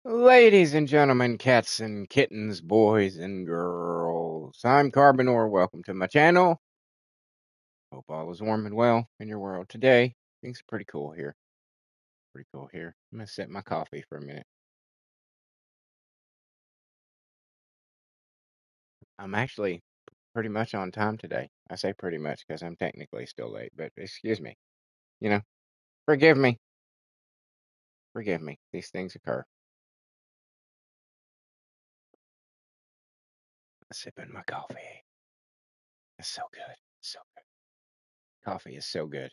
Ladies and gentlemen, cats and kittens, boys and girls, I'm Carbonor. Welcome to my channel. Hope all is warm and well in your world today. Things are pretty cool here. Pretty cool here. I'm going to sip my coffee for a minute. I'm actually pretty much on time today. I say pretty much because I'm technically still late, but excuse me. You know, forgive me. Forgive me. These things occur. Sipping my coffee. It's so good. So good. Coffee is so good.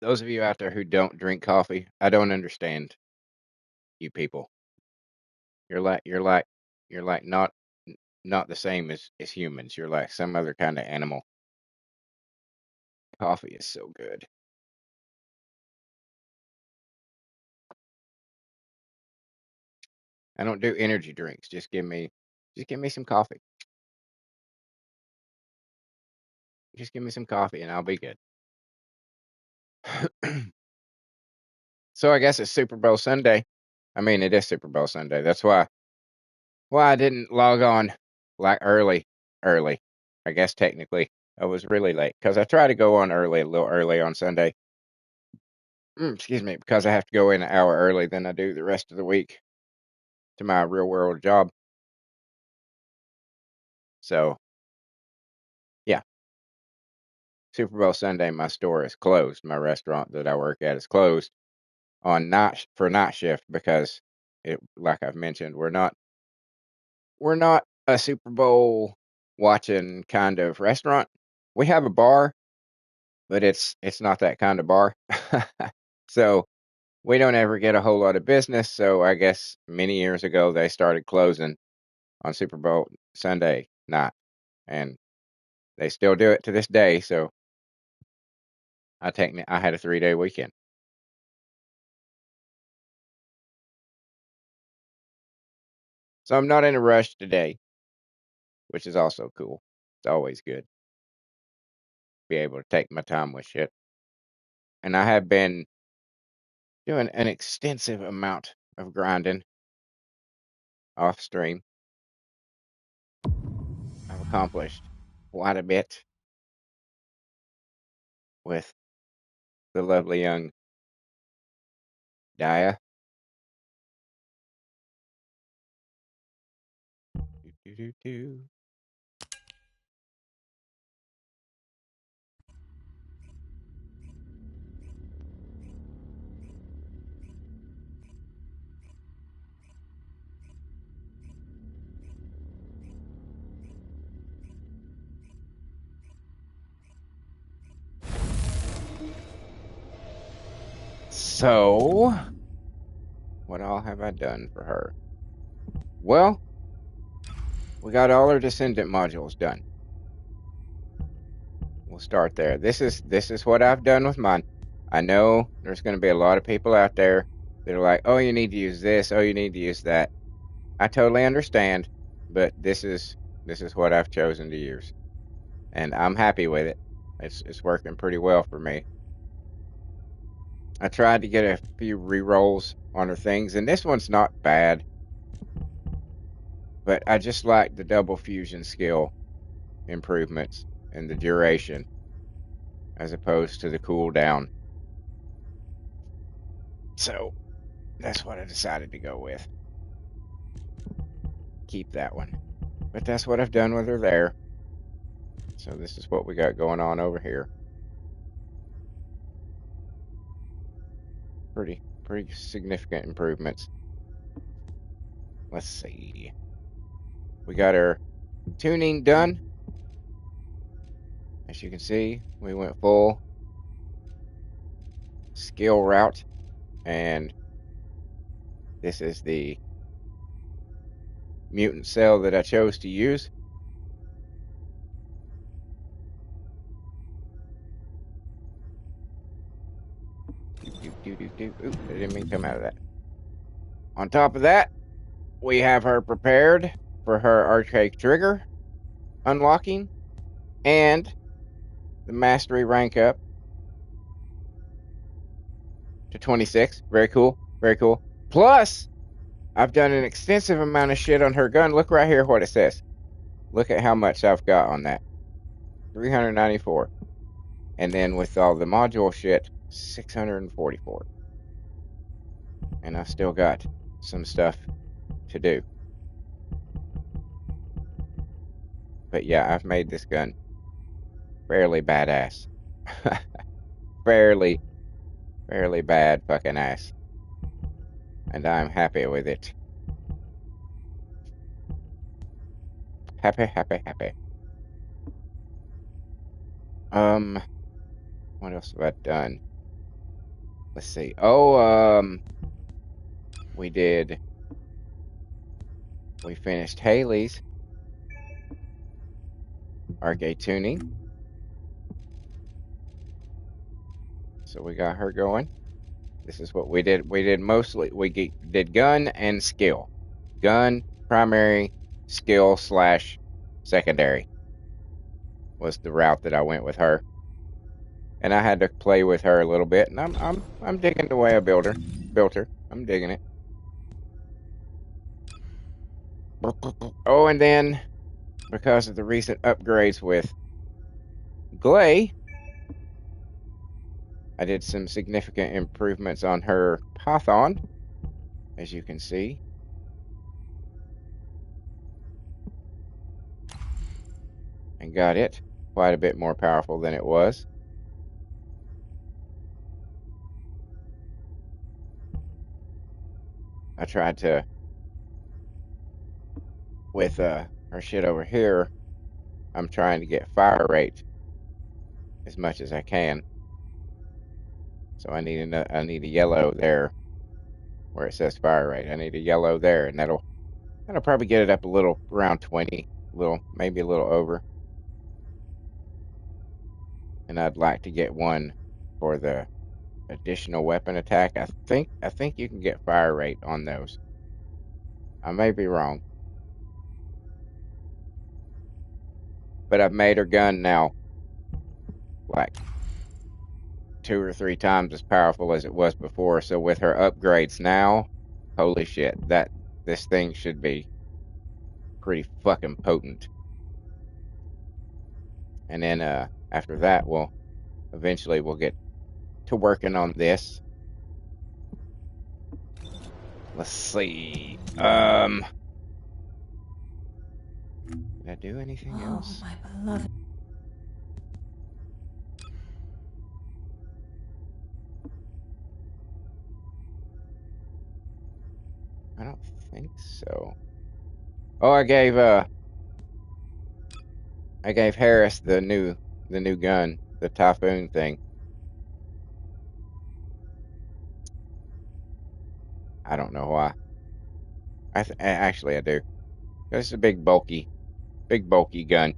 Those of you out there who don't drink coffee, I don't understand you people. You're like not the same as humans. You're like some other kind of animal. Coffee is so good. I don't do energy drinks. Just give me some coffee. Just give me some coffee and I'll be good. So I guess it's Super Bowl Sunday. I mean, it is Super Bowl Sunday. That's why I didn't log on like early. I guess technically I was really late because I try to go on early, a little early on Sunday. Excuse me, because I have to go in an hour early than I do the rest of the week to my real world job. So yeah, Super Bowl Sunday, my store is closed. My restaurant that I work at is closed on night shift because like I've mentioned, we're not a Super Bowl watching kind of restaurant. We have a bar, but it's not that kind of bar. So we don't ever get a whole lot of business. So I guess many years ago they started closing on Super Bowl Sunday night, and they still do it to this day. So I had a 3-day weekend. So I'm not in a rush today, which is also cool. It's always good to be able to take my time with shit. And I have been doing an extensive amount of grinding off stream. I've accomplished quite a bit with the lovely young Dia. Do, do, do, do. So, what all have I done for her? Well, we got all our Descendant modules done. We'll start there. This is what I've done with mine. I know there's going to be a lot of people out there that are like, "Oh, you need to use this. Oh, you need to use that." I totally understand, but this is what I've chosen to use, and I'm happy with it. It's working pretty well for me. I tried to get a few rerolls on her things, and this one's not bad, but I just like the double fusion skill improvements and the duration as opposed to the cooldown. So that's what I decided to go with. Keep that one. But that's what I've done with her there. So this is what we got going on over here. Pretty significant improvements. Let's see. We got our tuning done. As you can see, we went full skill route, and this is the mutant cell that I chose to use. Ooh, I didn't mean to come out of that. On top of that, we have her prepared for her archaic trigger unlocking and the mastery rank up to 26. Very cool. Very cool. Plus, I've done an extensive amount of shit on her gun. Look right here what it says. Look at how much I've got on that. 394. And then with all the module shit, 644. And I've still got some stuff to do. But yeah, I've made this gun fairly badass. fairly bad fucking ass. And I'm happy with it. Happy. What else have I done? Let's see. Oh, we finished Haley's arcade tuning. So we got her going. This is what we did. We did mostly, did gun and skill. Gun, primary, skill / secondary was the route that I went with her. And I had to play with her a little bit, and I'm digging the way I built her. I'm digging it. Oh, and then because of the recent upgrades with Glay, I did some significant improvements on her Python, as you can see. And got it quite a bit more powerful than it was. I tried to, with her shit over here, I'm trying to get fire rate as much as I can. So I need a yellow there where it says fire rate. I need a yellow there, and that'll probably get it up a little, around 20, maybe a little over. And I'd like to get one for the additional weapon attack. I think you can get fire rate on those. I may be wrong. But I've made her gun now like 2 or 3 times as powerful as it was before. So with her upgrades now, holy shit, this thing should be pretty fucking potent. And then after that, eventually we'll get to working on this. Let's see. Did I do anything else? My beloved. I don't think so. Oh, I gave Harris the new gun, the Typhoon thing. I don't know why. Actually I do. It's a big bulky gun.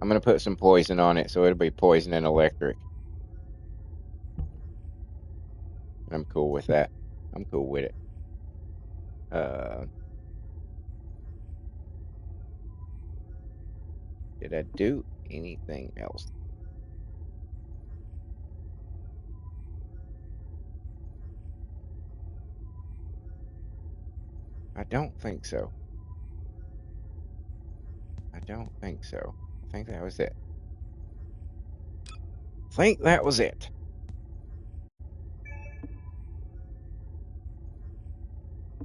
I'm gonna put some poison on it, so it'll be poison and electric. I'm cool with that. I'm cool with it. Did I do anything else? I don't think so. I don't think so. I think that was it.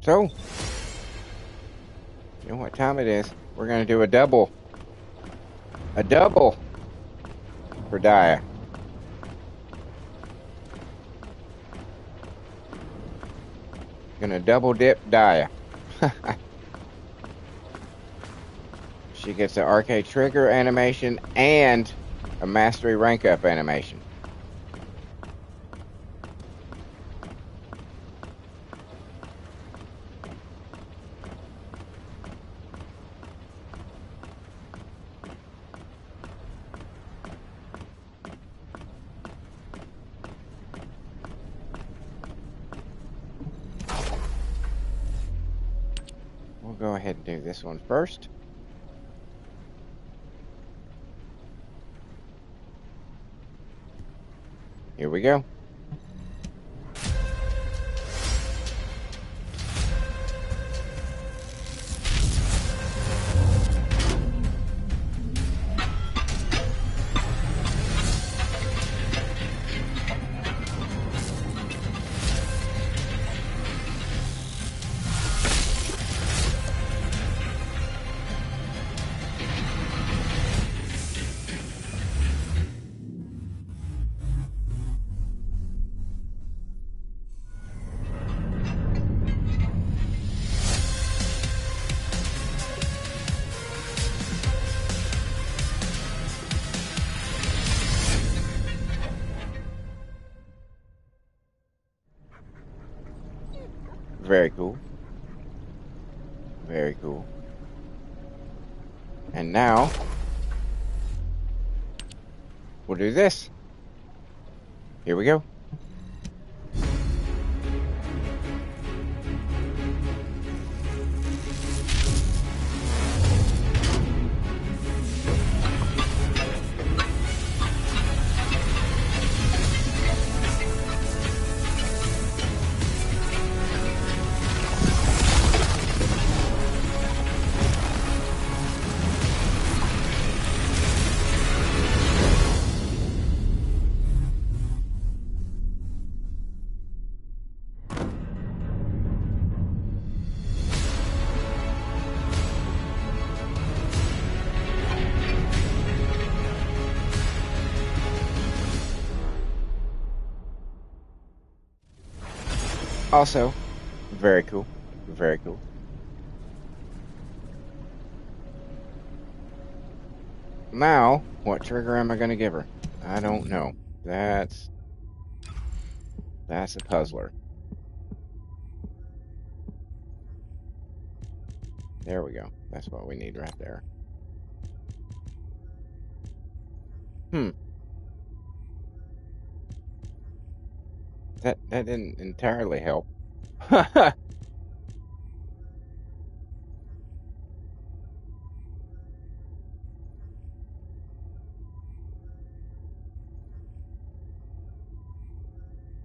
So, you know what time it is? We're gonna do a double for Dia. Gonna double dip Dia. She gets an arcade trigger animation and a mastery rank up animation. We'll go ahead and do this one first. Here we go. Very cool. Very cool. And now we'll do this. Here we go. Also, very cool. Very cool. Now, what trigger am I going to give her? I don't know. That's a puzzler. There we go. That's what we need right there. That didn't entirely help.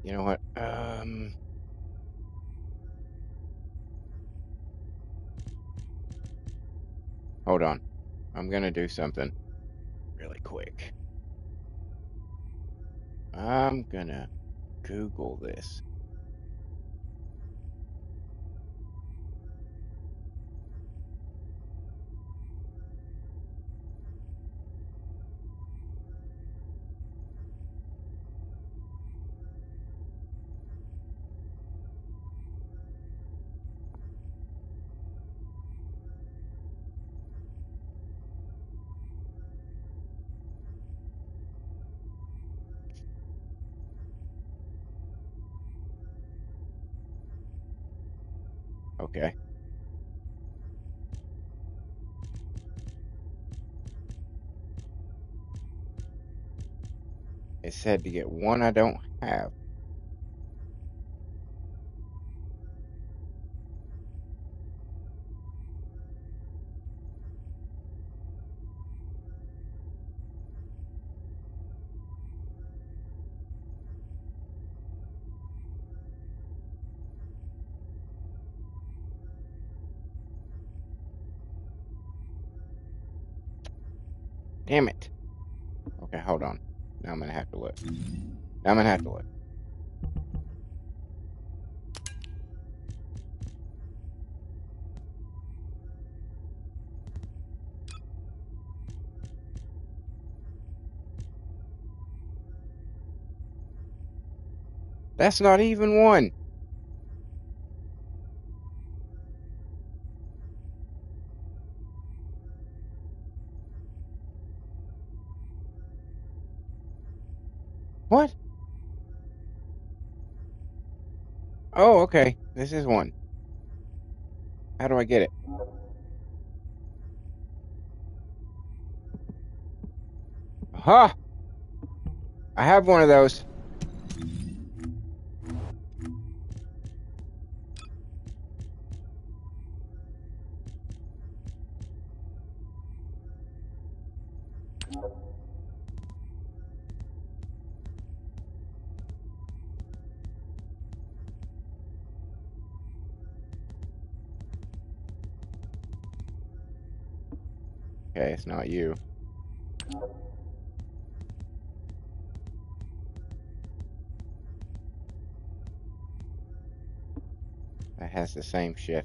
You know what? Hold on. I'm gonna do something really quick. I'm gonna Google this. Okay. It said to get one I don't have. Damn it. Okay, hold on. Now I'm gonna have to look. Now I'm gonna have to look. That's not even one. What? Oh, okay. This is one. How do I get it? Aha! I have one of those. Okay, it's not you. That has the same shit.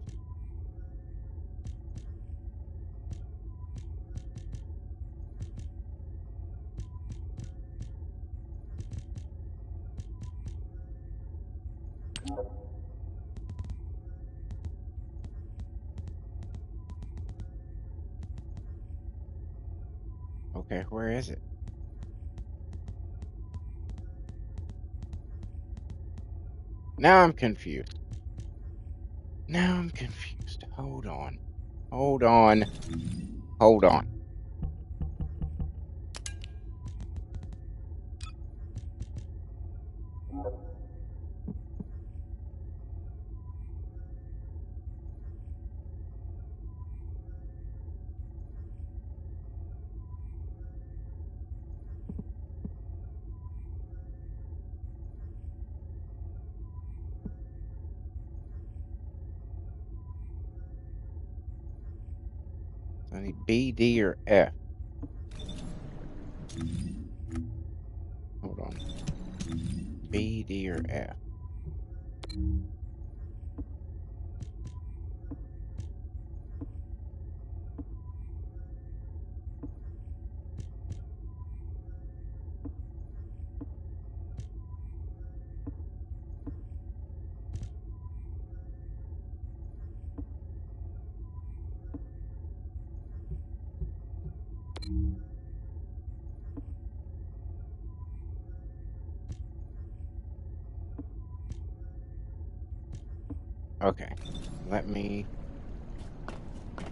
Okay, where is it? Now I'm confused. Now I'm confused. Hold on. Hold on. Hold on. So I need B, D, or F. Hold on. B, D, or F. Okay. Let me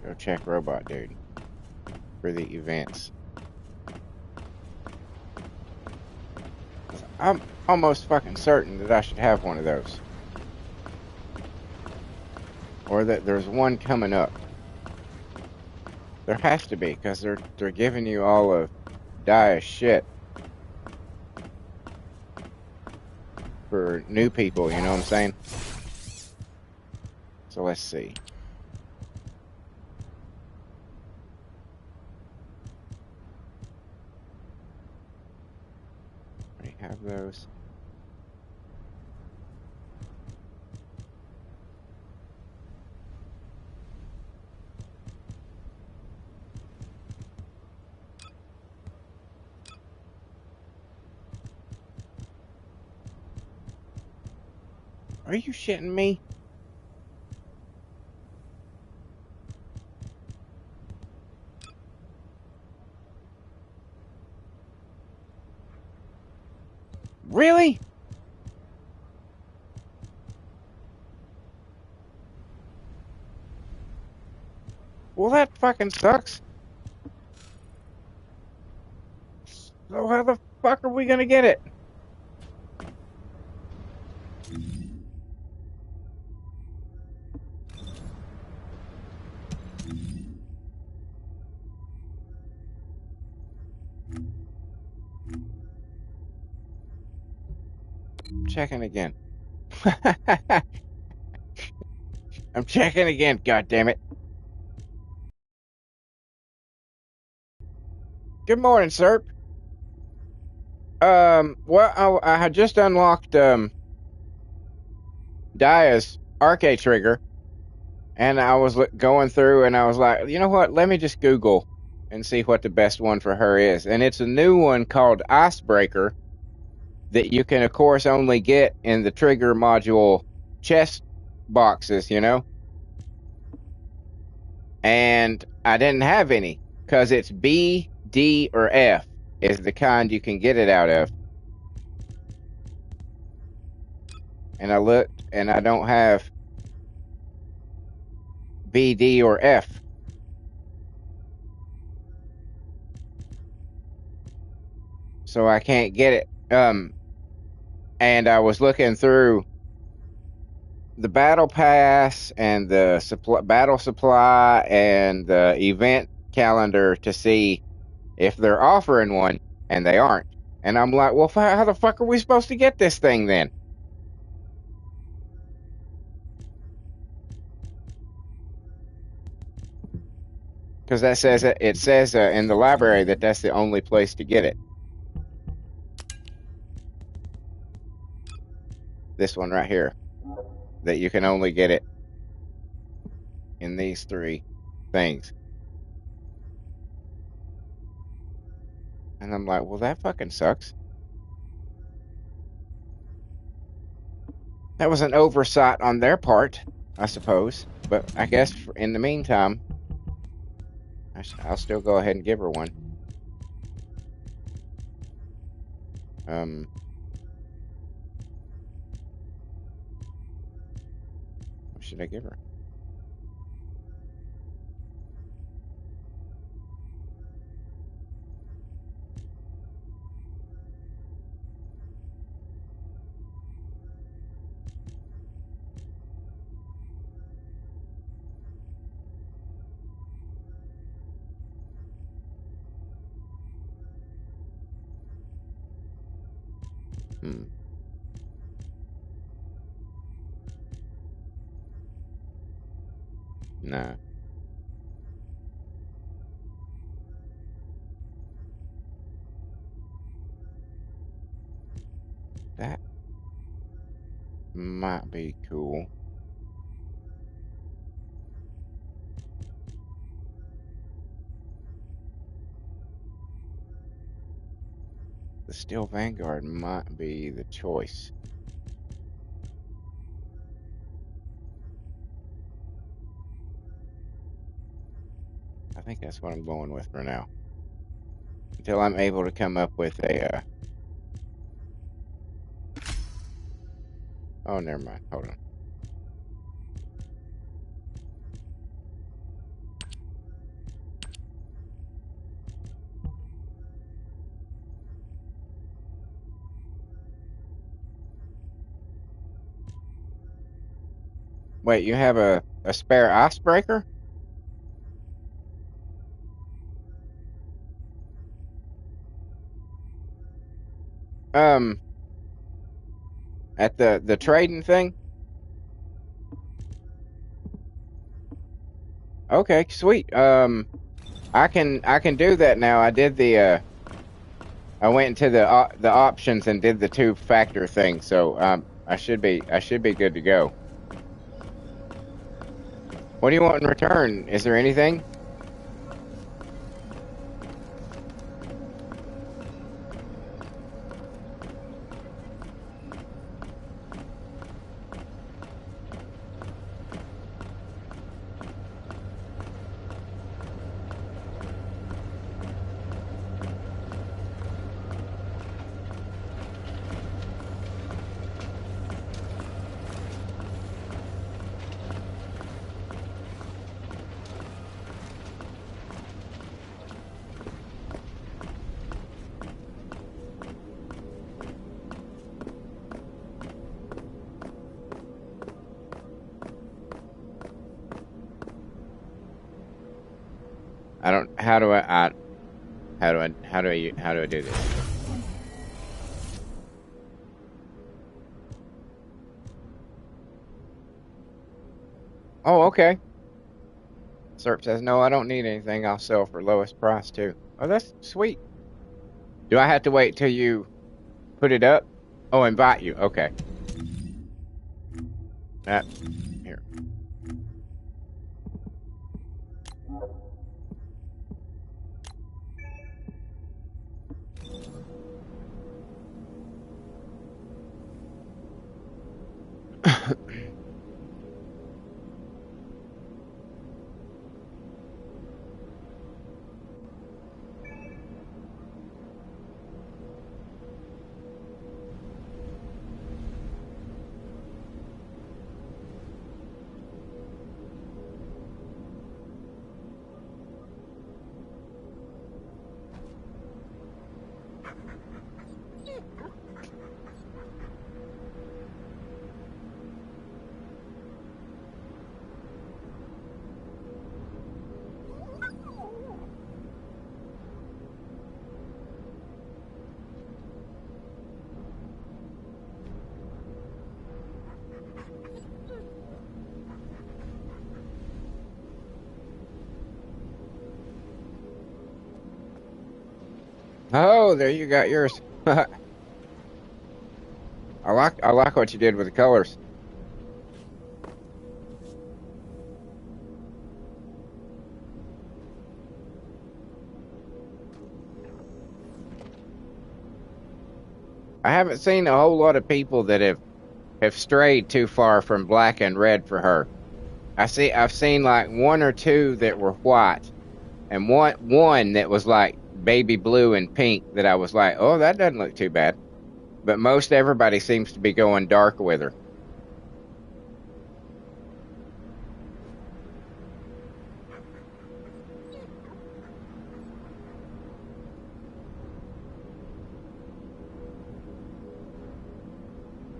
go check Robot Dude for the events. I'm almost fucking certain that I should have one of those. Or that there's one coming up. There has to be, because they're giving you all of Dia's shit for new people, you know what I'm saying? So let's see. We have those. Are you shitting me? Really? Well, that fucking sucks. So how the fuck are we gonna get it? Checking again. I'm checking again, god damn it. Good morning, sir. Well, I had just unlocked Dia's arcade trigger, and I was going through, and I was like, you know what? Let me just Google and see what the best one for her is. And it's a new one called Icebreaker that you can, of course, only get in the trigger module chest boxes, you know? And I didn't have any because it's B, D, or F is the kind you can get it out of. And I looked, and I don't have B, D, or F. So I can't get it. And I was looking through the battle pass and the battle supply and the event calendar to see if they're offering one, and they aren't. And I'm like, well, how the fuck are we supposed to get this thing then? Because it says in the library that that's the only place to get it. This one right here, that you can only get it in these three things. And I'm like, well, that fucking sucks. That was an oversight on their part, I suppose. But I guess in the meantime, I'll still go ahead and give her one. should I give her? Hmm. No. That might be cool. The Steel Vanguard might be the choice. I think that's what I'm going with for now. Until I'm able to come up with a. Oh, never mind. Hold on. Wait, you have a spare icebreaker? Um, at the trading thing? Okay, sweet. I can do that now. I did I went into the options and did the two factor thing, so I should be good to go. What do you want in return? Is there anything? I don't. How do I do this? Oh, okay. Serp says no. I don't need anything. I'll sell for lowest price too. Oh, that's sweet. Do I have to wait till you put it up? Oh, invite you. Okay. That here. Oh, there you got yours. I like what you did with the colors. I haven't seen a whole lot of people that have strayed too far from black and red for her. I've seen like one or two that were white, and one that was like baby blue and pink that I was like, oh, that doesn't look too bad. But most everybody seems to be going dark with her.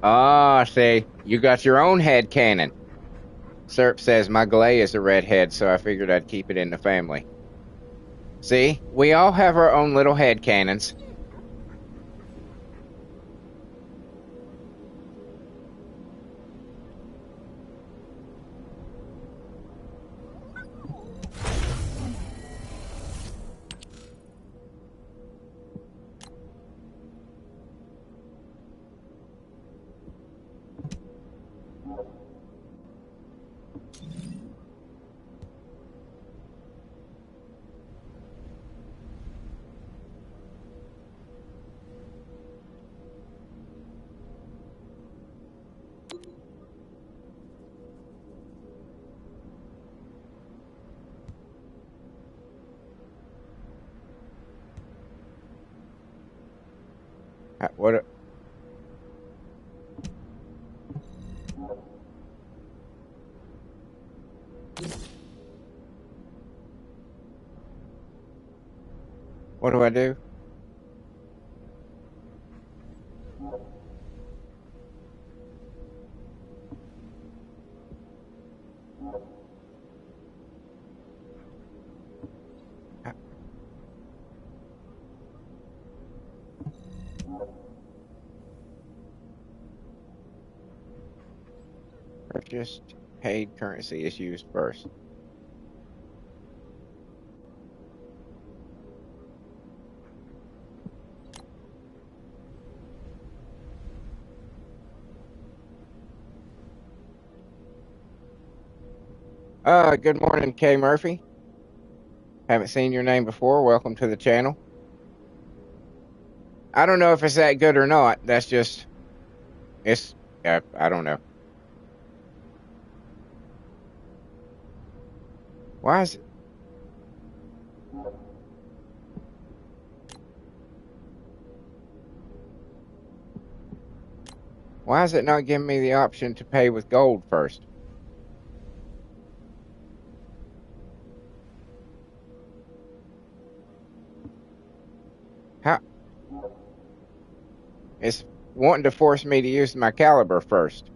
Ah, see, you got your own head cannon. Serp says my Glay is a redhead, so I figured I'd keep it in the family. See, we all have our own little head cannons. What? What do I do? Purchased paid currency is used first. Good morning, K. Murphy. Haven't seen your name before. Welcome to the channel. I don't know if it's that good or not. That's just, I don't know. Why is it? Why is it not giving me the option to pay with gold first? How? It's wanting to force me to use my caliber first.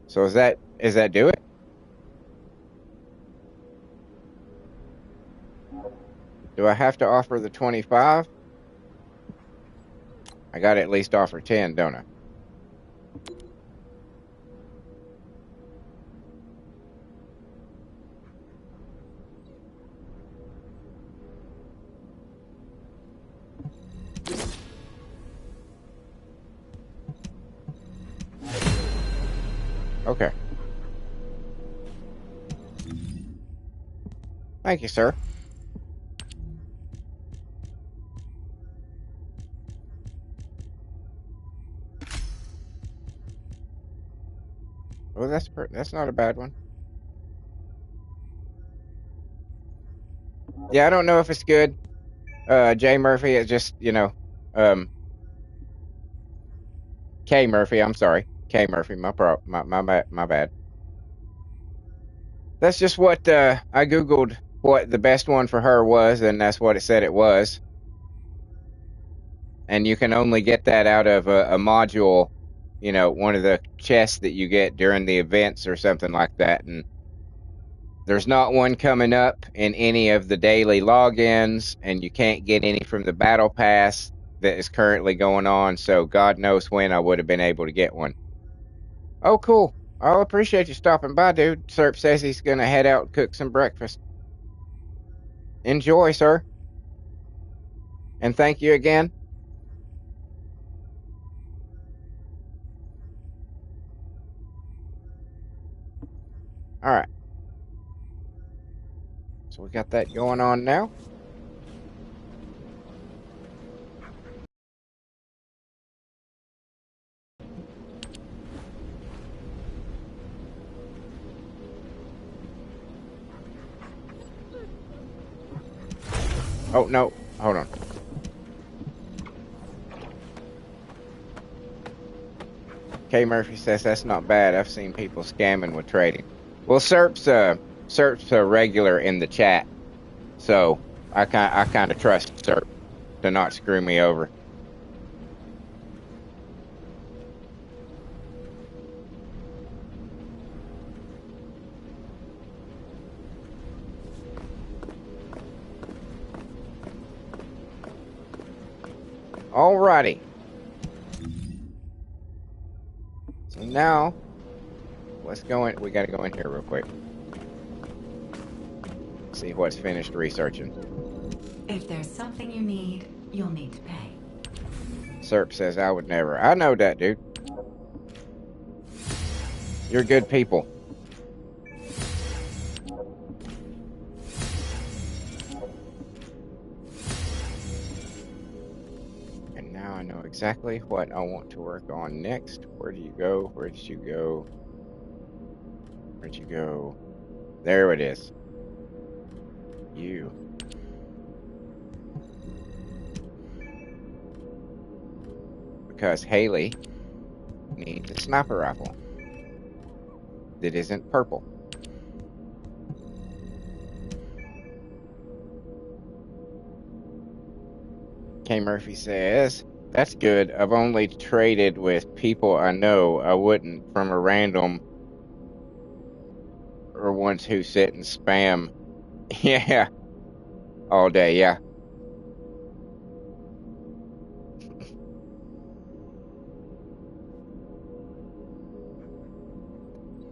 So is that do it? Do I have to offer the 25? I got to at least offer 10, don't I? Okay. Thank you, sir. Well, that's not a bad one. Yeah, I don't know if it's good. J Murphy, it's just, K Murphy, I'm sorry. K Murphy, my bad. That's just what I googled what the best one for her was, and that's what it said it was. And you can only get that out of a module, one of the chests that you get during the events or something like that. And there's not one coming up in any of the daily logins, and you can't get any from the battle pass that is currently going on. So God knows when I would have been able to get one. Oh, cool. I'll appreciate you stopping by, dude. Serp says he's going to head out and cook some breakfast. Enjoy, sir. And thank you again. All right. So we got that going on now. Oh, no. Hold on. K. Murphy says that's not bad. I've seen people scamming with trading. Well, Serp's a regular in the chat, so I kind of trust Serp to not screw me over. Alrighty. So now, let's go in. We got to go in here real quick. See what's finished researching. If there's something you need, you'll need to pay. Serp says I would never. I know that, dude. You're good people. And now I know exactly what I want to work on next. Where do you go? Where did you go? Where'd you go? There it is. You. Because Haley needs a sniper rifle that isn't purple. K. Murphy says, that's good. I've only traded with people I know. I wouldn't from a random or ones who sit and spam. Yeah. All day, yeah.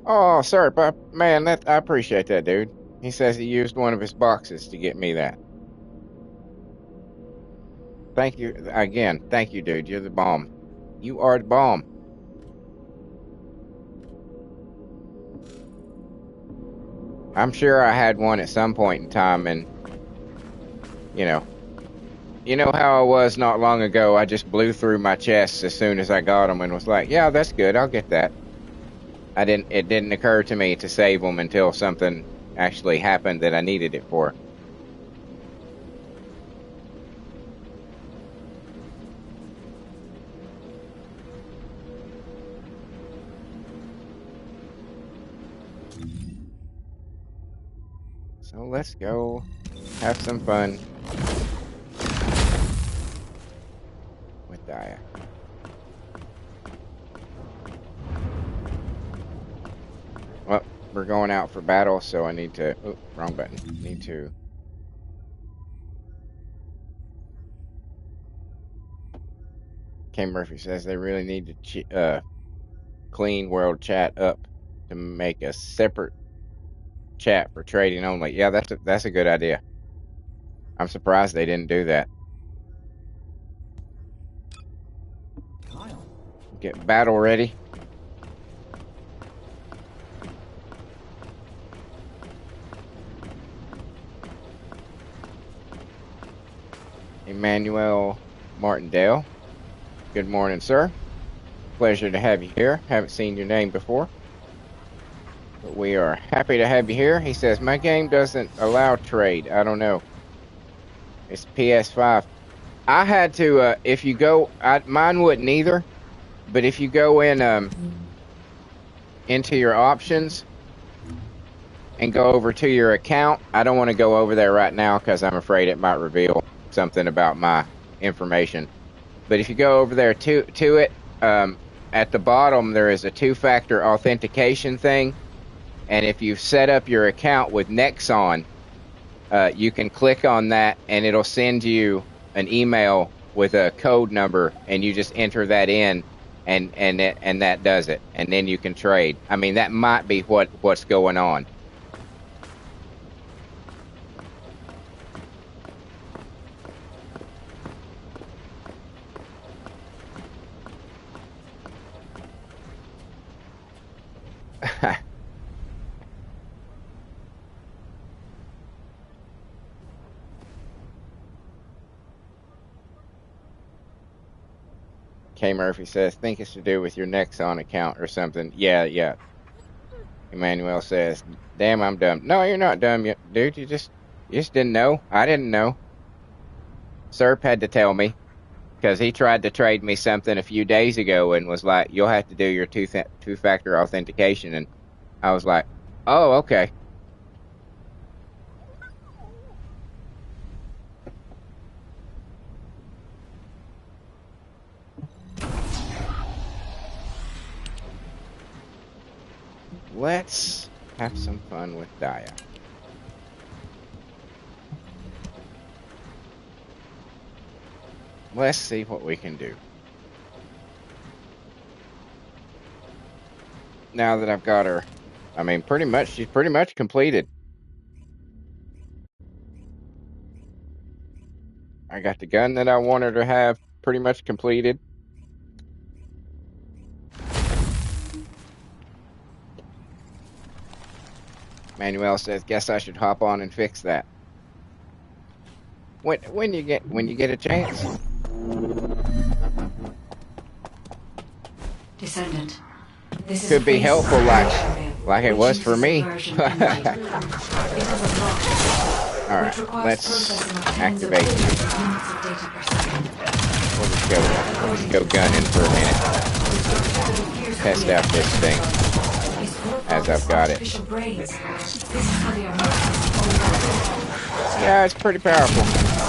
Oh, sir, but man, I appreciate that, dude. He says he used one of his boxes to get me that. Thank you again. Thank you, dude. You're the bomb. You are the bomb. I'm sure I had one at some point in time, and you know how I was not long ago. I just blew through my chests as soon as I got them, and was like, "Yeah, that's good. I'll get that." It didn't occur to me to save them until something actually happened that I needed it for. So let's go have some fun with Daya. Well, we're going out for battle, so I need to... Oh, wrong button. Need to... K. Murphy says they really need to clean world chat up to make a separate chat for trading only. Yeah, that's a good idea. I'm surprised they didn't do that. Get battle ready. Emmanuel Martindale. Good morning, sir. Pleasure to have you here. Haven't seen your name before, but we are happy to have you here. He says, my game doesn't allow trade. I don't know. It's PS5. I had to, if you go, mine wouldn't either, but if you go in, into your options and go over to your account, I don't want to go over there right now because I'm afraid it might reveal something about my information. But if you go over there to it, at the bottom there is a two-factor authentication thing, and if you set up your account with Nexon, you can click on that and it'll send you an email with a code number, and you just enter that in, and that does it, and then you can trade. I mean, that might be what's going on. K. Murphy says, think it's to do with your Nexon account or something. Yeah. Emmanuel says, damn, I'm dumb. No, you're not dumb, dude. You just didn't know. I didn't know. Serp had to tell me because he tried to trade me something a few days ago and was like, "You'll have to do your two-factor authentication." And I was like, "Oh, okay." Let's have some fun with Daya. Let's see what we can do. Now that I've got her, I mean, she's pretty much completed. I got the gun that I want her to have pretty much completed. Manuel says, "Guess I should hop on and fix that." When you get a chance. Descendant, this is a Could be phase helpful expansion like it which was for uses me. subversion energy. It has a lock, All which right, requires let's processing of tens of activate. billions of units of data per second. We'll just go gunning for a minute. Test out this thing as I've got it. Yeah, it's pretty powerful.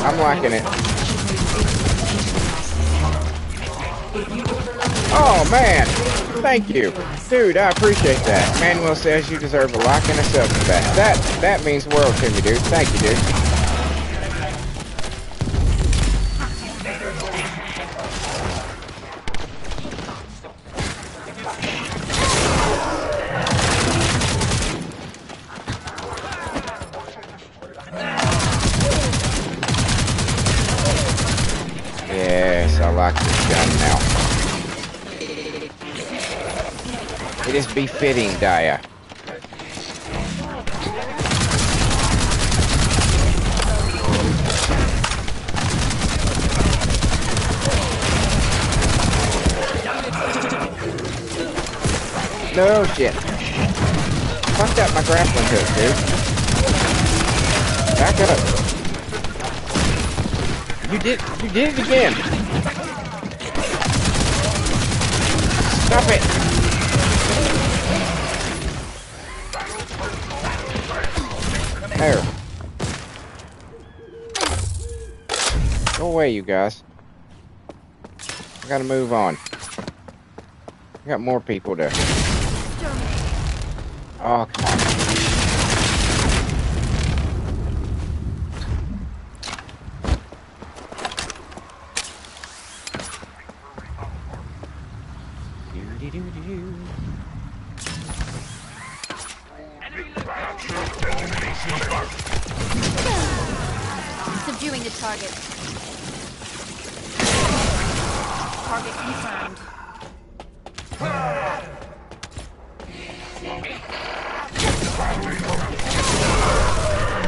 I'm liking it. Oh man, thank you, dude. I appreciate that. Manuel says you deserve a like and a sub for that. That means the world to me, dude. Thank you, dude. Yes, I like this gun now. It is befitting Daya. No shit. Fucked up my grappling hook, dude. Back up. You did it again. Stop it. There. Go away, you guys. I gotta move on. I got more people to... Oh, come on. Subduing the target. Target confirmed.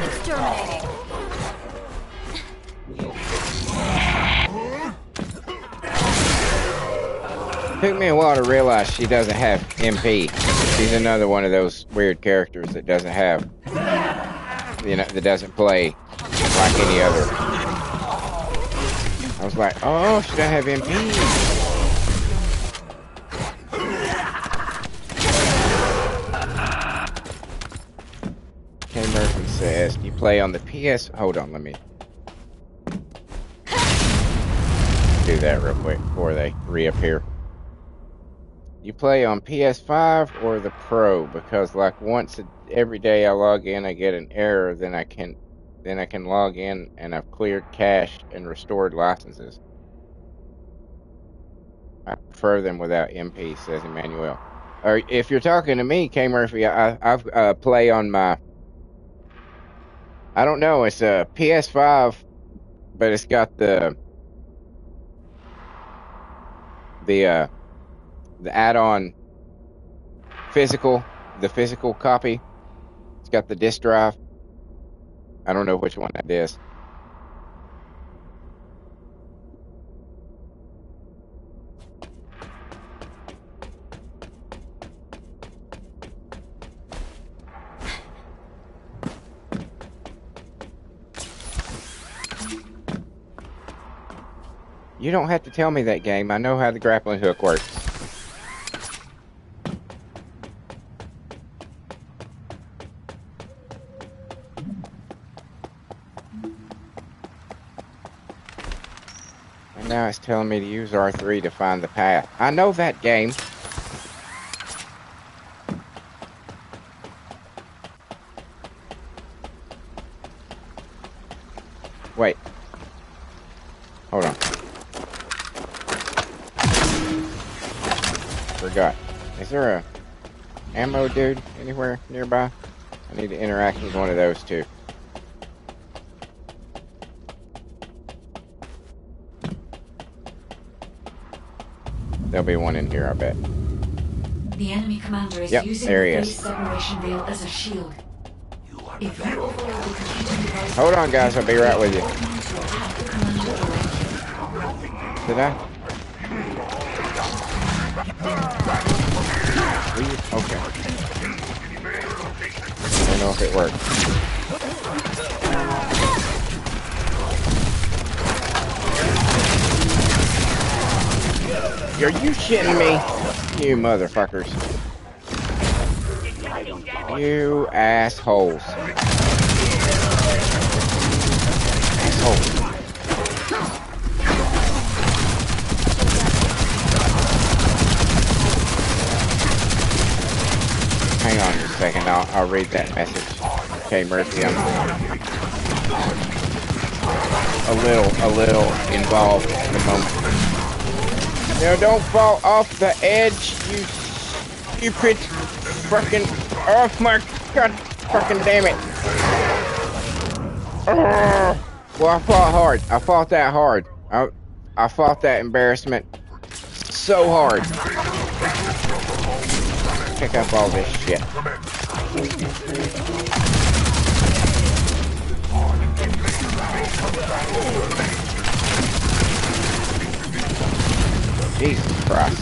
Exterminating. Took me a while to realize she doesn't have MP. She's another one of those weird characters that doesn't have, that doesn't play like any other. I was like, oh, she doesn't have MP. K. Murphy says, you play on the PS... Hold on, let me do that real quick before they reappear. You play on PS5 or the Pro? Because like once every day I log in, I get an error. Then I can log in and I've cleared cache and restored licenses. I prefer them without MP, says Emmanuel. Or if you're talking to me, K Murphy, I've play on my. I don't know. It's a PS5, but it's got the add-on the physical copy. It's got the disk drive. I don't know which one that is. You don't have to tell me that game. I know how the grappling hook works. And now it's telling me to use R3 to find the path. I know that game. Wait. Hold on. Forgot. Is there a ammo dude anywhere nearby? I need to interact with one of those too. There'll be one in here, I bet. The enemy commander is Yep, using there the he phase is. separation veil as a shield. If you overload the computing device, Hold on, guys. I'll be right with you. to attack the commander directly. Did I? Okay. I don't know if it worked. Are you shitting me? You motherfuckers. You assholes. Assholes. Hang on just a second. I'll read that message. Okay, Murphy, I'm a little involved at the moment. No, don't fall off the edge, you stupid fucking... Oh my god, fucking damn it. Well, I fought hard. I fought that hard. I fought that embarrassment so hard. Pick up all this shit. Jesus Christ.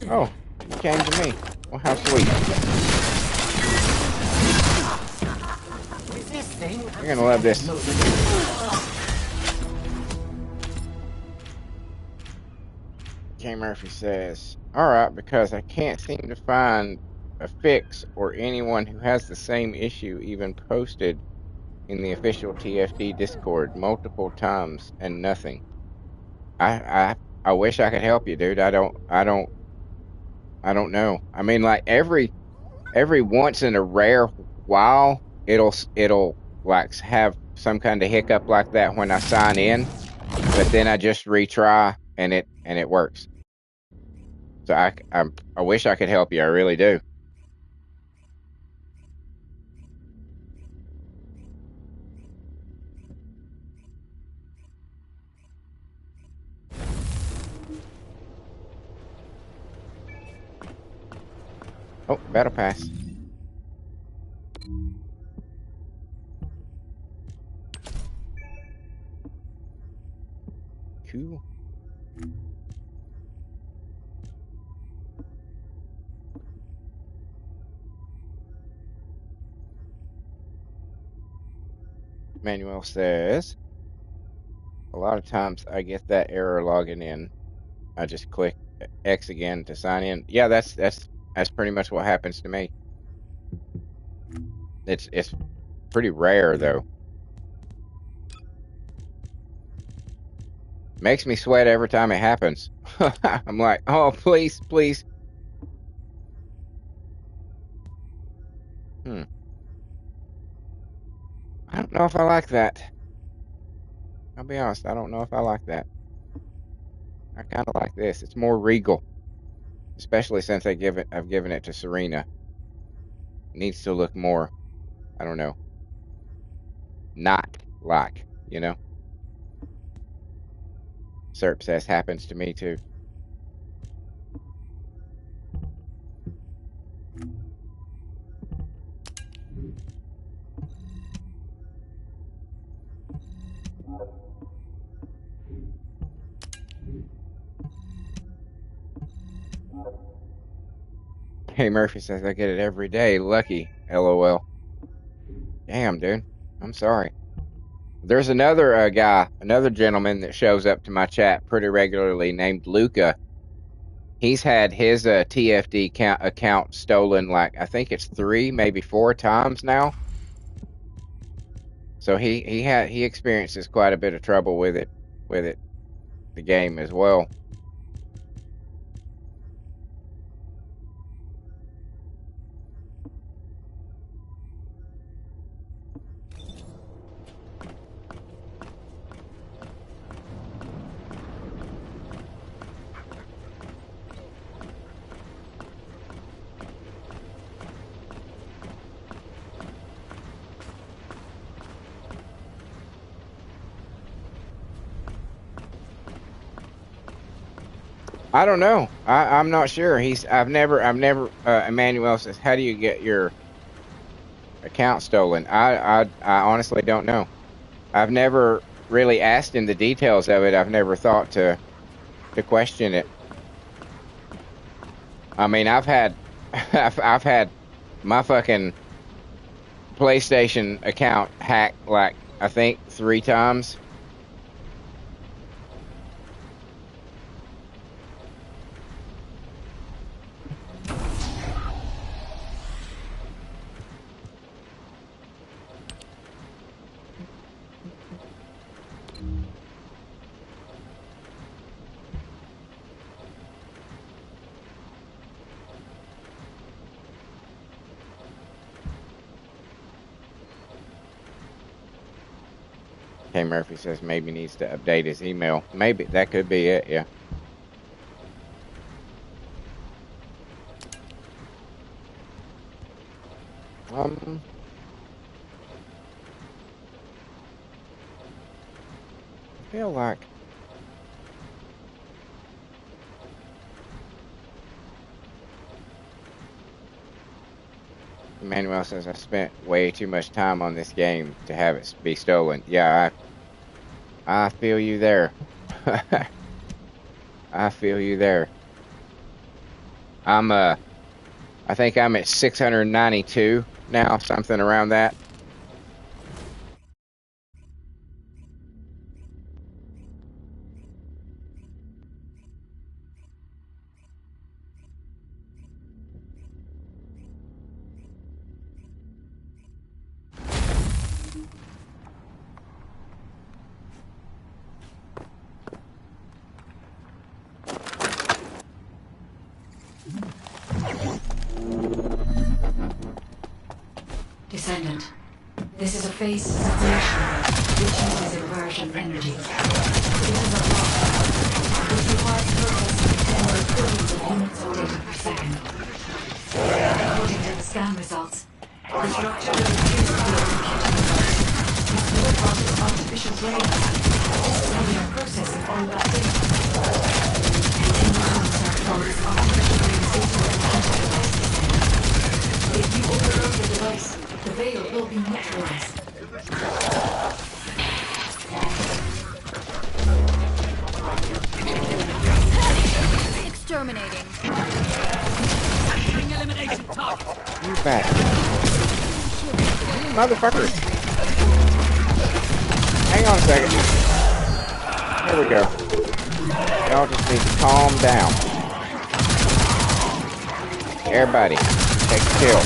Oh, you came to me. Well, how sweet. You're gonna love this. K. Murphy says, alright, because I can't seem to find a fix or anyone who has the same issue even posted in the official TFD Discord multiple times and nothing. I wish I could help you, dude. I don't know. I mean, like every once in a rare while it'll like have some kind of hiccup like that when I sign in, but then I just retry and it works. So I wish I could help you. I really do. Oh, battle pass. Cool. Manuel says, a lot of times I get that error logging in. I just click X again to sign in. Yeah, that's pretty much what happens to me. It's pretty rare though. Makes me sweat every time it happens. I'm like, oh, please, please. I don't know if I like that. I'll be honest, I don't know if I like that. I kind of like this. It's more regal, especially since I've given it to Serena. It needs to look more, I don't know, not like, you know. Serp says happens to me too. K Murphy says I get it every day. Lucky. LOL. Damn, dude. I'm sorry. There's another guy, another gentleman that shows up to my chat pretty regularly named Luca. He's had his TFD account stolen, like, I think it's 3, maybe 4 times now. So he experiences quite a bit of trouble with it, the game as well. I don't know. I'm not sure. I've never. Emmanuel says, "How do you get your account stolen?" I honestly don't know. I've never really asked him the details of it. I've never thought to question it. I mean, I've had I've had my fucking PlayStation account hacked, like, I think 3 times. K Murphy says maybe needs to update his email. Maybe that could be it. Yeah. I feel like Emmanuel says I spent way too much time on this game to have it be stolen. Yeah, I feel you there. I feel you there. I think I'm at 692 now, something around that. Descendant, this is a phase separation which uses inversion energy. It is a block. It requires processing 10 billions of units of data per second. According to the scan results, the structure will refuse to be executed. It's built on artificial brain. This is how we are processing all that data. Continuing to from this artificial brain system and anti-device system. If you overload the device, the veil will be neutralized. Exterminating. Elimination target. You back. Motherfuckers. Hang on a second. Here we go. Y'all just need to calm down. Everybody, take a chill.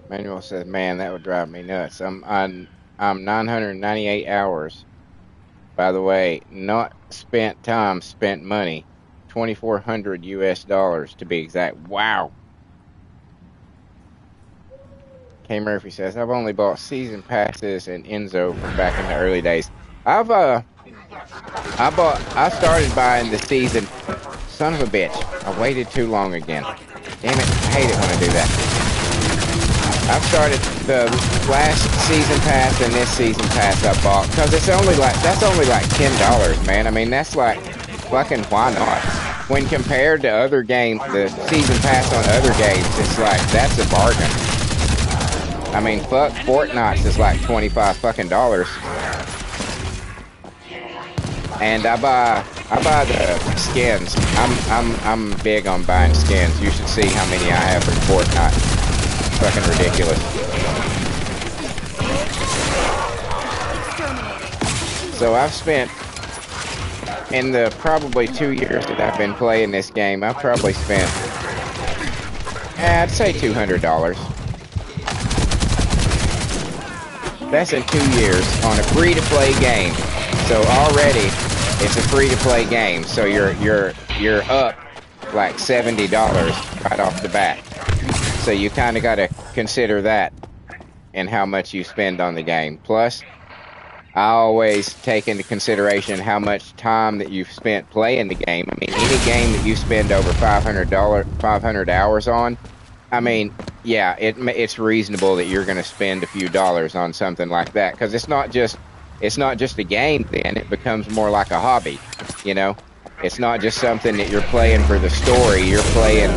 Manuel says, "Man, that would drive me nuts." I'm 998 hours. By the way, not spent time, spent money. $2,400 US to be exact. Wow. K Murphy says, "I've only bought season passes and Enzo from back in the early days." I started buying the season. Son of a bitch. I waited too long again. Damn it, I hate it when I do that. I've started the last season pass and this season pass I bought because that's only like $10, man. I mean, that's like fucking why not? When compared to other games, the season pass on other games, it's like that's a bargain. I mean, fuck, Fortnite's is like $25 fucking dollars. And I buy the skins. I'm big on buying skins. You should see how many I have for Fortnite. Fucking ridiculous. So I've spent, in the probably 2 years that I've been playing this game, I've probably spent, I'd say $200. That's in 2 years on a free-to-play game. So already it's a free-to-play game. So you're up like $70 right off the bat. So you kind of got to consider that and how much you spend on the game. Plus, I always take into consideration how much time that you've spent playing the game. I mean, any game that you spend over 500 hours on, I mean, yeah, it's reasonable that you're going to spend a few dollars on something like that, because it's not just a game. Then it becomes more like a hobby. You know, it's not just something that you're playing for the story. You're playing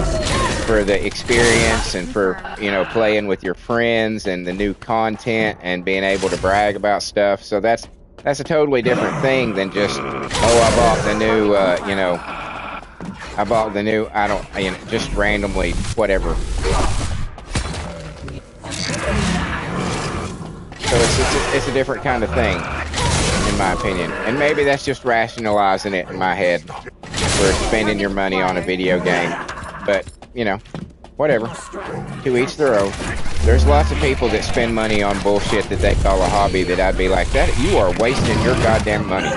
for the experience and for, you know, playing with your friends and the new content and being able to brag about stuff. So that's a totally different thing than just, oh, I bought the new, I don't, you know, just randomly, whatever. So it's a different kind of thing, in my opinion. And maybe that's just rationalizing it in my head for spending your money on a video game. But, you know, whatever. To each their own. There's lots of people that spend money on bullshit that they call a hobby that I'd be like, that you are wasting your goddamn money.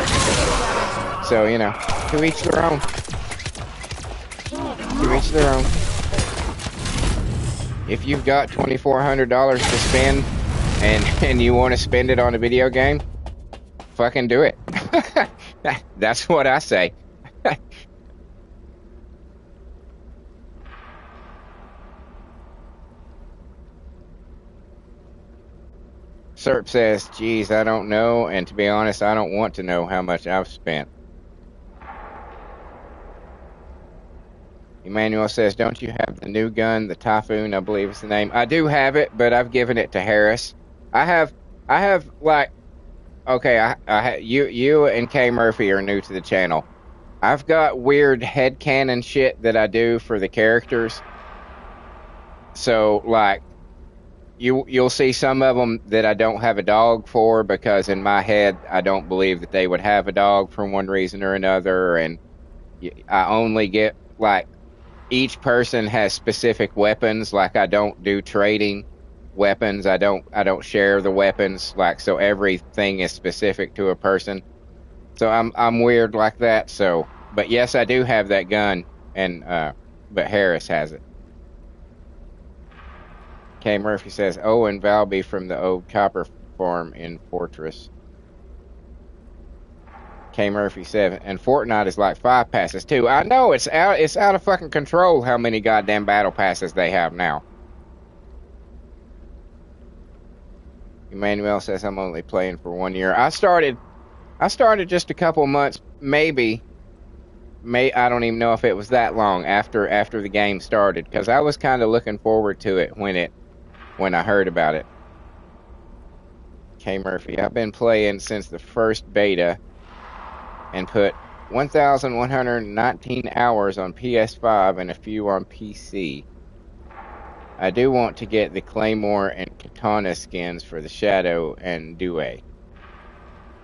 So, you know, to each their own. To each their own. If you've got $2,400 to spend and you want to spend it on a video game, fucking do it. That's what I say. Serp says, geez, I don't know, and to be honest, I don't want to know how much I've spent. Emmanuel says, don't you have the new gun, the Typhoon, I believe is the name? I do have it, but I've given it to Harris. I have like, okay, you and K Murphy are new to the channel. I've got weird headcanon shit that I do for the characters. So, like, you'll see some of them that I don't have a dog for, because in my head I don't believe that they would have a dog for one reason or another, and I only get, like, each person has specific weapons. Like, I don't do trading weapons. I don't share the weapons, like, so everything is specific to a person. So I'm weird like that. So, but yes, I do have that gun, and but Harris has it. K Murphy says, oh, and Valby from the old copper farm in Fortress. K Murphy 7, and Fortnite is like 5 passes too. I know, it's out of fucking control how many goddamn battle passes they have now. Emmanuel says, I'm only playing for 1 year. I started just a couple months, maybe. I don't even know if it was that long after the game started, because I was kind of looking forward to it when I heard about it. K Murphy, I've been playing since the first beta and put 1,119 hours on PS5 and a few on PC. I do want to get the Claymore and Katana skins for the Shadow and Due.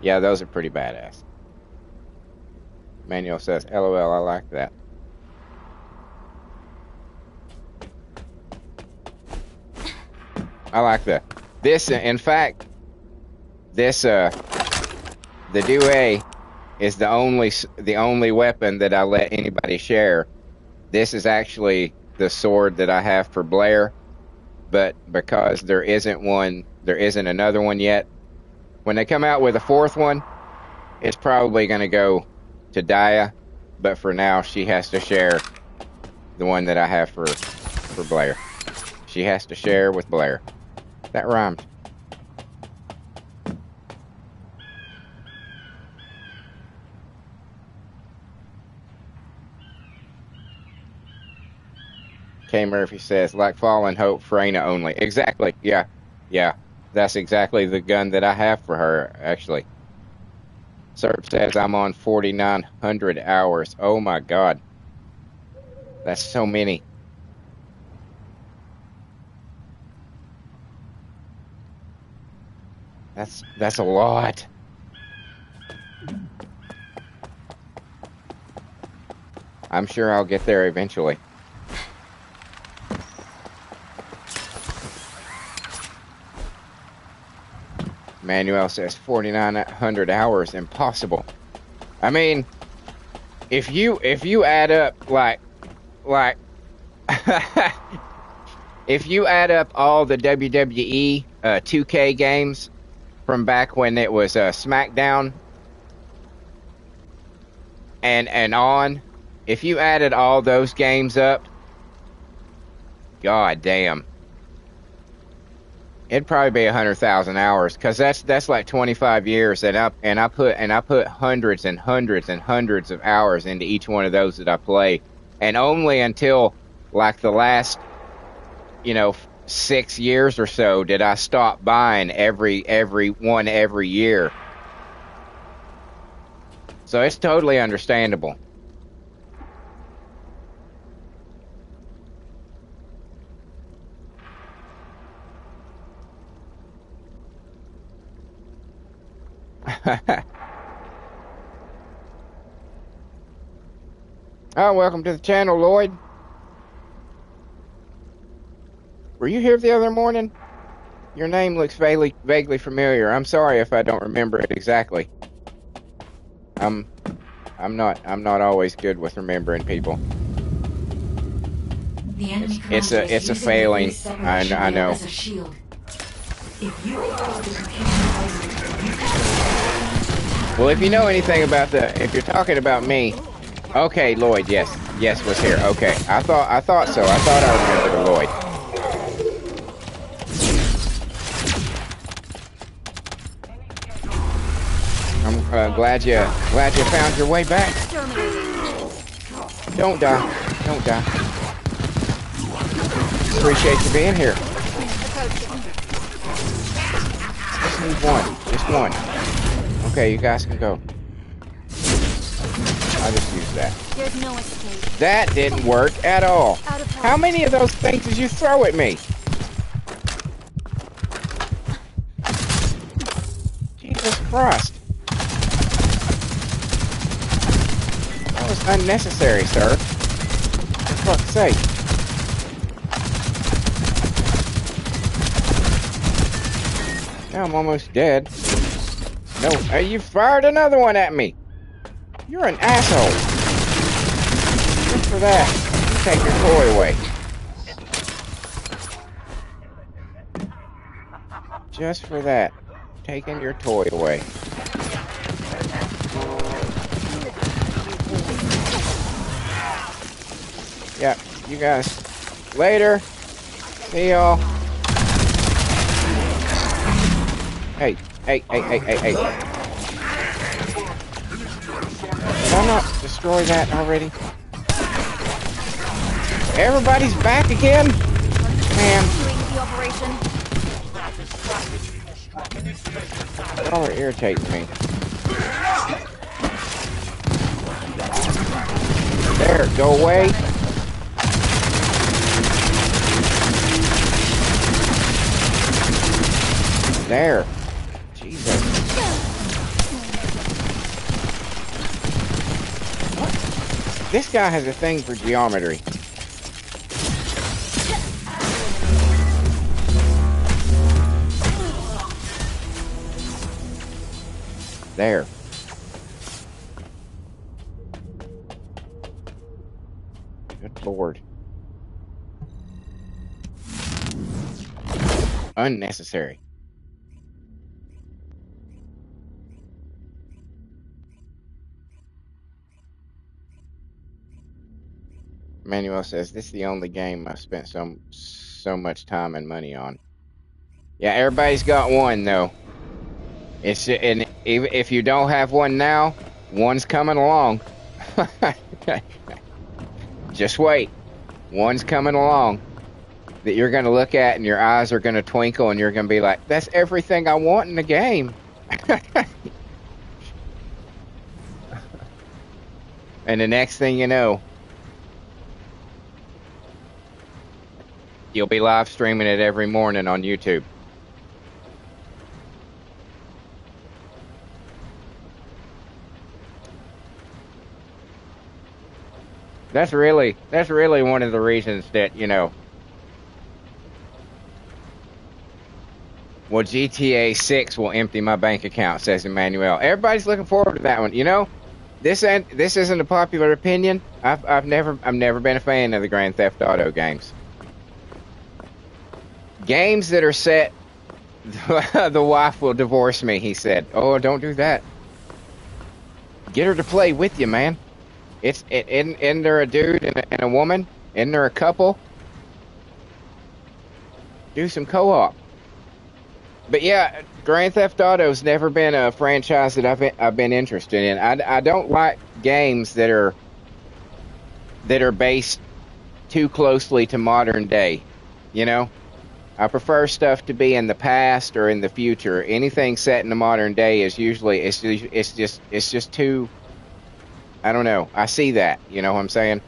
Yeah, those are pretty badass. Manuel says, LOL, I like that. I like this, in fact, this, the Due is the only weapon that I let anybody share. This is actually the sword that I have for Blair, but because there isn't another one yet. When they come out with a 4th one, it's probably going to go to Daya, but for now she has to share the one that I have for for Blair. She has to share with Blair. That rhymed. K. Murphy says, like Fallen Hope, Freyna only. Exactly. Yeah. Yeah. That's exactly the gun that I have for her, actually. Serp says, I'm on 4,900 hours. Oh my God. That's so many. That's a lot. I'm sure I'll get there eventually. Manuel says 4,900 hours, impossible. I mean, if you add up like if you add up all the WWE 2K games from back when it was SmackDown and on, if you added all those games up, god damn, it'd probably be 100,000 hours, because that's like 25 years, and I put hundreds and hundreds and hundreds of hours into each one of those that I play, and only until like the last 6 years or so did I stop buying every one every year. So it's totally understandable. Oh, welcome to the channel, Lloyd. Were you here the other morning? Your name looks vaguely familiar. I'm sorry if I don't remember it exactly. I'm not always good with remembering people. The enemy It's commander is a using failing. the face separation I know. as a shield. If you follow the computer device, you can. Well, if you know anything about if you're talking about me, okay, Lloyd, yes, was here. Okay, I thought so. I thought I remembered Lloyd. I'm glad you found your way back. Don't die. Don't die. Appreciate you being here. Just need one. Just one. Okay, you guys can go. I'll just use that. There's no escape. That didn't work at all. How many of those things did you throw at me? Jesus Christ. That was unnecessary, sir. For fuck's sake. Now I'm almost dead. No, hey, you fired another one at me. You're an asshole. Just for that, you take your toy away. Just for that, taking your toy away. Yeah, you guys. Later. See y'all. Hey. Did I not destroy that already? Everybody's back again? Man. Y'all are irritating me. There, go away. There. Jesus. What? This guy has a thing for geometry. There. Good Lord. Unnecessary. Manuel says this is the only game I've spent so much time and money on. Yeah, everybody's got one though. And if you don't have one now, one's coming along. Just wait. One's coming along that you're going to look at and your eyes are going to twinkle and you're going to be like, that's everything I want in the game. And the next thing you know, you'll be live streaming it every morning on YouTube. That's really one of the reasons that, well, GTA 6 will empty my bank account, says Emmanuel. Everybody's looking forward to that one. This isn't a popular opinion. I've never been a fan of the Grand Theft Auto games. Games that are set, the wife will divorce me, he said. Oh, don't do that. Get her to play with you, man. Isn't there a dude and a woman? Isn't there a couple? Do some co-op. But yeah, Grand Theft Auto's never been a franchise that I've been interested in. I don't like games that are based too closely to modern day. I prefer stuff to be in the past or in the future. Anything set in the modern day is usually it's just too. I don't know. I see that. You know what I'm saying?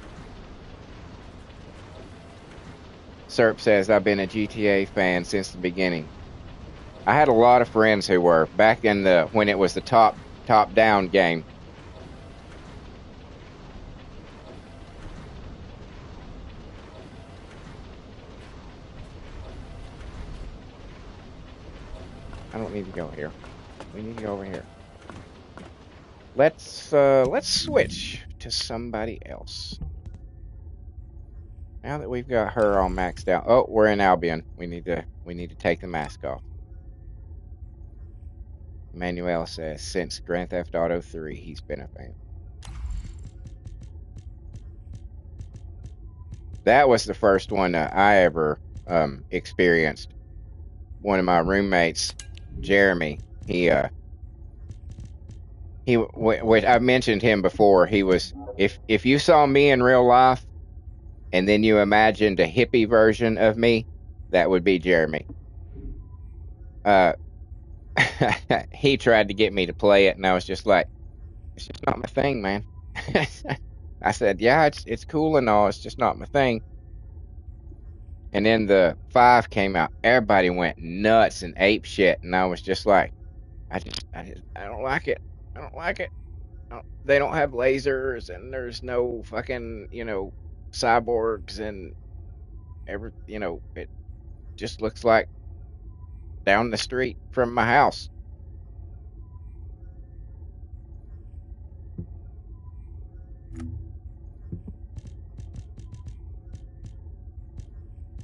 Serp says, I've been a GTA fan since the beginning. I had a lot of friends who were back in when it was the top-down game. I don't need to go here. We need to go over here. Let's switch to somebody else. Now that we've got her all maxed out. Oh, we're in Albion. We need to take the mask off. Manuel says since Grand Theft Auto 3 he's been a fan. That was the first one that I ever experienced. One of my roommates, Jeremy, I've mentioned him before. He was, if you saw me in real life and then you imagined a hippie version of me, that would be Jeremy. He tried to get me to play it and I was just like, it's just not my thing, man. I said, yeah, it's cool and all, it's just not my thing. And then the 5 came out, everybody went nuts and ape shit, and I was just like, I don't like it. I don't like it. They don't have lasers, and there's no fucking, cyborgs, and it just looks like down the street from my house.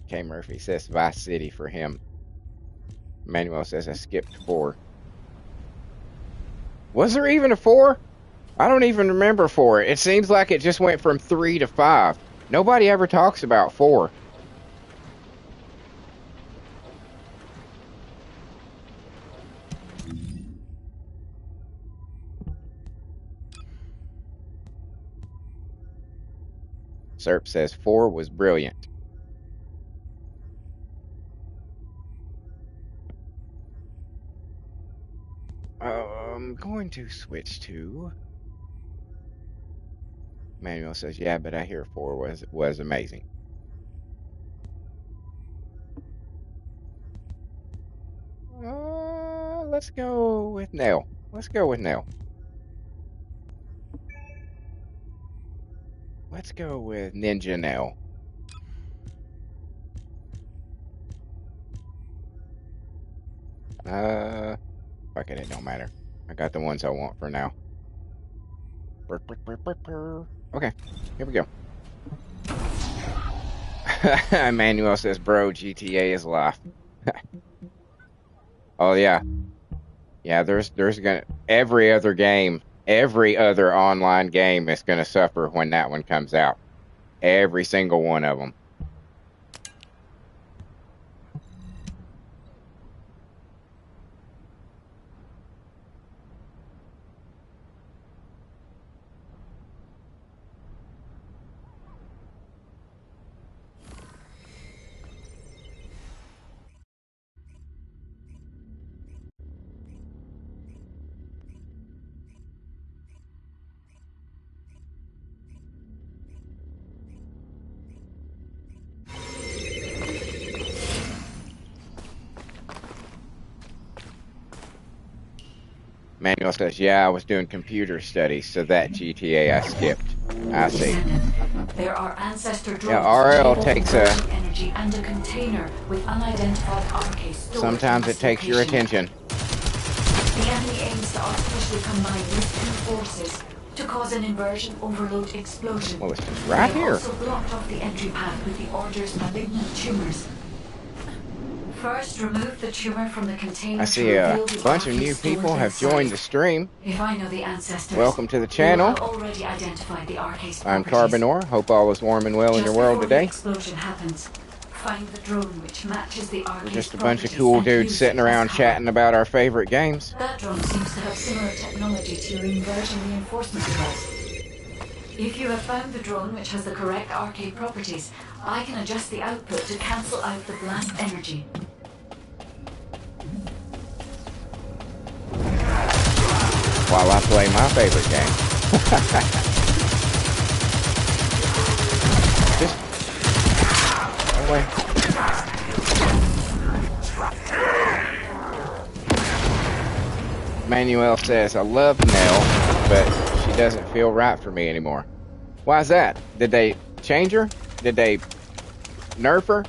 K. Murphy says Vice City for him. Manuel says I skipped 4. Was there even a 4? I don't even remember 4. It seems like it just went from 3 to 5. Nobody ever talks about 4. Serp says 4 was brilliant. I'm going to switch to... Manuel says, yeah, but I hear 4 was amazing. Let's go with Nell. Let's go with Nell. Let's go with Ninja Nell. Fuck it don't matter. I got the ones I want for now. Okay, here we go. Emmanuel says, bro, GTA is life. Oh yeah. Yeah, there's gonna every other online game is gonna suffer when that one comes out. Every single one of them. Manuel says, yeah, I was doing computer studies, so that GTA I skipped. I see. There are ancestor drones. Yeah, RL takes a... energy and a container with unidentified RK stored. Sometimes it takes your attention. The enemy aims to artificially combine these two forces to cause an inversion overload explosion. Well, it's just right here. Also blocked off the entry path with the Order's malignant tumors. First, remove the tumor from the container. I see a bunch of new people have joined the stream. If I know the ancestors, welcome to the channel. Already identified the I'm Carbonor. Hope all is warm and well in your world today. The explosion happens, find the drone which matches the We're just a bunch of cool dudes sitting around chatting about our favorite games. That drone seems to have similar technology to your inversion reinforcement device. If you have found the drone which has the correct RK properties, I can adjust the output to cancel out the blast energy. While I play my favorite game. Just away. Manuel says, I love Nell, but she doesn't feel right for me anymore. Why is that? Did they change her? Did they nerf her?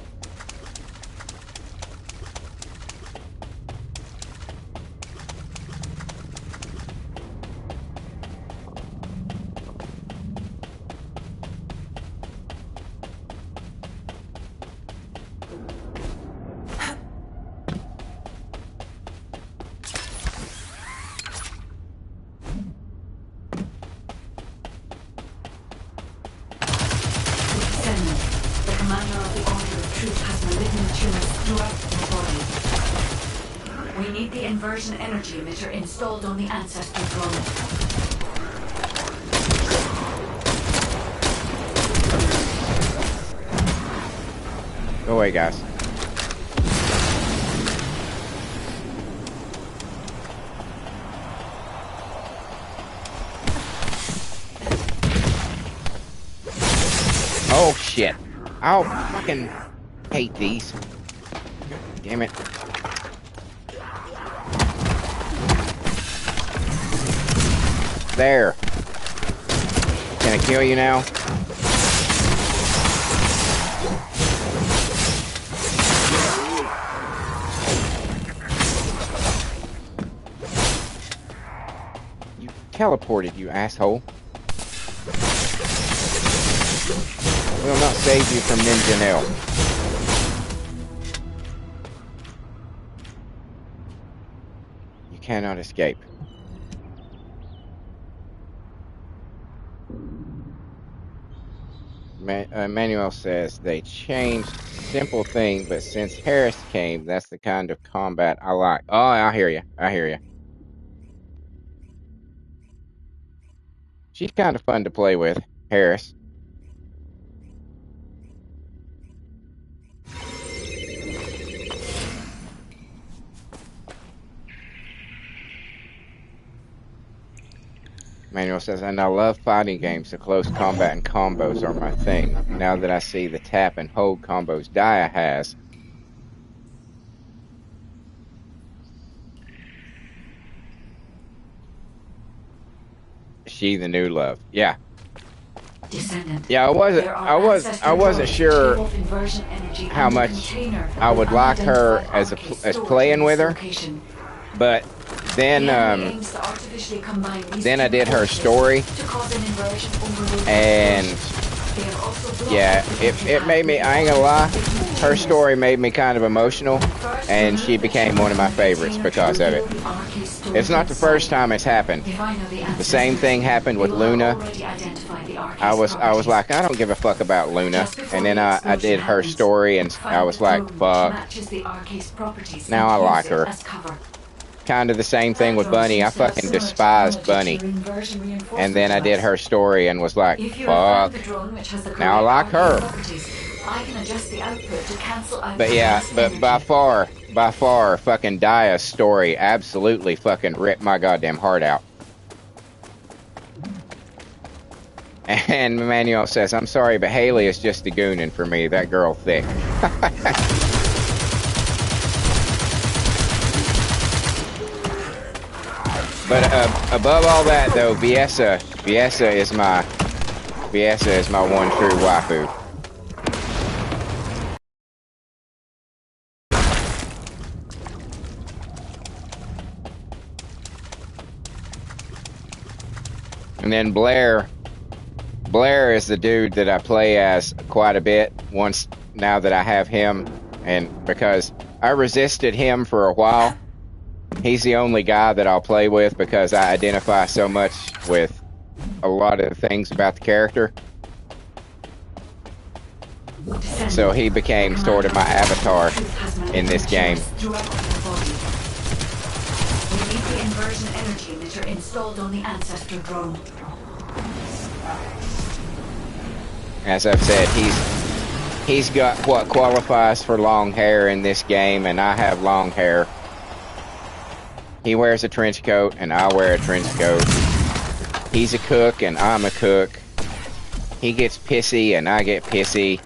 Energy emitter installed on the ancestor drone. Go away, guys. Oh shit! I'll fucking hate these. Damn it. There. Can I kill you now? You teleported, you asshole. Will not save you from Ninja Nell. You cannot escape. Manuel says they changed simple thing, but since Harris came, that's the kind of combat I like. Oh, I hear you. I hear you. She's kind of fun to play with, Harris. Manuel says, and I love fighting games, so close combat and combos are my thing. Now that I see the tap and hold combos Dia has. She the new love. Yeah. Descendant. Yeah, I wasn't sure how much I would like her as playing with her. But then I did her story, and Yeah, it made me, I ain't gonna lie, her story made me kind of emotional, and she became one of my favorites because of it. It's not the first time it's happened. The same thing happened with Luna. I was like, I don't give a fuck about Luna, and then I did her story, and I was like, fuck. Now I like her. Kind of the same thing with Bunny. I fucking despised Bunny. And then I did her story and was like, fuck. Now I like her. But yeah, but by far, fucking Daya's story absolutely fucking ripped my goddamn heart out. And Emmanuel says, I'm sorry, but Haley is just a goonin' for me. That girl thick. But above all that, though, Viessa is my one true waifu. And then Blair is the dude that I play as quite a bit now that I have him, and because I resisted him for a while. He's the only guy that I'll play with because I identify so much with a lot of the things about the character. So he became sort of my avatar in this game. We need the inversion energy emitter installed on the ancestor drone. As I've said, he's got what qualifies for long hair in this game, and I have long hair. He wears a trench coat, and I wear a trench coat. He's a cook, and I'm a cook. He gets pissy, and I get pissy.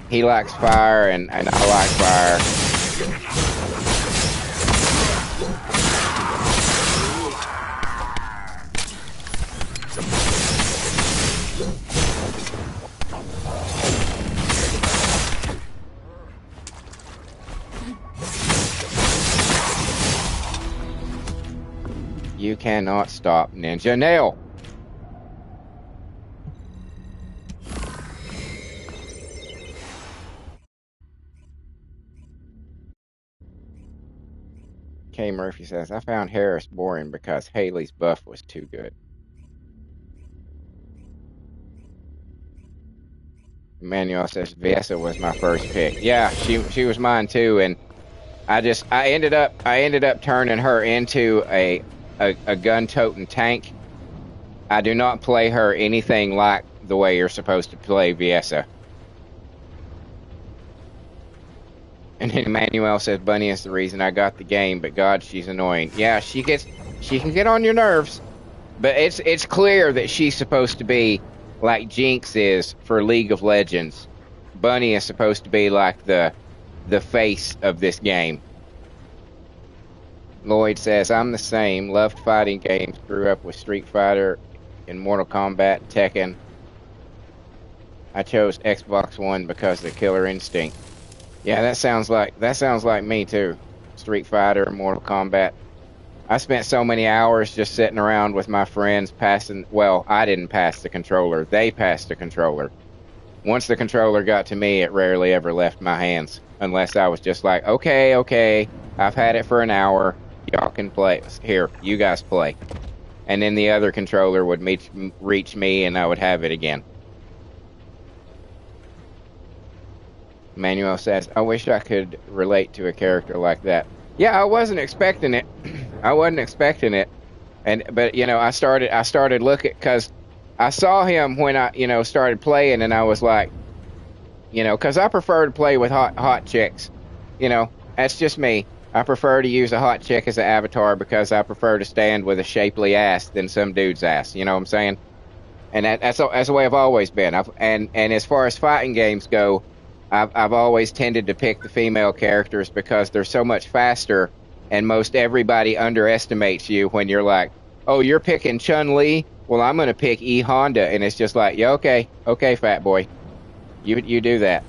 He likes fire, and I like fire. You cannot stop Ninja Nail. K. Murphy says, I found Harris boring because Haley's buff was too good. Emmanuel says, Viessa was my first pick. Yeah, she was mine too, and I ended up turning her into a gun-toting tank. I do not play her anything like the way you're supposed to play Viessa. And then Emmanuel says, Bunny is the reason I got the game, but God, she's annoying. Yeah, she can get on your nerves, but it's clear that she's supposed to be like Jinx is for League of Legends. Bunny is supposed to be like the face of this game. Lloyd says, I'm the same. Loved fighting games. Grew up with Street Fighter and Mortal Kombat, Tekken. I chose Xbox One because of the Killer Instinct. Yeah, that sounds like me too. Street Fighter, Mortal Kombat. I spent so many hours just sitting around with my friends passing. Well, I didn't pass the controller. They passed the controller. Once the controller got to me, it rarely ever left my hands. Unless I was just like, okay, I've had it for an hour. Y'all can play. Here, you guys play. And then the other controller would reach me and I would have it again. Manuel says, I wish I could relate to a character like that. Yeah, I wasn't expecting it. But you know, I started looking, because I saw him when I, started playing, and I was like, because I prefer to play with hot chicks. That's just me. I prefer to use a hot chick as an avatar because I prefer to stand with a shapely ass than some dude's ass. You know what I'm saying? And that's the way I've always been. And as far as fighting games go, I've always tended to pick the female characters because they're so much faster, and most everybody underestimates you when you're like, oh, you're picking Chun-Li? Well, I'm going to pick E. Honda. And it's just like, yeah, okay, fat boy. You do that.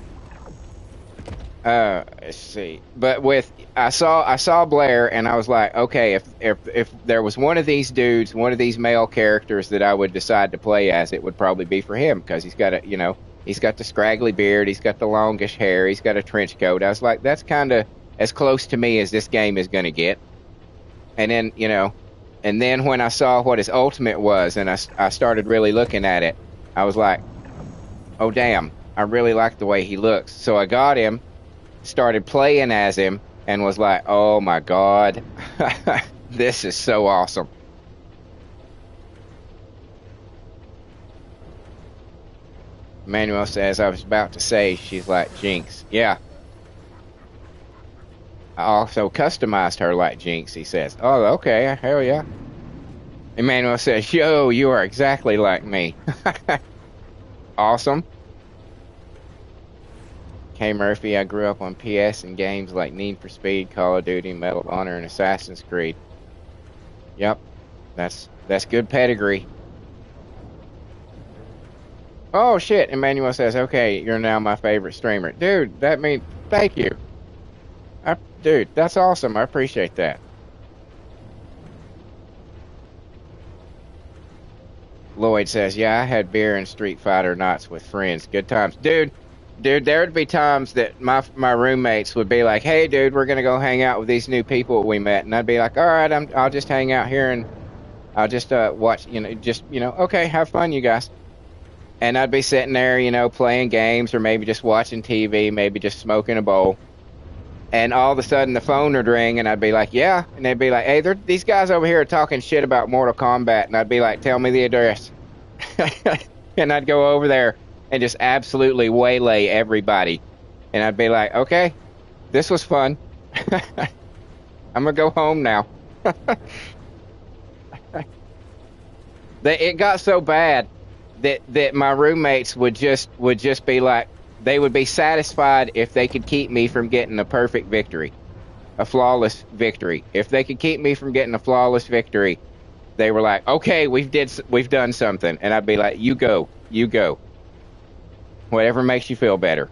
Let's see. But I saw Blair, and I was like, okay, if there was one of these dudes, one of these male characters that I would decide to play as, it would probably be for him because he's got he's got the scraggly beard, he's got the longish hair, he's got a trench coat. I was like, that's kind of as close to me as this game is going to get. And then and then when I saw what his ultimate was, and I started really looking at it, I was like, oh damn, I really like the way he looks. So I got him, started playing as him, and was like, oh my god, this is so awesome. Manuel says, I was about to say she's like Jinx. Yeah. I also customized her like Jinx, he says. Oh, okay, hell yeah. Emmanuel says, yo, you are exactly like me. Awesome. K. Murphy, I grew up on PS and games like Need for Speed, Call of Duty, Medal of Honor, and Assassin's Creed. Yep, that's good pedigree. Oh shit, Emmanuel says, okay, you're now my favorite streamer. Dude, that means, thank you. Dude, that's awesome, I appreciate that. Lloyd says, yeah, I had beer and Street Fighter nights with friends. Good times. Dude, there'd be times that my roommates would be like, hey, dude, we're going to go hang out with these new people we met. And I'd be like, all right, I'll just hang out here and I'll just watch, okay, have fun, you guys. And I'd be sitting there, playing games or maybe just watching TV, maybe just smoking a bowl. And all of a sudden the phone would ring and I'd be like, yeah. And they'd be like, hey, these guys over here are talking shit about Mortal Kombat. And I'd be like, tell me the address. And I'd go over there and just absolutely waylay everybody. And I'd be like, okay, this was fun. I'm going to go home now. It got so bad that my roommates would just be like, they would be satisfied if they could keep me from getting a perfect victory, a flawless victory. If they could keep me from getting a flawless victory, they were like, okay, we've done something. And I'd be like, you go. Whatever makes you feel better.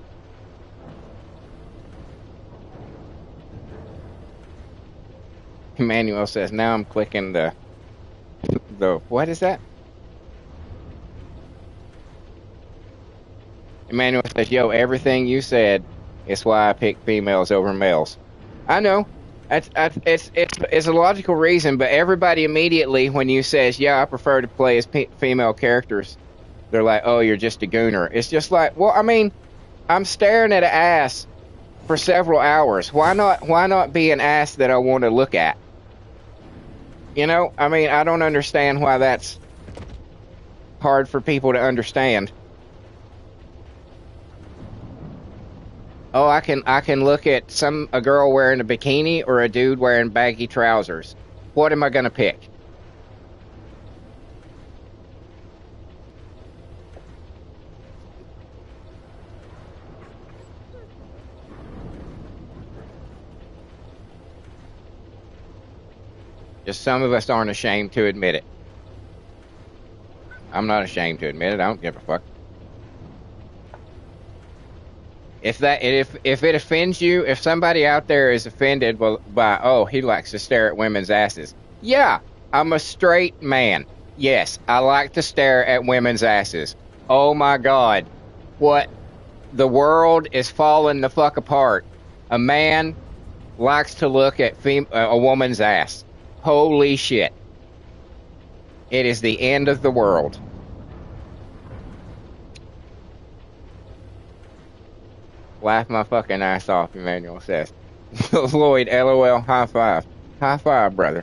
Emmanuel says, now I'm clicking the what is that? Emmanuel says, yo, everything you said is why I pick females over males. I know. It's a logical reason, but everybody immediately, when you says, yeah, I prefer to play as female characters, they're like, oh, you're just a gooner. It's just like, well, I mean, I'm staring at an ass for several hours. Why not be an ass that I want to look at? I mean, I don't understand why that's hard for people to understand. Oh, I can look at a girl wearing a bikini or a dude wearing baggy trousers. What am I gonna pick? Just some of us aren't ashamed to admit it. I'm not ashamed to admit it. I don't give a fuck. If it offends you, if somebody out there is offended by, oh, he likes to stare at women's asses. Yeah, I'm a straight man. Yes, I like to stare at women's asses. Oh my God. What? The world is falling the fuck apart. A man likes to look at a woman's ass. Holy shit. It is the end of the world. Laugh my fucking ass off, Emmanuel says. Lloyd, LOL, high five. High five, brother.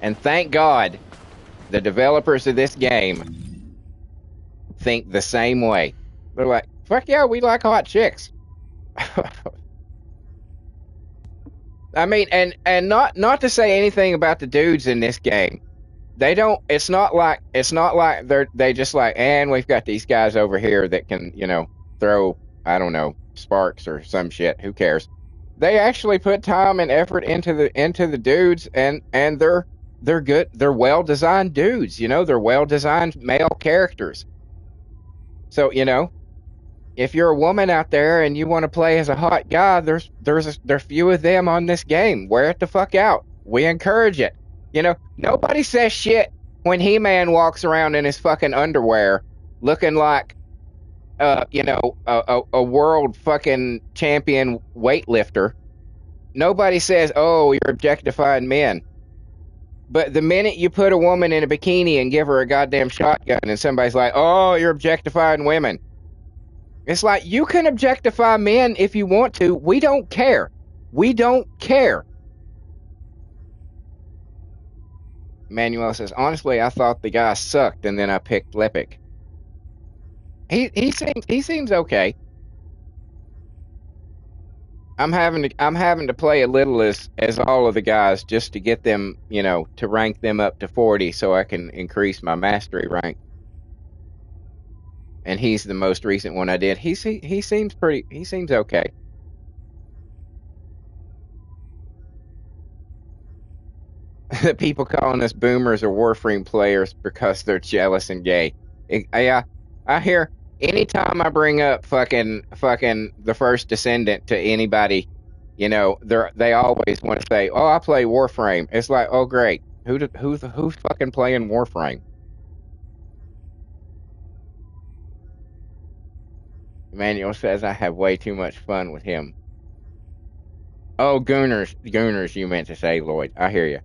And thank God the developers of this game think the same way. They're like, fuck yeah, we like hot chicks. I mean, and not to say anything about the dudes in this game. They don't. It's not like they just like, and we've got these guys over here that can, throw, I don't know, sparks or some shit. Who cares? They actually put time and effort into the dudes, and they're good. They're well designed dudes. You know, they're well designed male characters. So you know, if you're a woman out there and you want to play as a hot guy, there's few of them on this game. Wear it the fuck out. We encourage it. You know, nobody says shit when He-Man walks around in his fucking underwear, looking like you know, a world fucking champion weightlifter. Nobody says, "Oh, you're objectifying men." But the minute you put a woman in a bikini and give her a goddamn shotgun, and somebody's like, "Oh, you're objectifying women," it's like, you can objectify men if you want to. We don't care. We don't care. Manuel says, honestly, I thought the guy sucked, and then I picked Lepic. He seems okay. I'm having to play a little as all of the guys just to get them, you know, to rank them up to 40 so I can increase my mastery rank. And he's the most recent one I did. He seems okay. The people calling us boomers or Warframe players because they're jealous and gay. I hear anytime I bring up fucking the First Descendant to anybody, you know, they always want to say, "Oh, I play Warframe." It's like, "Oh, great. Who's fucking playing Warframe?" Emmanuel says I have way too much fun with him. Oh, Gooners, you meant to say, Lloyd. I hear you.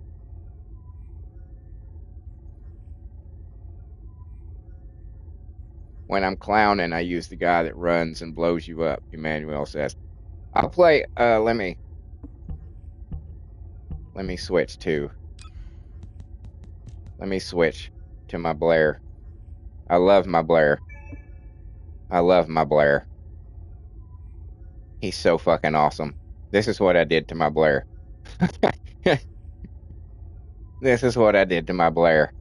When I'm clowning, I use the guy that runs and blows you up, Emmanuel says. I'll play, let me switch to my Blair. I love my Blair. He's so fucking awesome. This is what I did to my Blair. This is what I did to my Blair.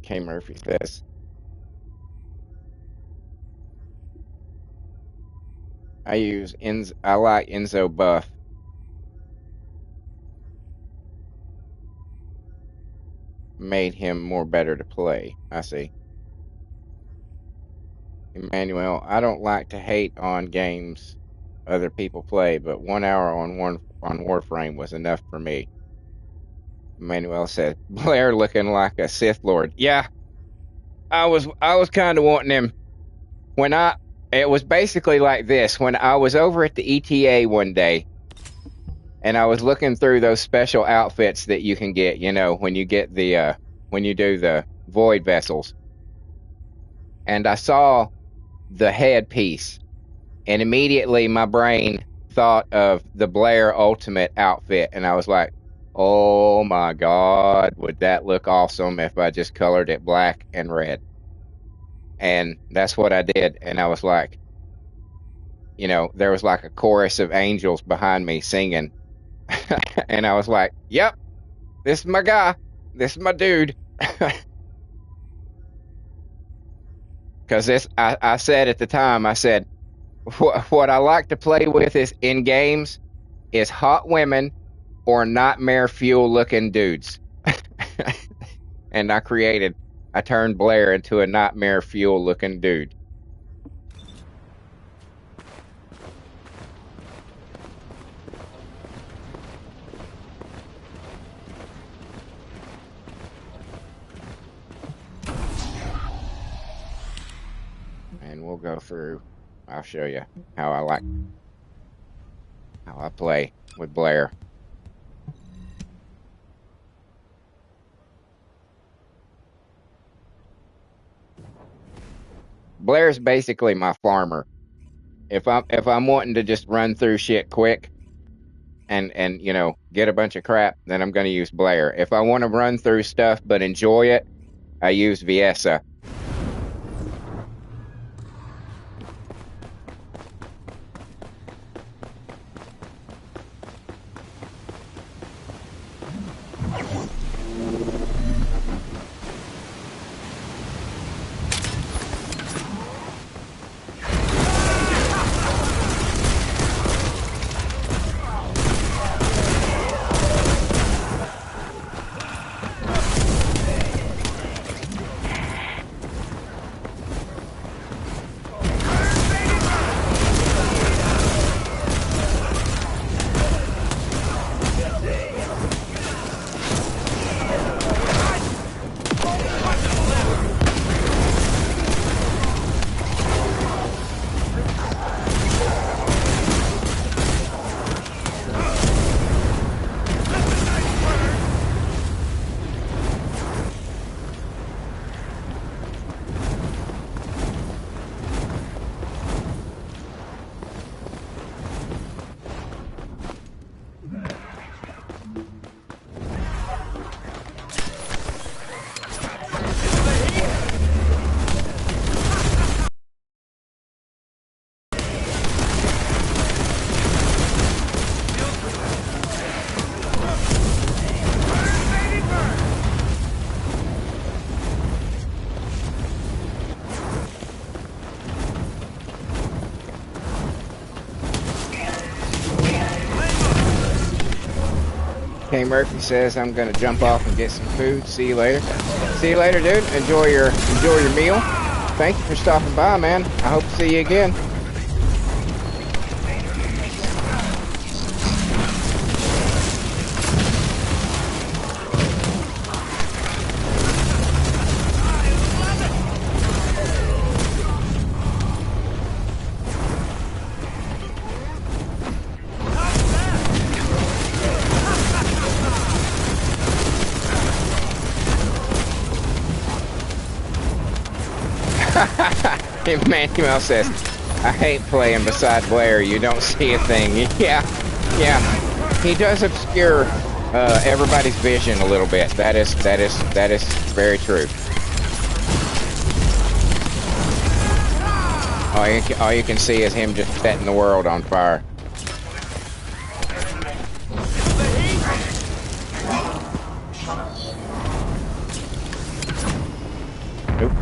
K. Murphy says, I like Enzo buff. Made him more better to play. I see. Emmanuel, I don't like to hate on games other people play, but 1 hour on Warframe was enough for me. Emmanuel said, Blair looking like a Sith Lord. Yeah, I was kind of wanting him. It was basically like this. When I was over at the ETA one day, and I was looking through those special outfits that you can get, you know, when you get when you do the void vessels, and I saw the headpiece, and immediately my brain thought of the Blair Ultimate outfit, and I was like, oh my God, would that look awesome if I just colored it black and red? And that's what I did. And I was like, you know, there was like a chorus of angels behind me singing. And I was like, yep, this is my guy. This is my dude. Because I said at the time, I said, what I like to play with is in games is hot women or nightmare fuel looking dudes. And I turned Blair into a nightmare fuel looking dude. And we'll go through. I'll show you how I play with Blair. Blair's basically my farmer. If I'm wanting to just run through shit quick and you know, get a bunch of crap, then I'm going to use Blair. If I want to run through stuff but enjoy it, I use Viessa. Murphy says I'm gonna jump off and get some food. See you later. See you later, dude. Enjoy your meal. Thank you for stopping by, man. I hope to see you again. Emmanuel says, I hate playing beside Blair. You don't see a thing. Yeah. He does obscure everybody's vision a little bit. That is very true. All you can see is him just setting the world on fire. Nope.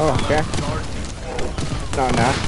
Oh, okay. No, no.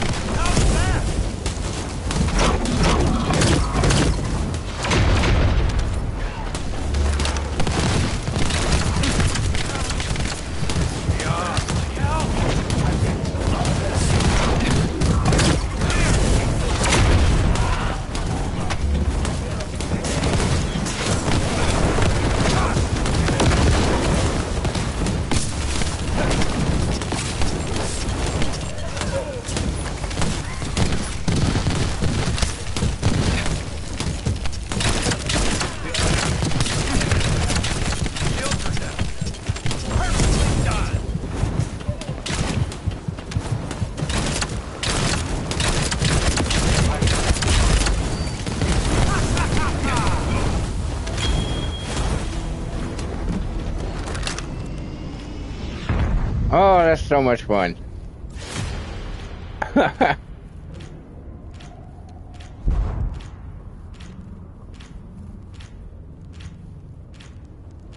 Oh, that's so much fun.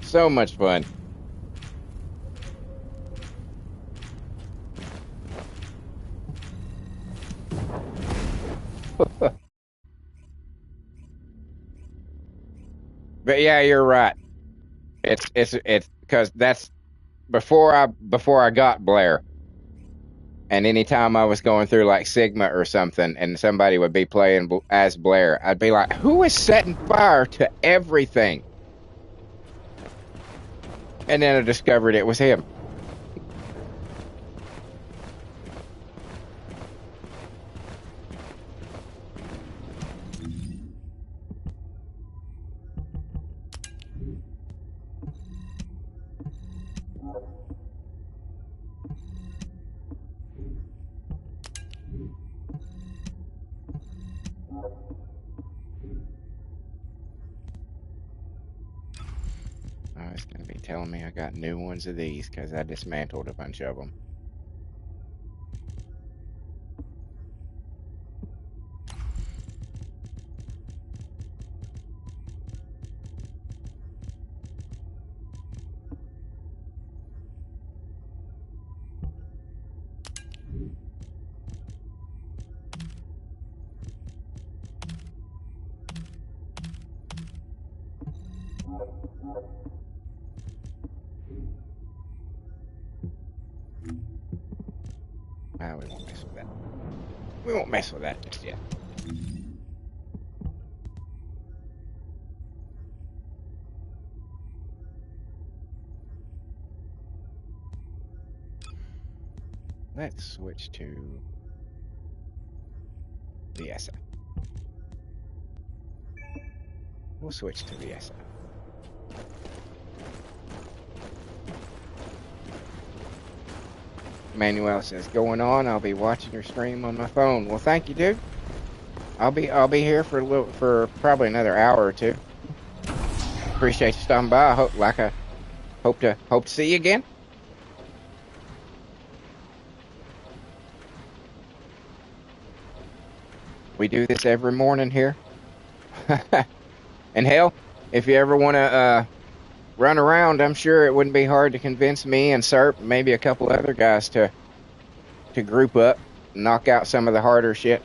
So much fun. But yeah, you're right. It's because because that's before I got Blair. And anytime I was going through like Sigma or something, and somebody would be playing as Blair, I'd be like, "Who is setting fire to everything?" And then I discovered it was him. Oh, it's going to be telling me I got new ones of these because I dismantled a bunch of them. Ah, we won't mess with that. We won't mess with that just yet. Let's switch to VSI. We'll switch to VSI. Manuel says, "Going on. I'll be watching your stream on my phone." Well, thank you, dude. I'll be here for probably another hour or two. Appreciate you stopping by. I hope to see you again. We do this every morning here. And hell, if you ever want to run around, I'm sure it wouldn't be hard to convince me and Serp, maybe a couple other guys to group up, knock out some of the harder shit.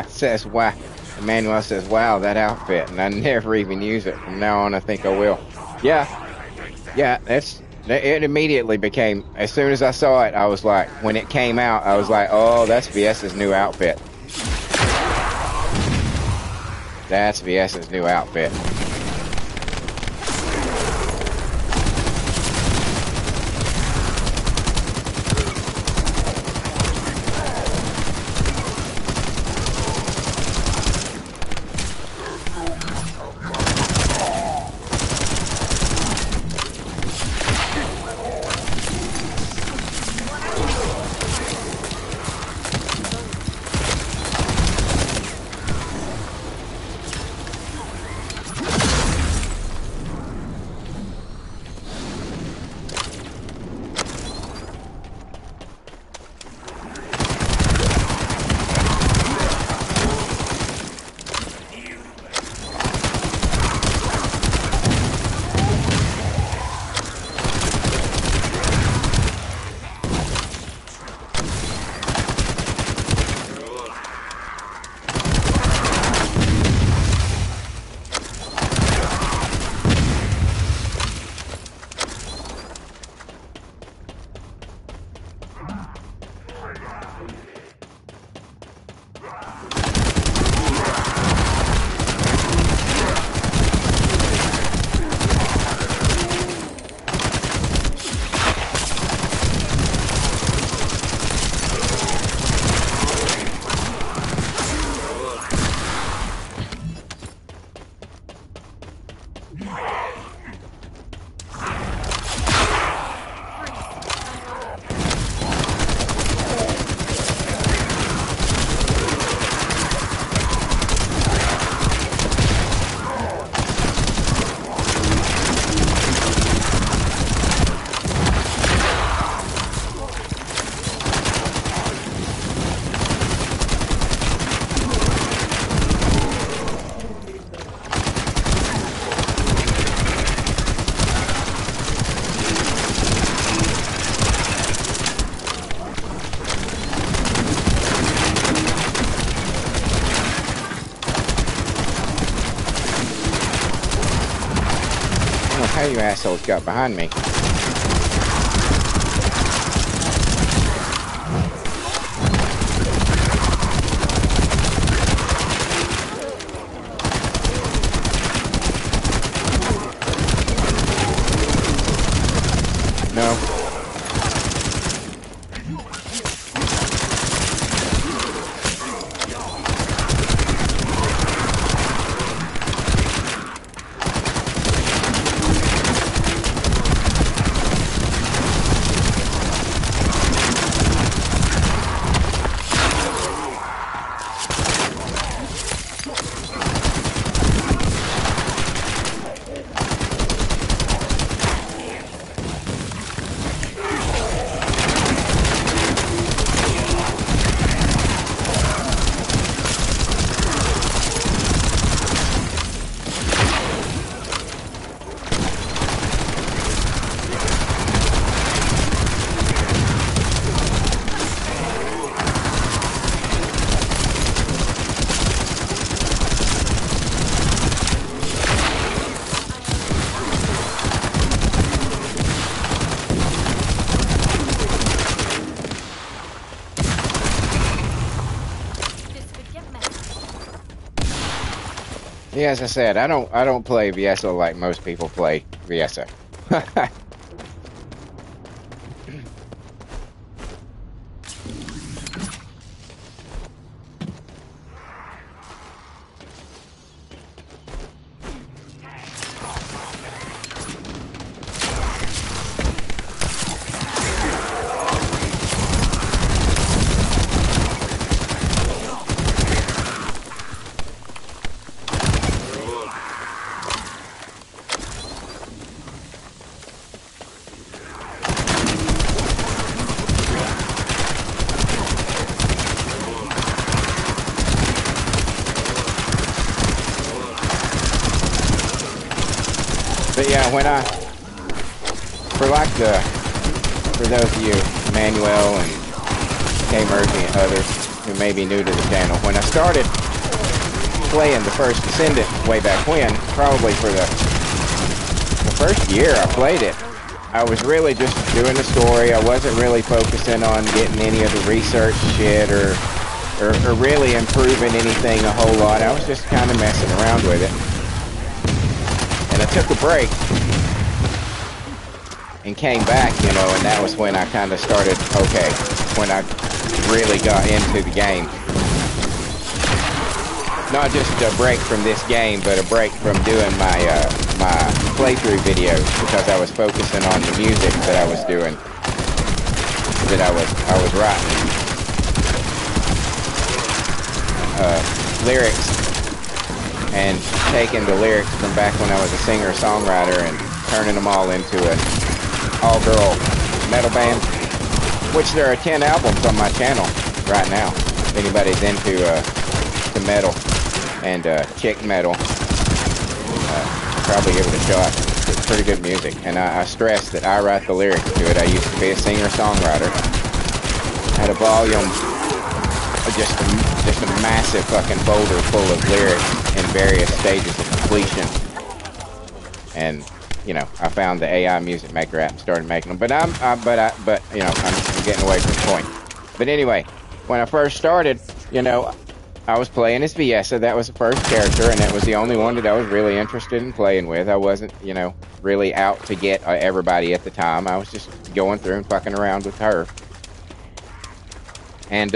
Says, "Wow." Emmanuel says, "Wow, that outfit," and I never even use it. From now on, I think I will. Yeah, it immediately became, as soon as I saw it, I was like, when it came out, I was like, "Oh, that's VS's new outfit. That's VS's new outfit." hell you assholes got behind me? No. Yeah, as I said, I don't play VSO like most people play VSO. But yeah, when for those of you, Manuel and K Murphy and others who may be new to the channel, when I started playing the First Descendant way back when, probably for the first year I played it, I was really just doing the story. I wasn't really focusing on getting any of the research shit or really improving anything a whole lot. I was just kind of messing around with it. And I took a break and came back, you know, and that was when I kind of started, okay, when I really got into the game. Not just a break from this game, but a break from doing my playthrough videos, because I was focusing on the music that I was doing, that I was writing lyrics, and taking the lyrics from back when I was a singer-songwriter and turning them all into an all-girl metal band, which there are 10 albums on my channel right now. If anybody's into to metal and chick metal, probably give it a shot. It's pretty good music, and I stress that I write the lyrics to it. I used to be a singer-songwriter. Had a volume, just a massive fucking folder full of lyrics in various stages of completion. And you know, I found the AI Music Maker app and started making them. But you know, I'm getting away from the point. But anyway, when I first started, you know, I was playing as Viesa. That was the first character, and that was the only one that I was really interested in playing with. I wasn't, you know, really out to get everybody at the time. I was just going through and fucking around with her. And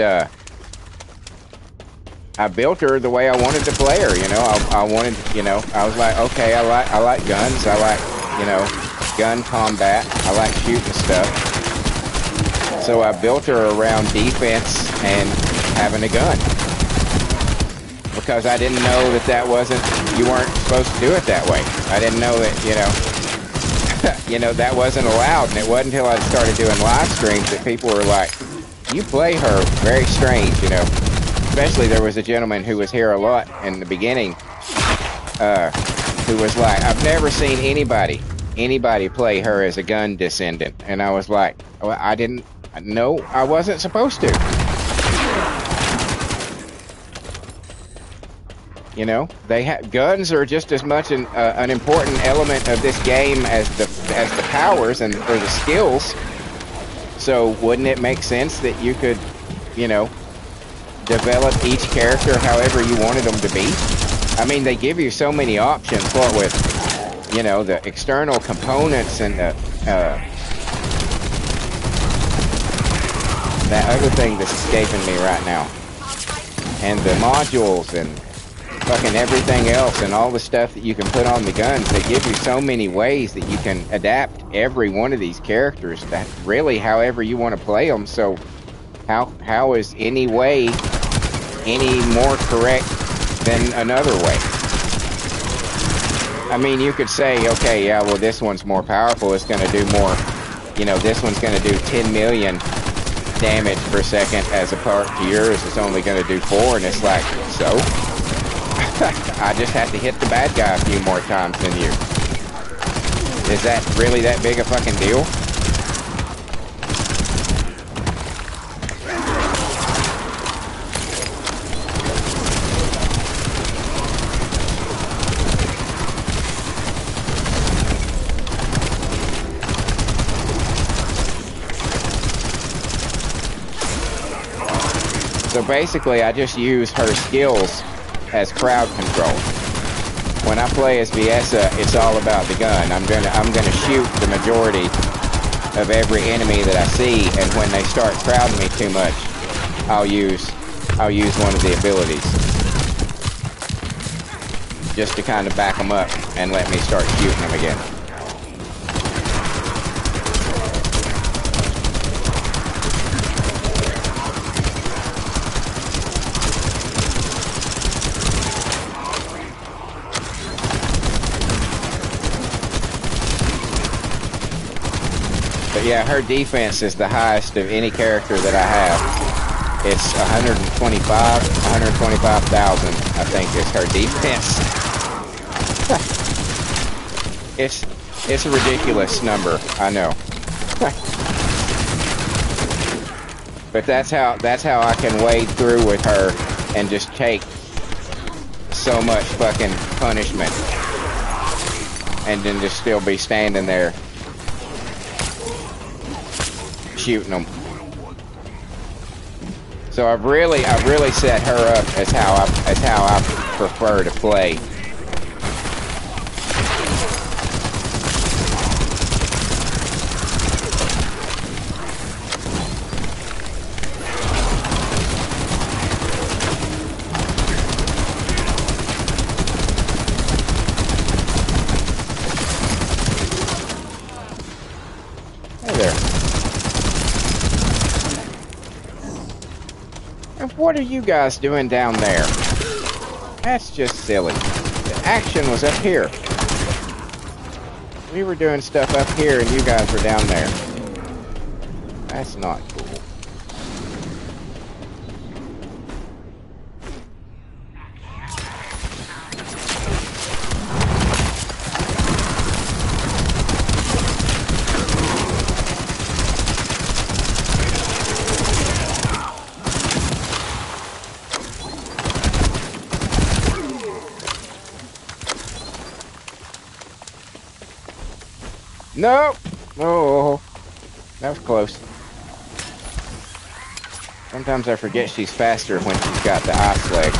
I built her the way I wanted to play her. You know, I wanted, you know, I was like, okay, I like guns. I like, you know, gun combat. I like shooting stuff. So I built her around defense and having a gun, because I didn't know that wasn't, you weren't supposed to do it that way. I didn't know that, you know, you know, that wasn't allowed. And it wasn't until I started doing live streams that people were like, you play her very strange, you know. Especially there was a gentleman who was here a lot in the beginning, who was like, I've never seen anybody play her as a gun descendant. And I was like, well, I wasn't supposed to. You know, guns are just as much an important element of this game as the powers and or the skills. So wouldn't it make sense that you could, you know, develop each character however you wanted them to be? I mean, they give you so many options. What with, you know, the external components and the that other thing that's escaping me right now, and the modules and fucking everything else and all the stuff that you can put on the guns. They give you so many ways that you can adapt every one of these characters that really however you want to play them. So how is any way any more correct than another way? I mean, you could say, okay, yeah, well, this one's more powerful. It's going to do more, you know, this one's going to do 10 million damage per second as opposed to yours is only going to do 4. And it's like, so? I just have to hit the bad guy a few more times than you. Is that really that big a fucking deal? So basically, I just use her skills as crowd control. When I play as Viessa, it's all about the gun. I'm gonna shoot the majority of every enemy that I see, and when they start crowding me too much, I'll use one of the abilities just to kind of back them up and let me start shooting them again. But yeah, her defense is the highest of any character that I have. It's 125,000, I think is her defense. It's a ridiculous number, I know. But that's how I can wade through with her and just take so much fucking punishment and then just still be standing there shooting them. So I've really set her up as how I prefer to play. Hey there. What are you guys doing down there? That's just silly. The action was up here. We were doing stuff up here and you guys were down there. That's not cool. No! Oh, that was close. Sometimes I forget she's faster when she's got the ice legs.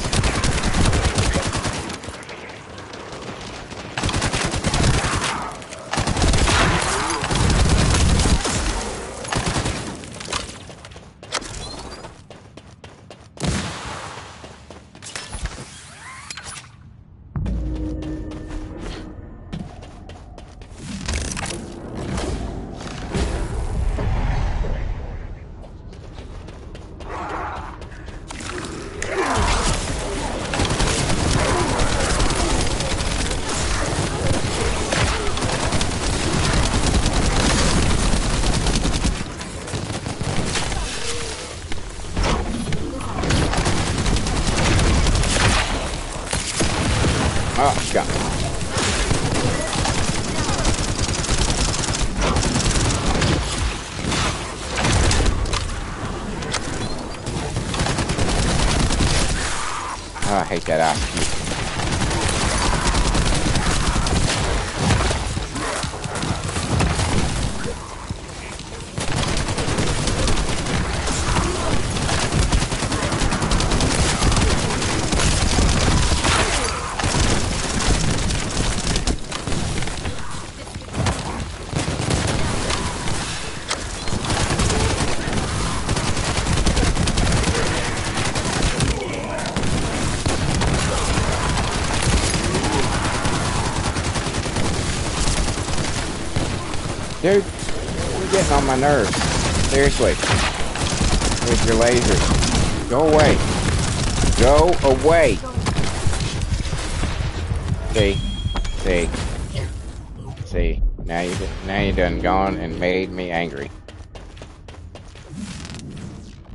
Oh, God. Oh, I hate that ice cube. Dude, you're getting on my nerves. Seriously. With your lasers. Go away. Go away. See? See? See? Now you done gone and made me angry.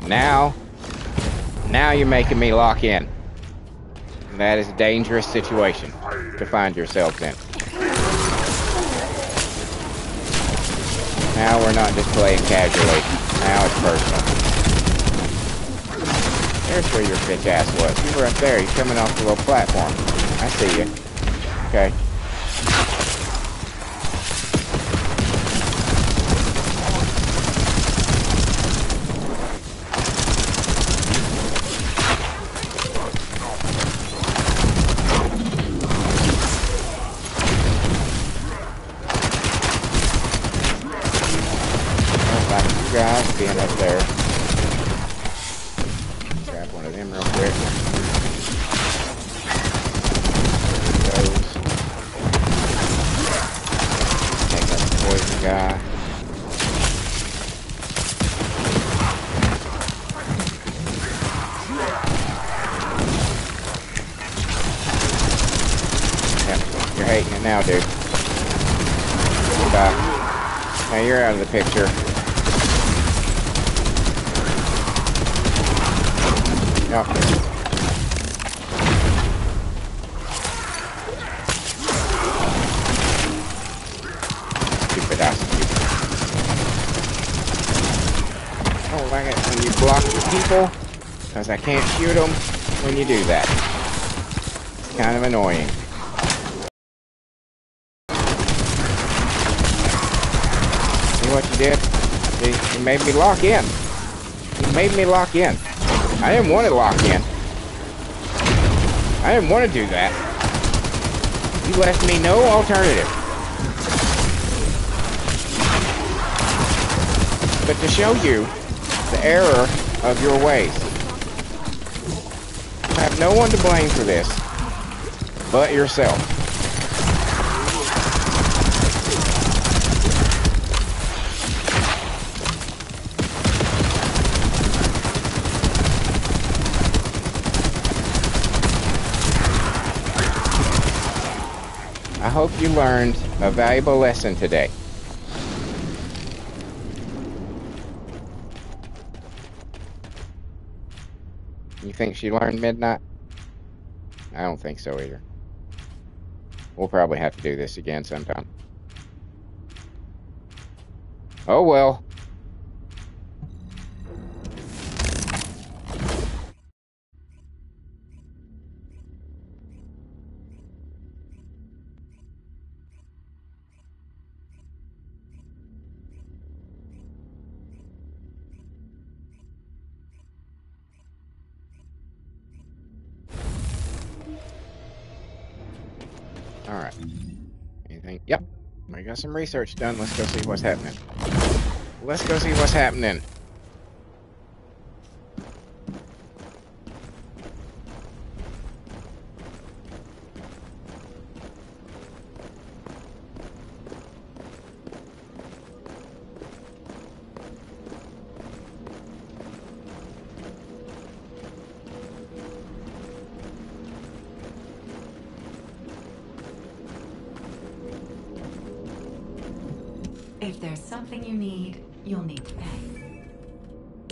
Now you're making me lock in. And that is a dangerous situation to find yourselves in. Now we're not just playing casually. Now it's personal. There's where your bitch ass was. You were up there. You're coming off the little platform. I see you. Okay. Guys being up there. Grab one of them real quick. Those. Take out the poison guy. Yep, you're hating it now, dude. Stop. Now you're out of the picture. Yep. Stupid ass. Oh, like it when you block the people, because I can't shoot them when you do that. It's kind of annoying. See what you did? See, you made me lock in. You made me lock in. I didn't want to lock in. I didn't want to do that. You left me no alternative but to show you the error of your ways. I have no one to blame for this but yourself. I hope you learned a valuable lesson today. You think she learned midnight? I don't think so either. We'll probably have to do this again sometime. Oh well. Alright. Anything? Yep. I got some research done. Let's go see what's happening. Let's go see what's happening. If there's something you need, you'll need to pay.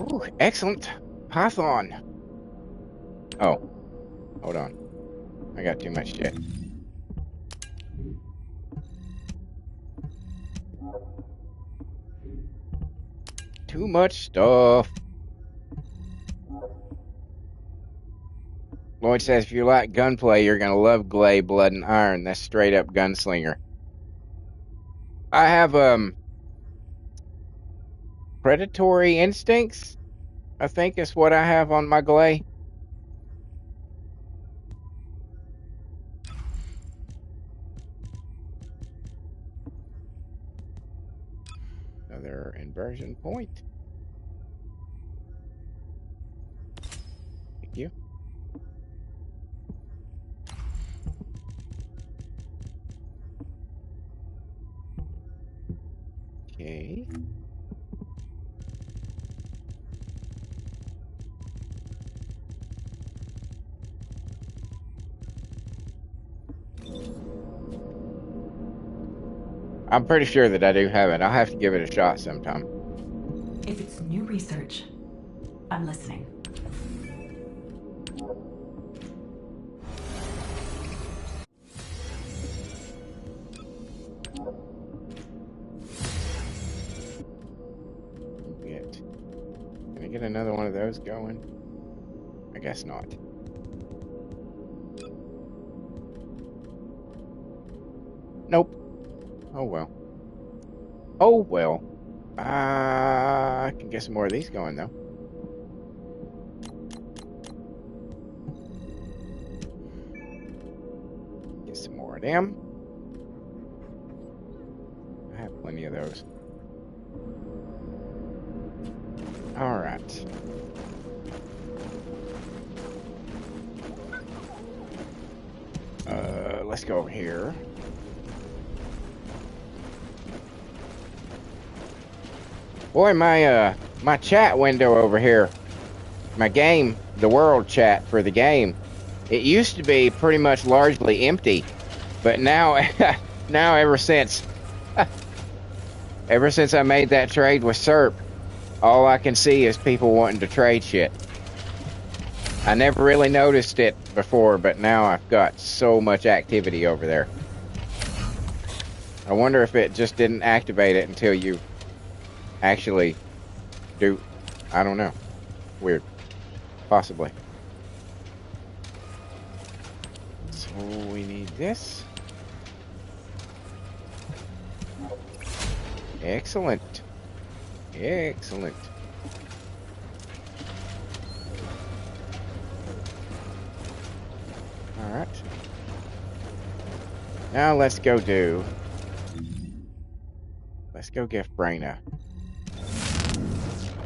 Ooh, excellent. Python. Oh. Hold on. I got too much shit. Too much stuff. Lloyd says, if you like gunplay, you're going to love Glay, Blood and Iron. That's straight up gunslinger. I have, predatory instincts, I think is what I have on my Glay. Another inversion point. Thank you. I'm pretty sure that I do have it. I'll have to give it a shot sometime. If it's new research, I'm listening. Can I get another one of those going? I guess not. Nope. Oh well. Oh well. I can get some more of these going though. Get some more of them. I have plenty of those. All right. Let's go over here. Boy, my chat window over here, my game, the world chat for the game, it used to be pretty much largely empty, but now, now ever since I made that trade with SERP, all I can see is people wanting to trade shit. I never really noticed it before, but now I've got so much activity over there. I wonder if it just didn't activate it until you actually do. I don't know. Weird. Possibly. So we need this. Excellent. Excellent. Alright. Now let's go give Freyna.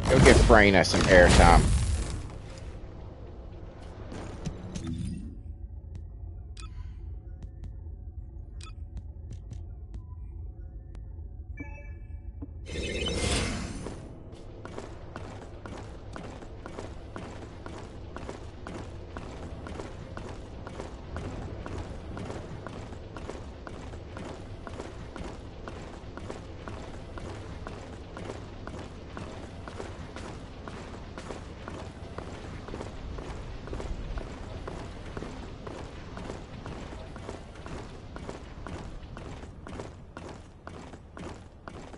Go give Freyna some airtime.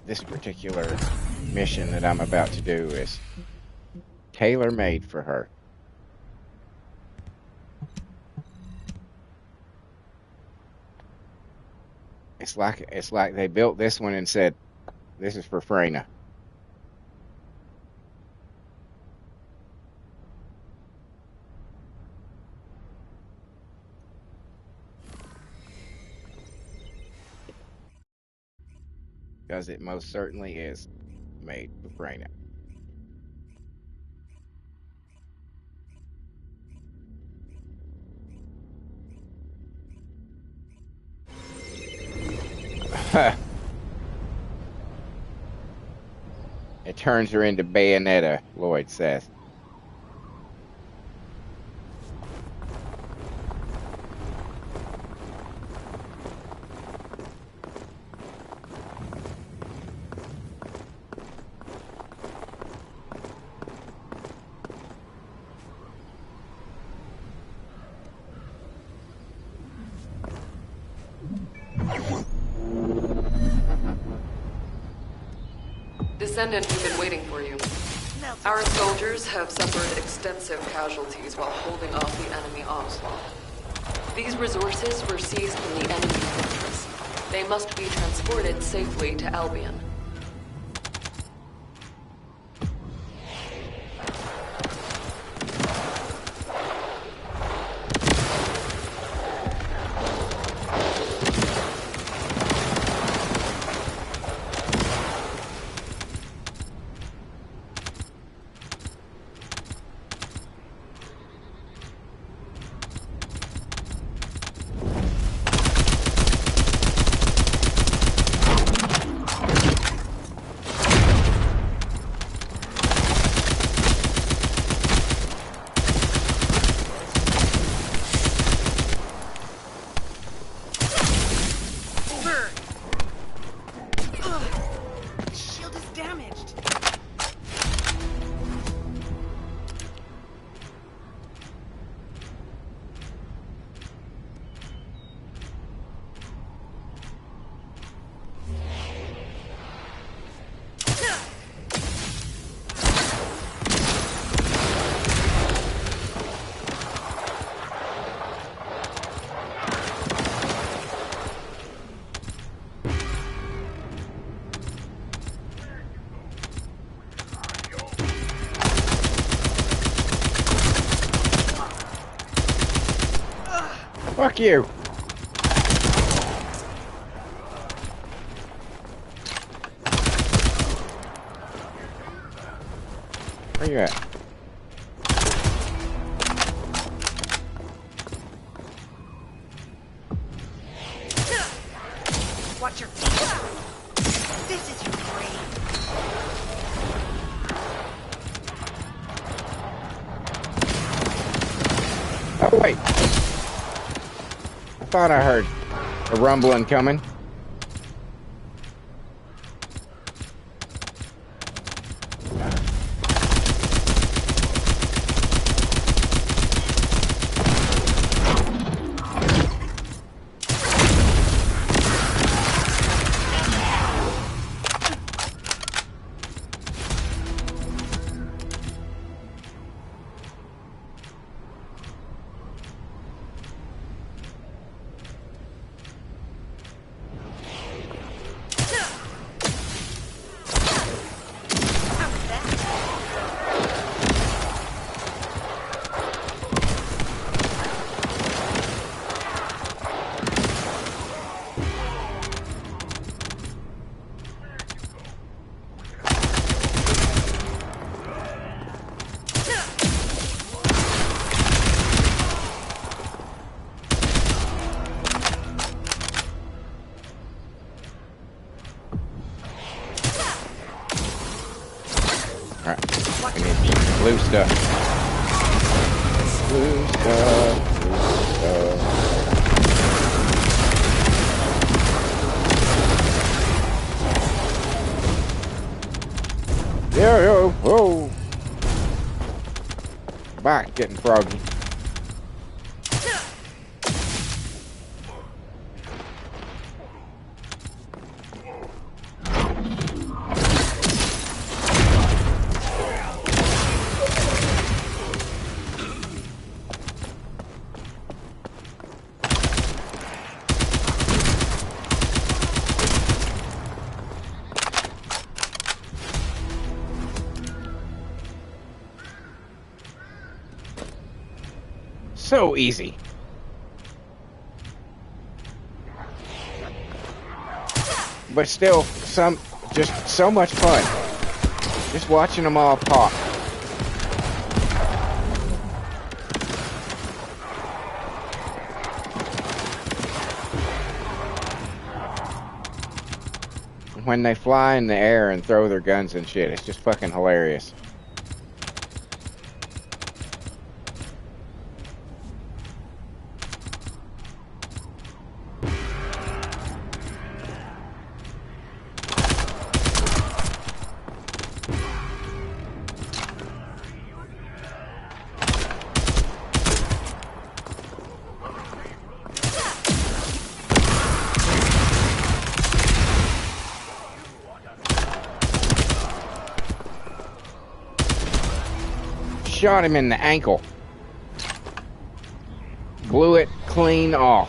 This particular mission that I'm about to do is tailor-made for her. It's like they built this one and said, "This is for Freyna." Because it most certainly is made for Freyna. It turns her into Bayonetta, Lloyd says. Descendant, we've been waiting for you. Our soldiers have suffered extensive casualties while holding off the enemy onslaught. These resources were seized from the enemy fortress. They must be transported safely to Albion. Fuck you. Where you at? Watch your feet. This is your grave. Oh, wait. I thought I heard a rumbling coming. Blue stuff. Blue stuff. Blue stuff. Yo, whoa. Back getting froggy. So easy. But still, just so much fun. Just watching them all pop. When they fly in the air and throw their guns and shit, it's just fucking hilarious. Shot him in the ankle. Blew it clean off.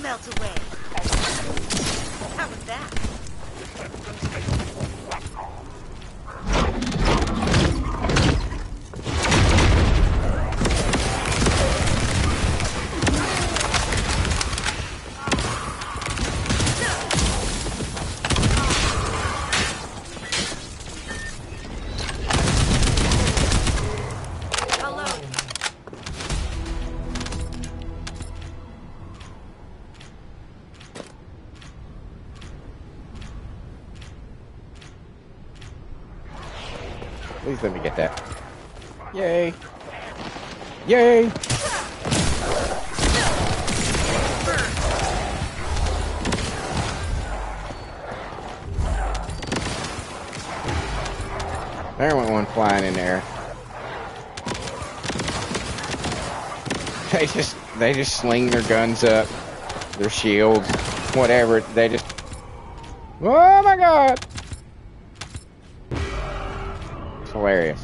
Melt away. How was that? Please let me get that. Yay! Yay! There went one flying in there. They just sling their guns up, their shields, whatever. They just Oh my god! It's hilarious.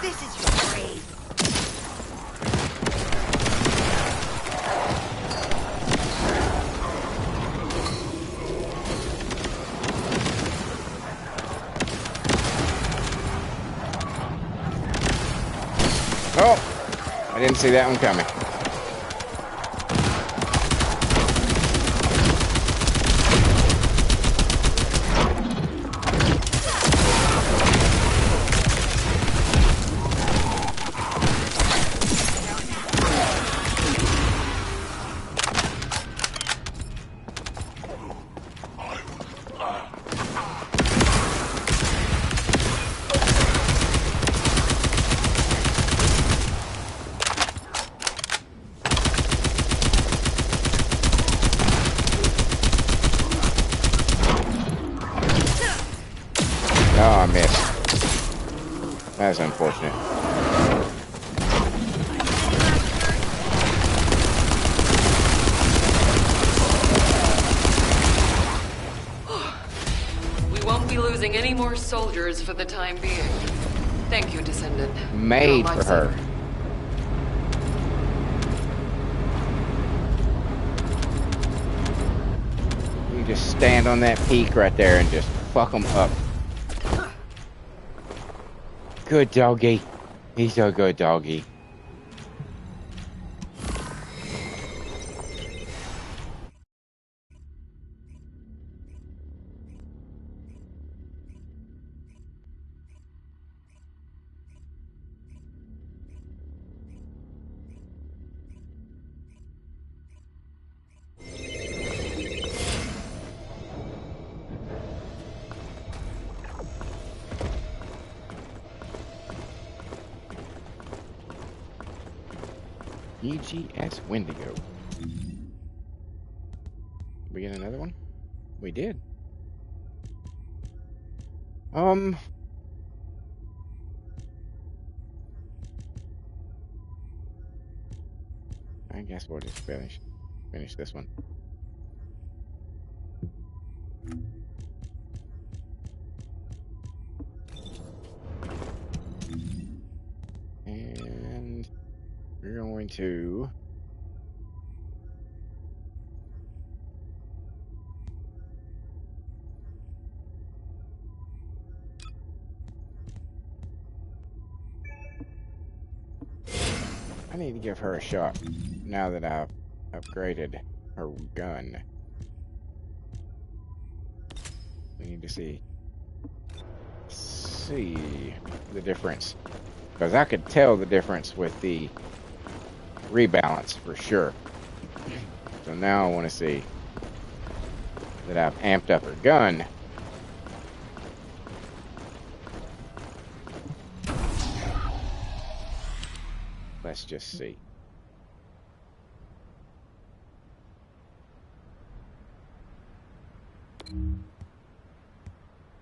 This is your grave. Oh! I didn't see that one coming. Oh, I missed. That's unfortunate. We won't be losing any more soldiers for the time being. Thank you, Descendant. Made You're a for her. lifesaver. You just stand on that peak right there and just fuck them up. Good doggy. He's a good doggy. EGS Wendigo. We get another one? We did. I guess we'll just finish this one. And we're going to I need to give her a shot now that I've upgraded her gun. We need to see the difference, because I could tell the difference with the rebalance for sure. So now I want to see that I've amped up her gun. Let's just see.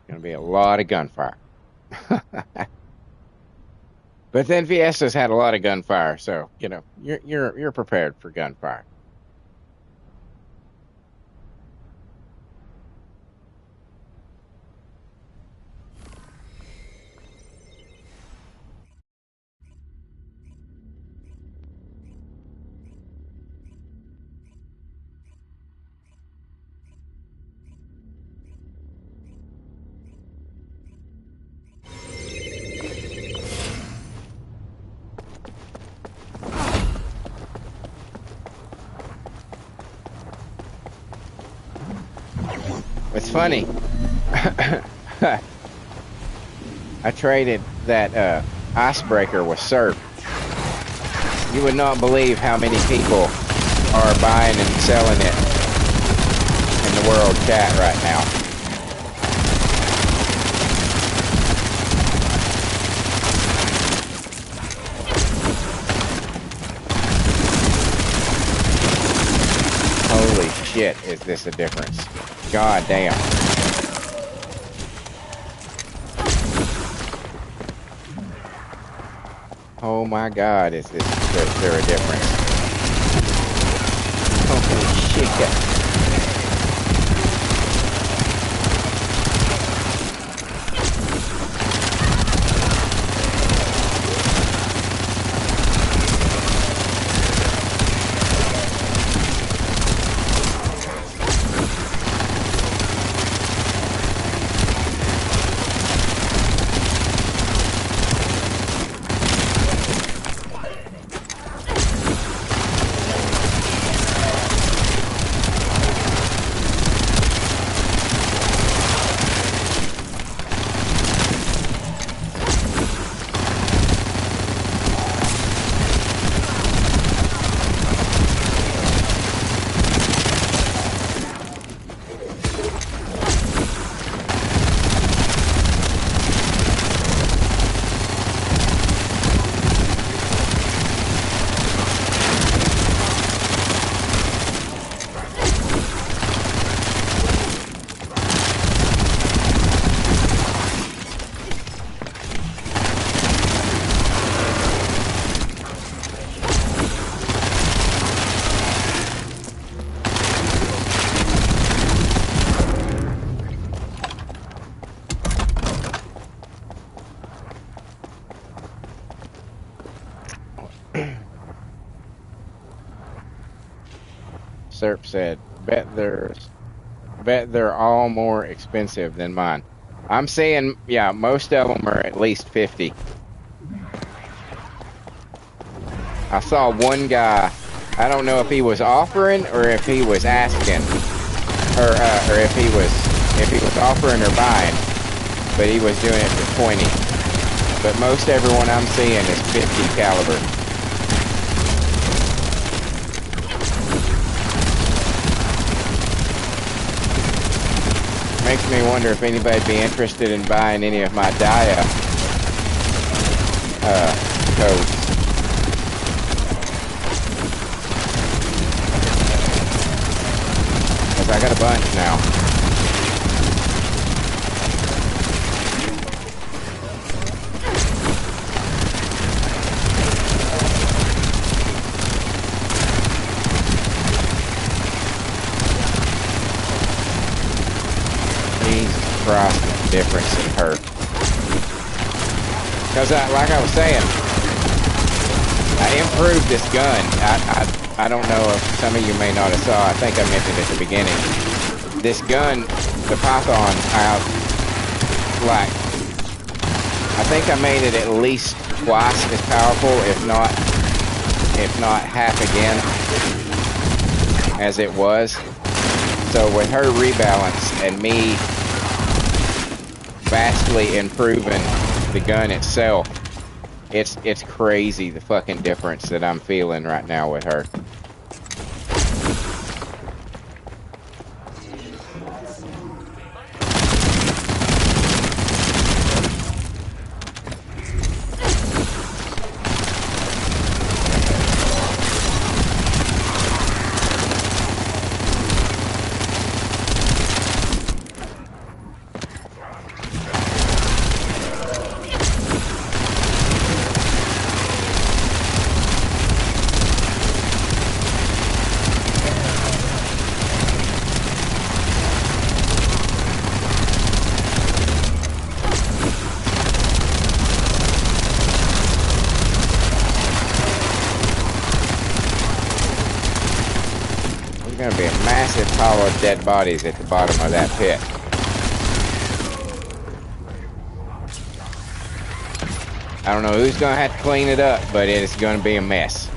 Gonna be a lot of gunfire. But then Fiesta's had a lot of gunfire, so you know you're prepared for gunfire. It's funny. I traded that icebreaker with Surf. You would not believe how many people are buying and selling it the world chat right now. Holy shit, is this a difference? God damn. Oh my god, is there a difference? Holy shit. Serp said, bet they're all more expensive than mine. I'm saying, yeah, most of them are at least 50. I saw one guy, I don't know if he was offering or if he was asking, or if he was offering or buying, but he was doing it for 20. But most everyone I'm seeing is 50 caliber. Makes me wonder if anybody'd be interested in buying any of my dia codes. Cause I got a bunch now. Christ, the difference in her. Because like I was saying, I improved this gun. I don't know if some of you may not have saw. I think I mentioned at the beginning. This gun, the Python, I think I made it at least twice as powerful, if not half again, as it was. So with her rebalance and me vastly improving the gun itself, it's crazy the fucking difference that I'm feeling right now with her. Gonna be a massive pile of dead bodies at the bottom of that pit. I don't know who's gonna have to clean it up, but it is gonna be a mess.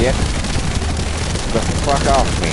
Get the fuck off me.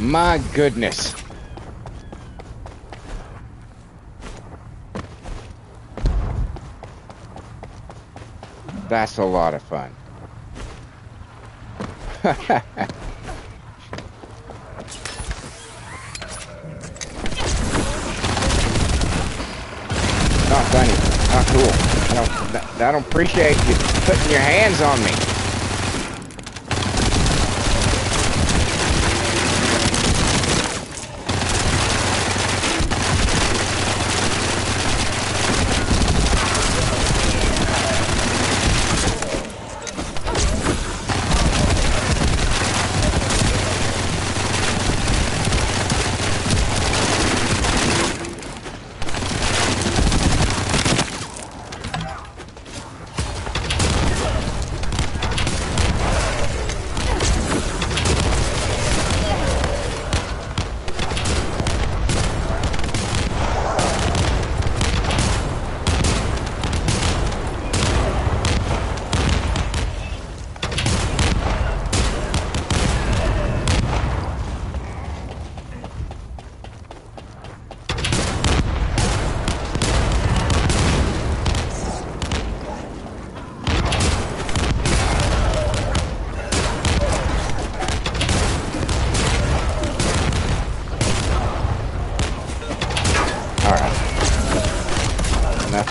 My goodness. That's a lot of fun. Not funny. Not cool. I don't appreciate you putting your hands on me.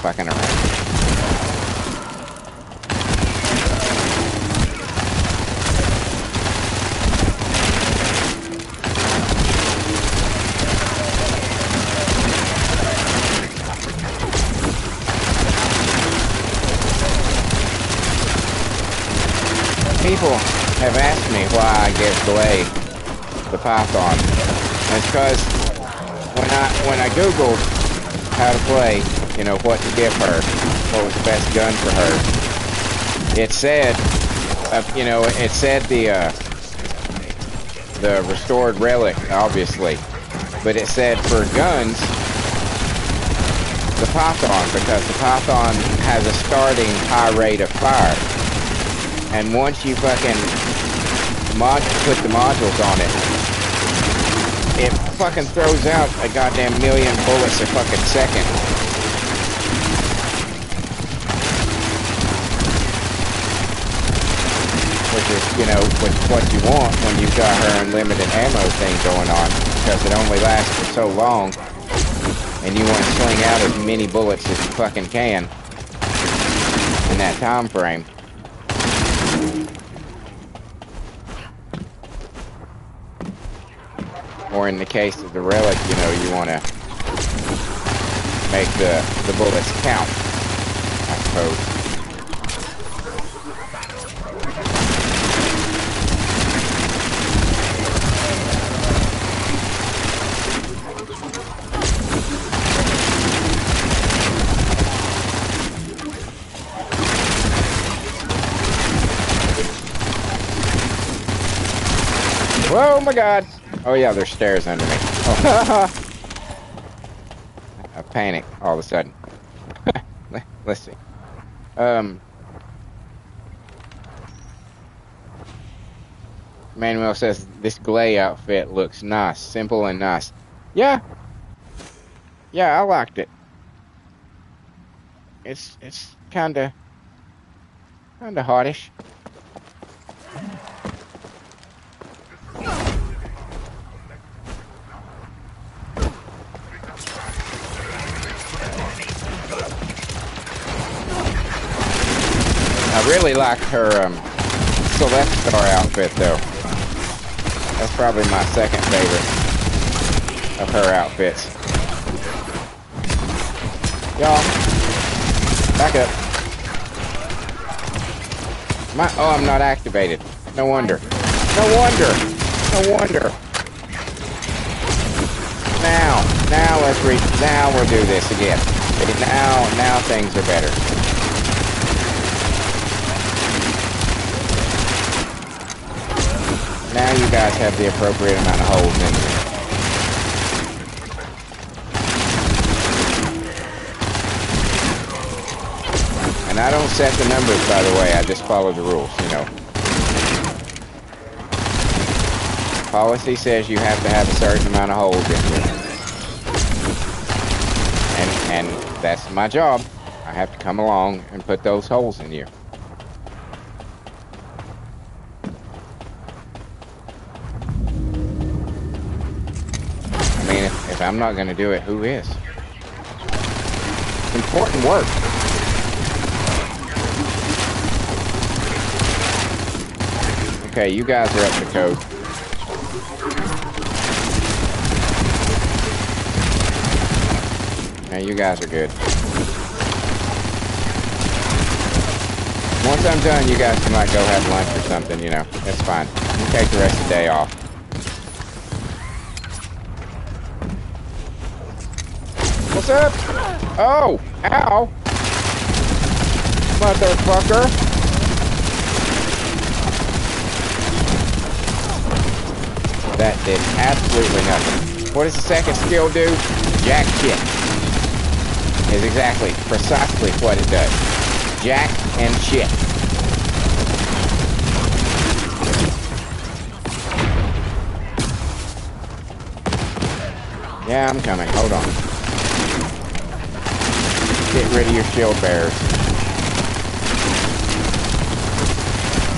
Fucking around. People have asked me why I give Glay the Python. And it's because when I googled how to play, you know, what to give her, what was the best gun for her, it said, you know, it said the restored relic, obviously, but it said for guns, the Python, because the Python has a starting high rate of fire, and once you fucking put the modules on it fucking throws out a goddamn million bullets a fucking second. Which is, you know, what you want when you've got her unlimited ammo thing going on, because it only lasts for so long, and you want to sling out as many bullets as you fucking can in that time frame. Or in the case of the relic, you know, you want to make the bullets count, I suppose. Oh my god! Oh yeah, there's stairs under me. Oh. I panic all of a sudden. Let's see. Manuel says this Glay outfit looks nice, simple and nice. Yeah. Yeah, I liked it. It's kinda hottish. I really liked her Celeste Star outfit though. That's probably my second favorite of her outfits. Y'all, back up. Oh, I'm not activated. No wonder. No wonder. No wonder. Now let's reach. Now we'll do this again. Now things are better. Now you guys have the appropriate amount of holes in you. And I don't set the numbers, by the way. I just follow the rules, you know. Policy says you have to have a certain amount of holes in you. And that's my job. I have to come along and put those holes in you. I mean, if I'm not going to do it, who is? Important work. Okay, you guys are up to code. Now you guys are good. Once I'm done, you guys can like go have lunch or something, you know. That's fine. You take the rest of the day off. What's up? Oh! Ow! Motherfucker! That did absolutely nothing. What does the second skill do? Jack shit. Is exactly, precisely what it does. Jack and shit. Yeah, I'm coming. Hold on. Get rid of your shield bearers.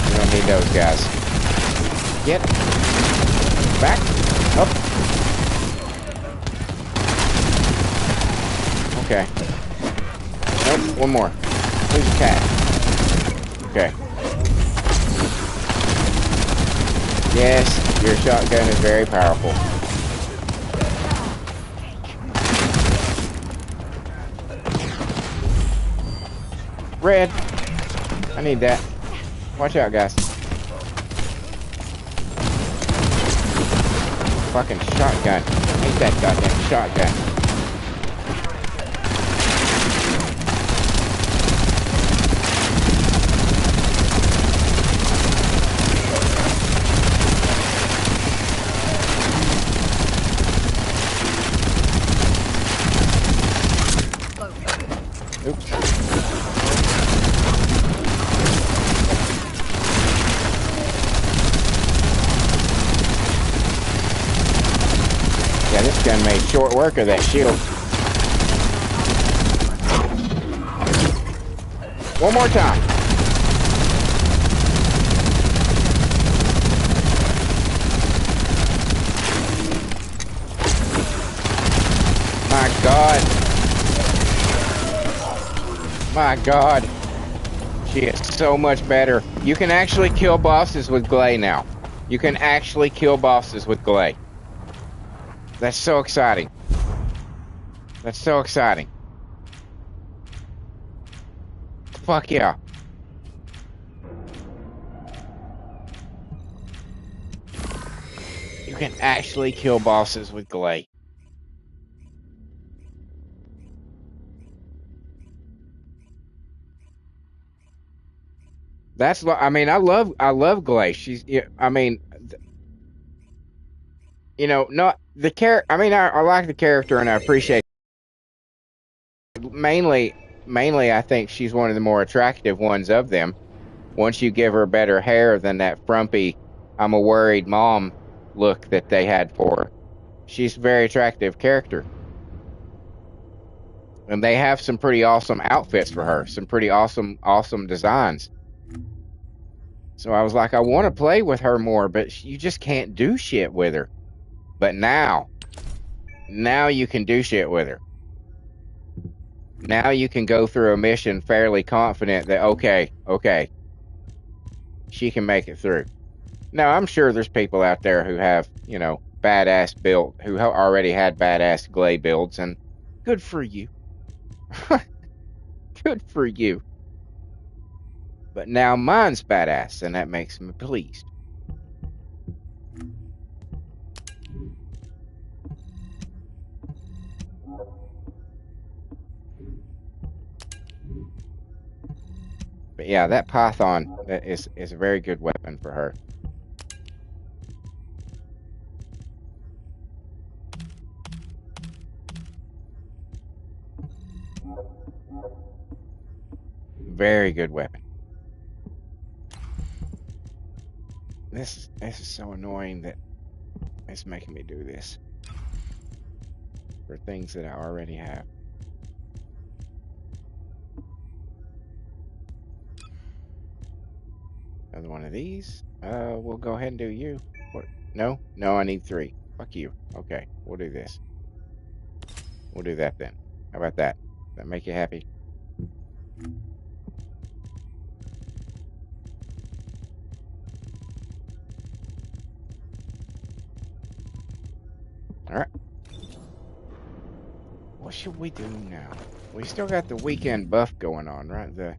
We don't need those guys. Get back up. Okay. Nope, one more. Who's the cat? Okay. Yes, your shotgun is very powerful. Red. I need that. Watch out, guys. Fucking shotgun. I hate that goddamn shotgun. Oops. Yeah, this gun made short work of that shield. One more time. My God. My God. She is so much better. You can actually kill bosses with Glay now. You can actually kill bosses with Glay. That's so exciting. That's so exciting. Fuck yeah. You can actually kill bosses with Glay. That's, I mean, I love Glay. She's, I mean, you know, not the character. I mean, I like the character and I appreciate it. Mainly, I think she's one of the more attractive ones of them. Once you give her better hair than that frumpy, I'm a worried mom look that they had for her. She's a very attractive character. And they have some pretty awesome outfits for her, some pretty awesome designs. So I was like, I want to play with her more, but you just can't do shit with her. But now you can do shit with her. Now you can go through a mission fairly confident that, okay, she can make it through. Now, I'm sure there's people out there who have, badass build, who already had badass Glay builds, and good for you. Good for you. But now mine's badass, and that makes me pleased. But yeah, that Python is a very good weapon for her. Very good weapon. This is so annoying that it's making me do this for things that I already have. Another one of these. We'll go ahead and do you. What? No, I need 3. Fuck you. Okay, we'll do this. We'll do that then. How about that? Does that make you happy? All right. What should we do now? We still got the weekend buff going on, right? And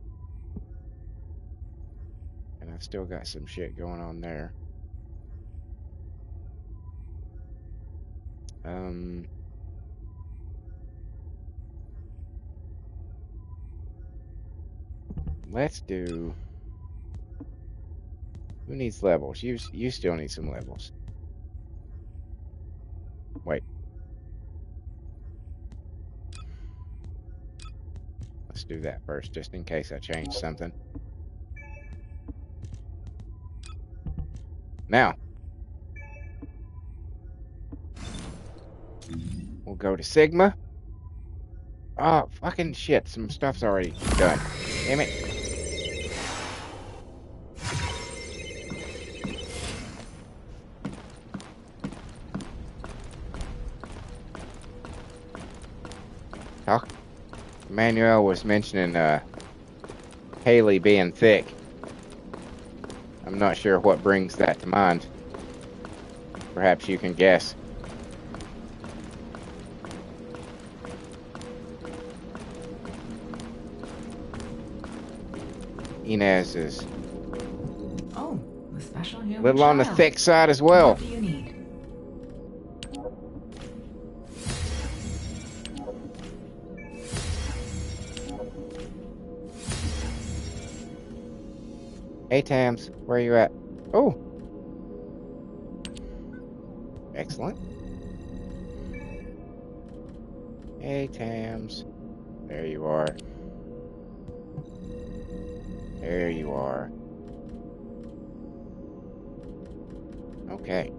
I've still got some shit going on there. Let's do. Who needs levels? You still need some levels. Wait. Let's do that first, just in case I change something. Now, we'll go to Sigma. Oh, fucking shit. Some stuff's already done. Damn it. Manuel was mentioning Haley being thick. I'm not sure what brings that to mind. Perhaps you can guess. Inez is Oh, the special human a little on the child. thick side as well. What do you need? Hey Tams, where are you at? Oh, excellent. Hey Tams, there you are. There you are. Okay.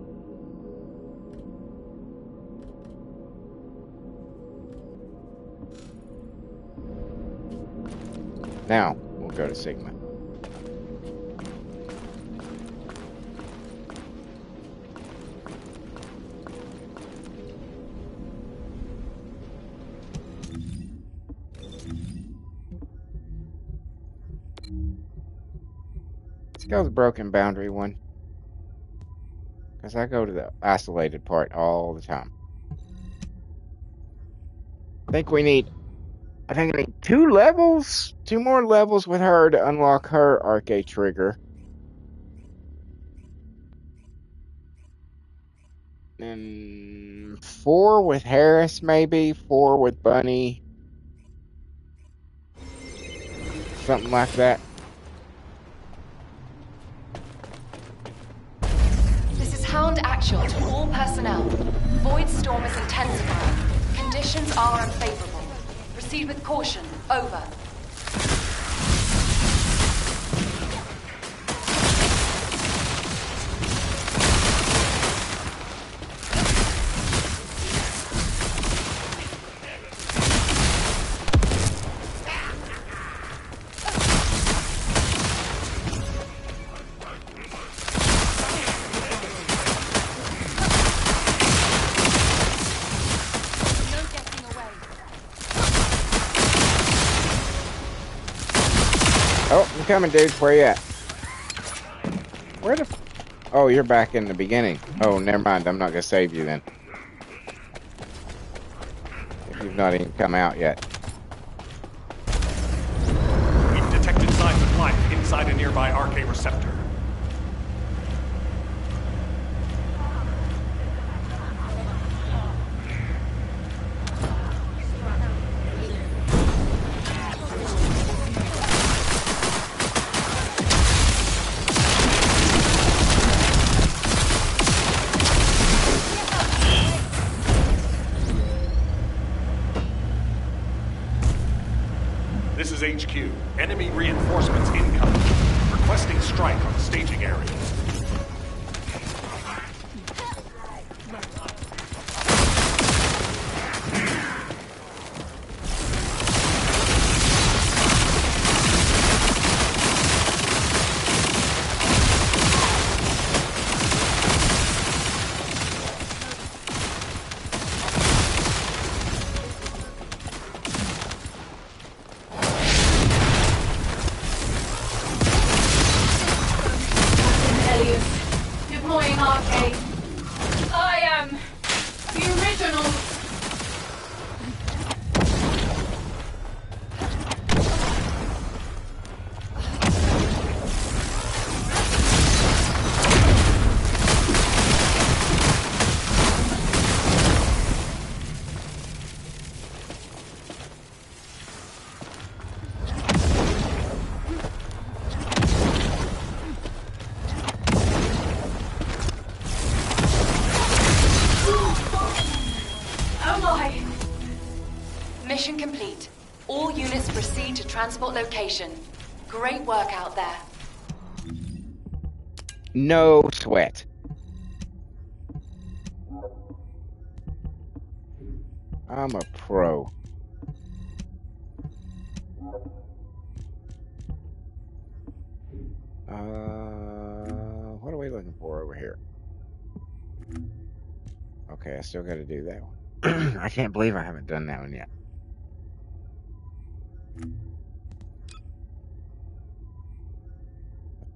Now, we'll go to Sigma. Let's go to the broken boundary one. Because I go to the isolated part all the time. I think I need 2 levels? 2 more levels with her to unlock her arcade trigger. And 4 with Harris, maybe. 4 with Bunny. Something like that. This is Hound Actual to all personnel. Void storm is intensifying. Conditions are unfavorable. Proceed with caution. Over. I'm coming, dudes. Where you at? Where the... Oh, you're back in the beginning. Oh, never mind. I'm not going to save you then. If you've not even come out yet. We've detected signs of life inside a nearby RK receptor. This is HQ. Enemy reinforcements incoming. Requesting strike on the staging area. Deploying arcade. I am the original. Mission complete. All units proceed to transport location. Great work out there. No sweat. I'm a pro. What are we looking for over here? Okay, I still got to do that one. I can't believe I haven't done that one yet. Up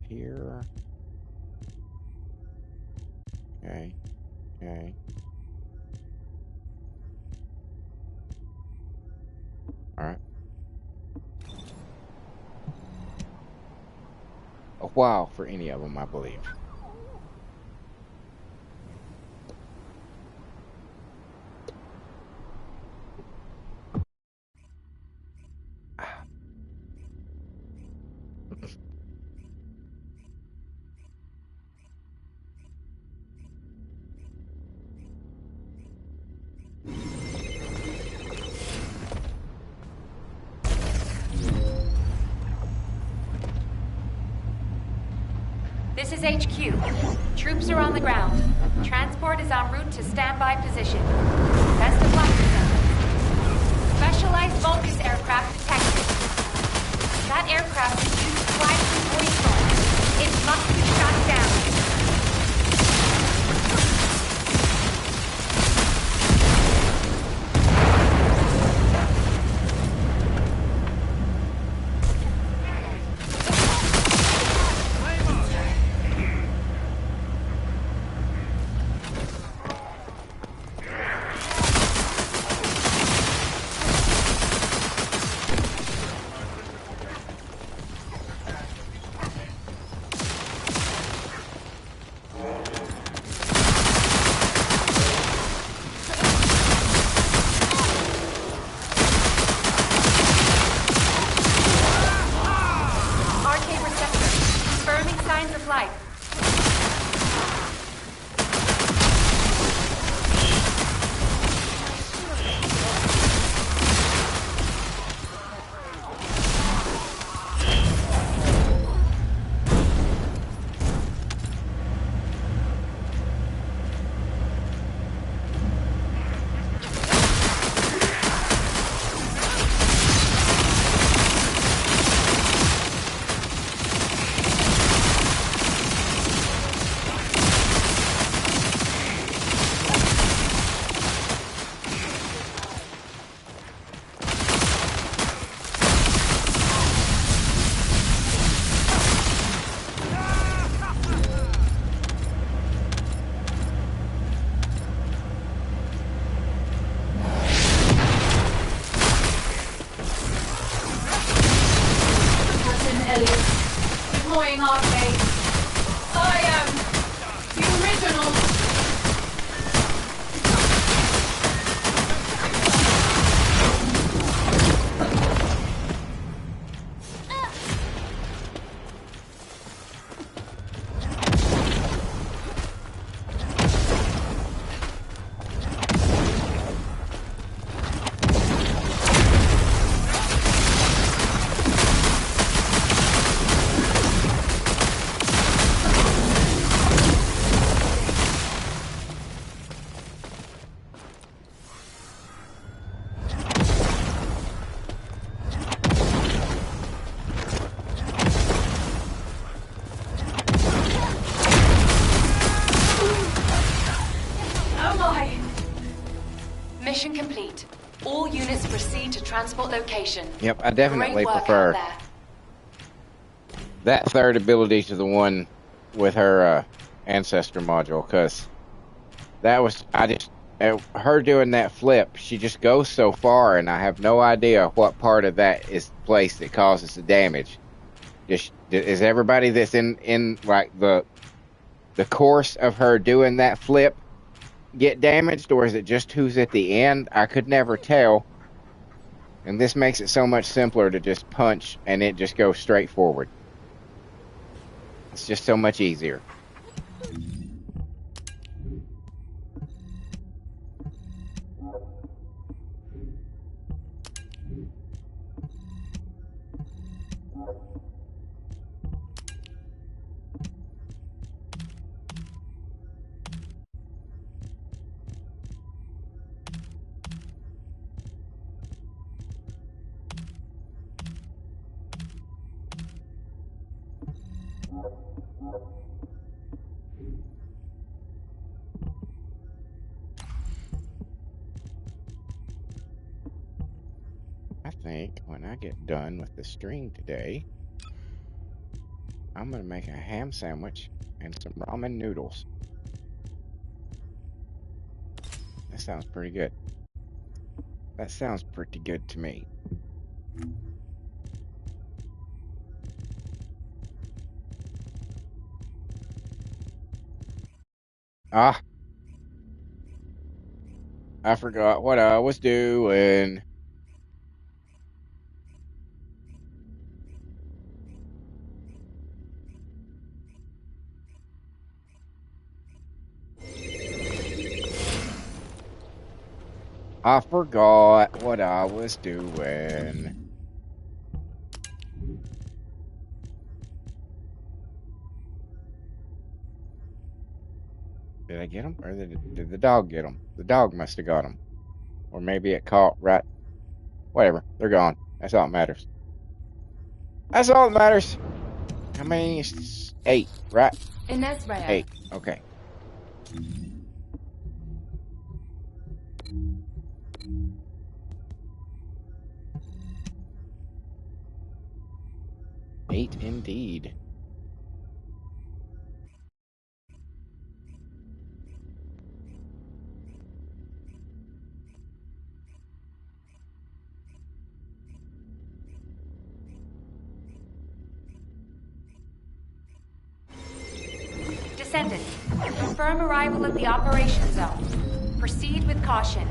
here. Okay. Okay. All right. A while for any of them, I believe. This is HQ. Troops are on the ground. Transport is en route to standby position. Best of luck, Descendants. Specialized Vulcus aircraft detected. That aircraft is used to fly through void storms. It must be shot down. Why? Mission complete. All units proceed to transport location. Yep, I definitely Great work prefer out there. that third ability to the one with her ancestor module, because that was, her doing that flip, she just goes so far, and I have no idea what part of that is the place that causes the damage. Is everybody that's in like the course of her doing that flip get damaged, or is it just who's at the end? I could never tell. And this makes it so much simpler to just punch and it just goes straight forward. It's just so much easier. I think when I get done with the stream today, I'm going to make a ham sandwich and some ramen noodles. That sounds pretty good. That sounds pretty good to me. Ah, I forgot what I was doing. I forgot what I was doing. Did I get him? Or did the dog get him? The dog must have got him. Or maybe it caught right. Whatever. They're gone. That's all that matters. That's all that matters. How many? 8, right? Ines Raya. 8. Okay. Eight indeed. Descendant, confirm arrival at the operation zone. Proceed with caution.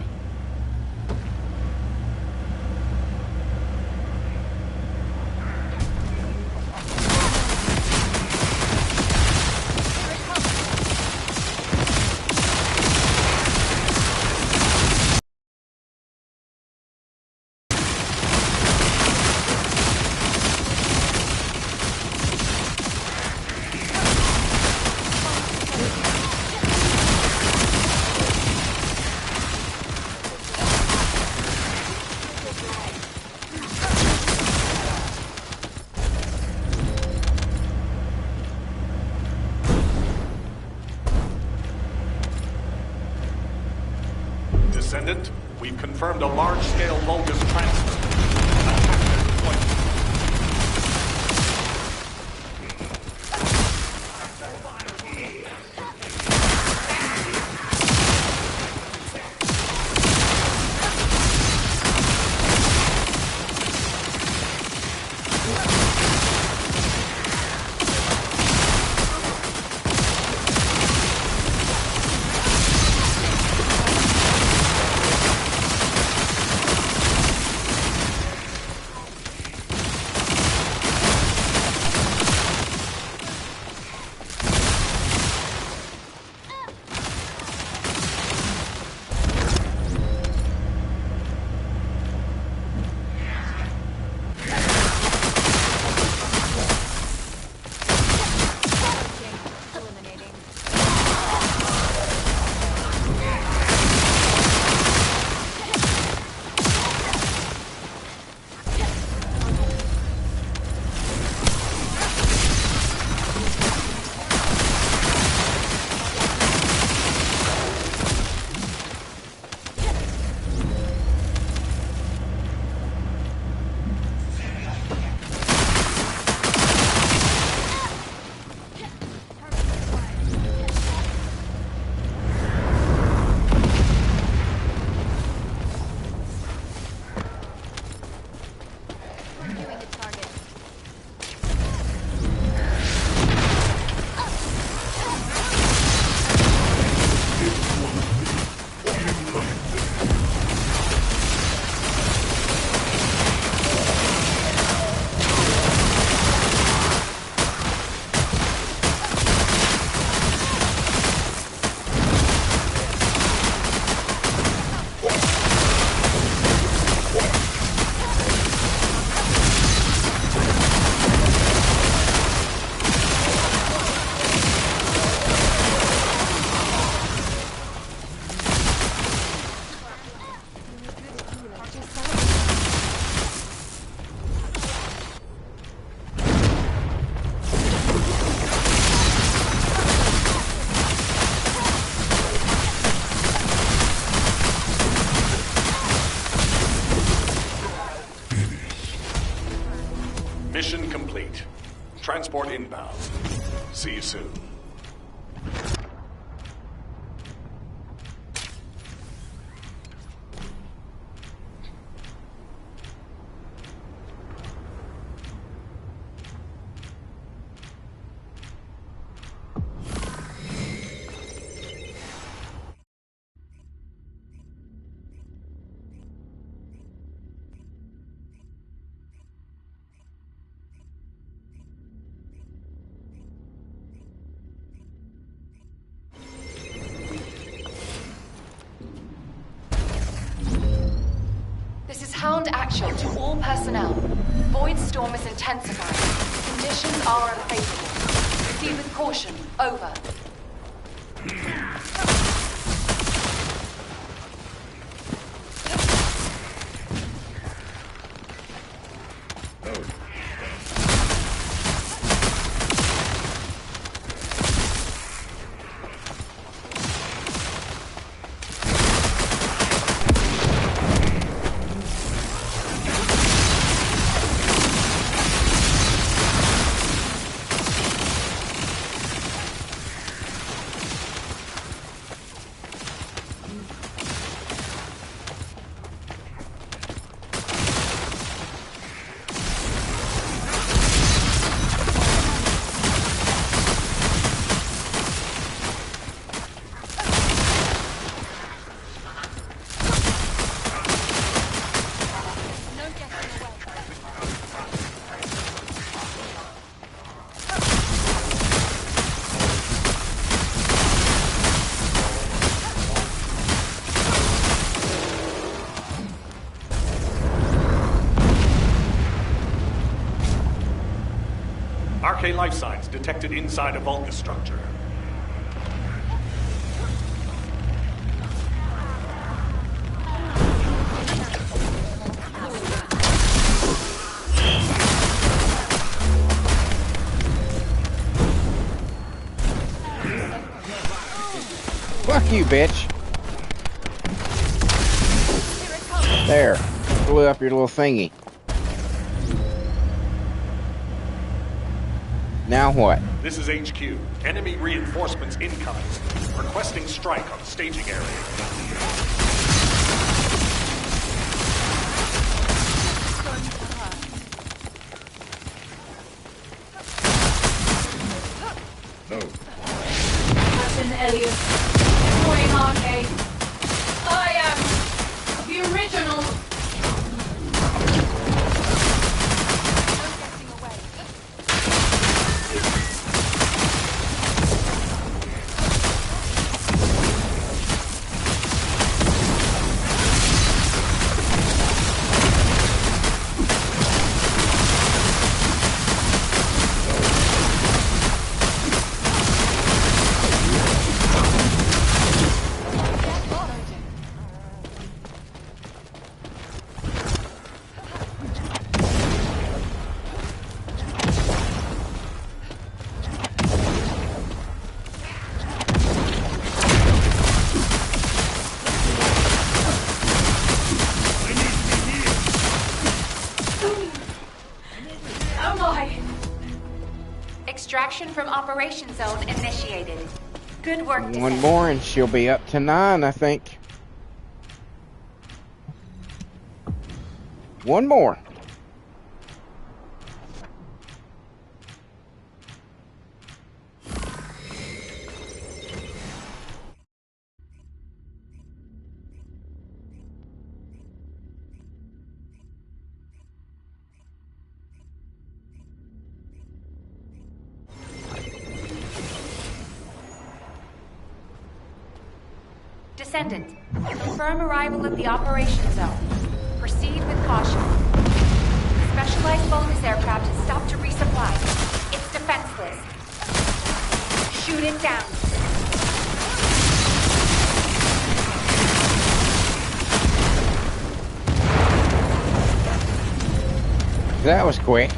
Descendant, we've confirmed a large-scale Vulgus transfer. Attack and deployment. Transport inbound. See you soon. Hound action to all personnel. Void storm is intensifying. Conditions are unfavorable. Proceed with caution. Over. RK life signs detected inside a Vulgus structure. Fuck you, bitch. There. Blew up your little thingy. Now what? This is HQ. Enemy reinforcements incoming. Requesting strike on staging area. Captain Elliot, deploying RK. I am the original. Extraction from operation zone initiated. Good work, One Descendant. more and she'll be up to 9, I think. One more. Descendant, confirm arrival at the operation zone. Proceed with caution. Specialized bonus aircraft has stopped to resupply. It's defenseless. Shoot it down. That was quick.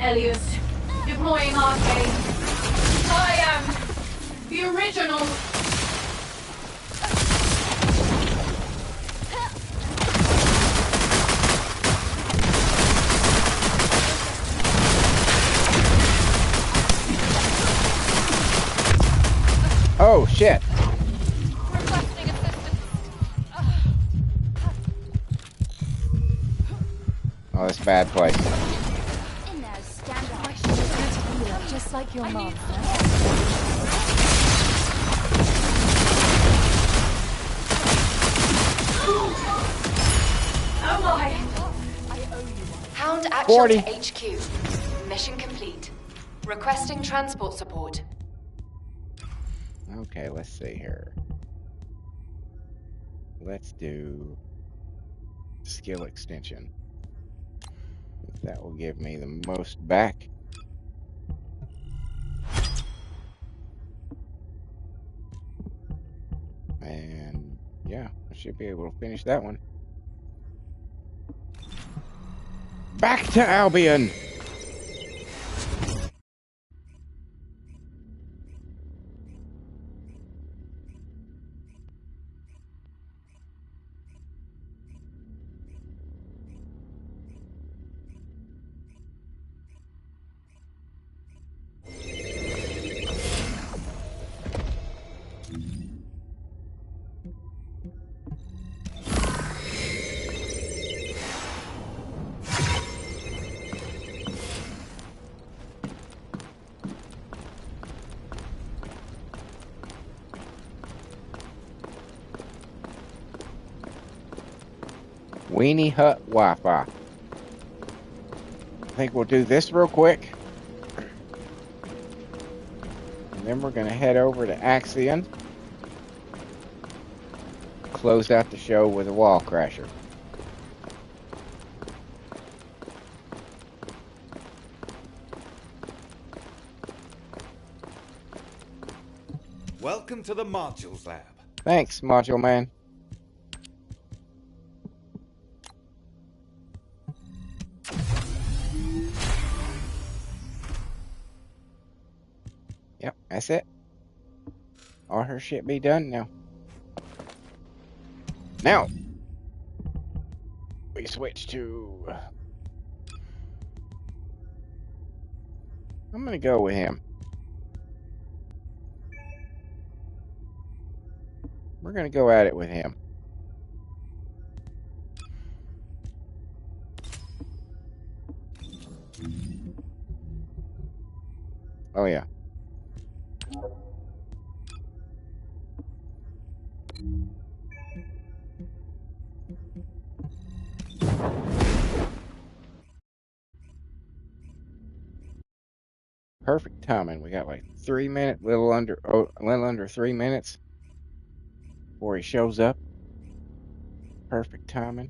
Elias. Deploying arcade. I am the original. Oh, shit. Requesting assistance. Oh, that's a bad place. In there, stand by. Just like your mom. Oh my. Hound action 40. to HQ. Mission complete. Requesting transport support. Okay, let's see here. Let's do skill extension. That will give me the most back. And yeah, I should be able to finish that one. Back to Albion! Weenie Hut Wi-Fi. I think we'll do this real quick. And then we're going to head over to Axion. Close out the show with a wall crasher. Welcome to the Modules Lab. Thanks, Module Man. Yep, that's it. All her shit be done now. Now, we switch to... I'm gonna go with him. We're gonna go at it with him. Oh yeah. Perfect timing. We got like 3 minutes, little under 3 minutes before he shows up. Perfect timing.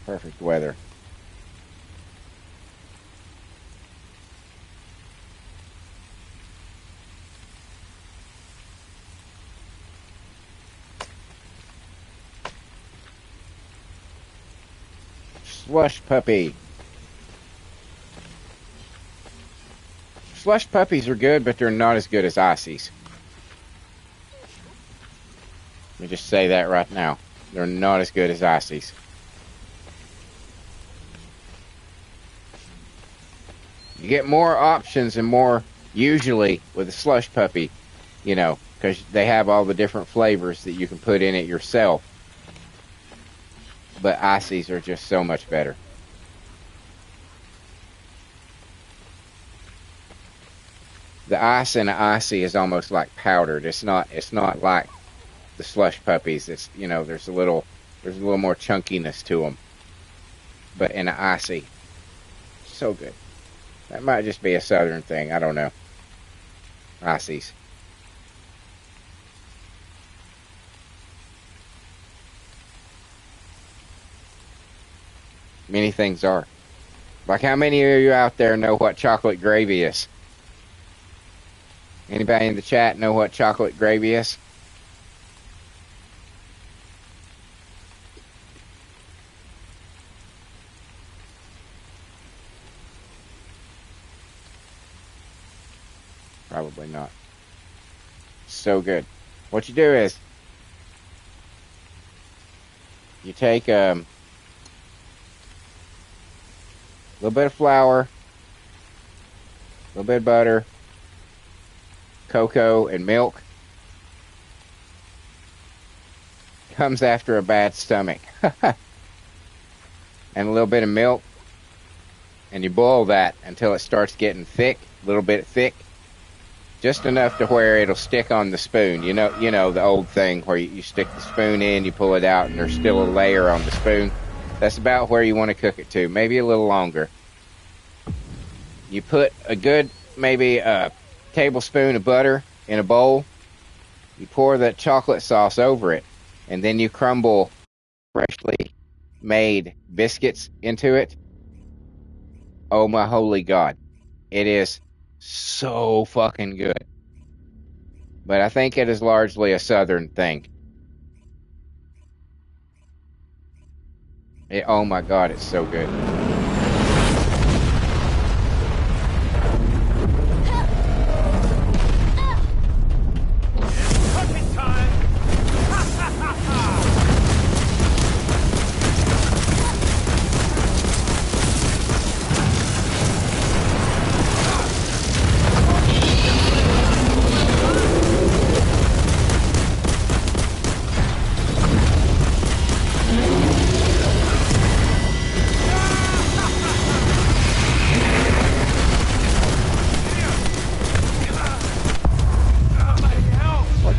Perfect weather. Slush puppy. Slush puppies are good, but they're not as good as ices. Let me just say that right now. They're not as good as ices. You get more options and more, usually, with a slush puppy, you know, because they have all the different flavors that you can put in it yourself. But ices are just so much better. The ice in an icy is almost like powdered. It's not like the slush puppies. It's, you know, there's a little more chunkiness to them. But in an icy, so good. That might just be a southern thing. I don't know. Ices. Many things are. Like, how many of you out there know what chocolate gravy is? Anybody in the chat know what chocolate gravy is? Probably not. So good. What you do is you take a little bit of flour, a little bit of butter, cocoa, and milk. Comes after a bad stomach. And a little bit of milk. And you boil that until it starts getting thick, a little bit thick. Just enough to where it'll stick on the spoon. You know the old thing where you stick the spoon in, you pull it out, and there's still a layer on the spoon. That's about where you want to cook it to, maybe a little longer. You put a good, maybe a tablespoon of butter in a bowl. You pour the chocolate sauce over it, and then you crumble freshly made biscuits into it. Oh my holy God. It is so fucking good. But I think it is largely a southern thing. Oh my God, it's so good.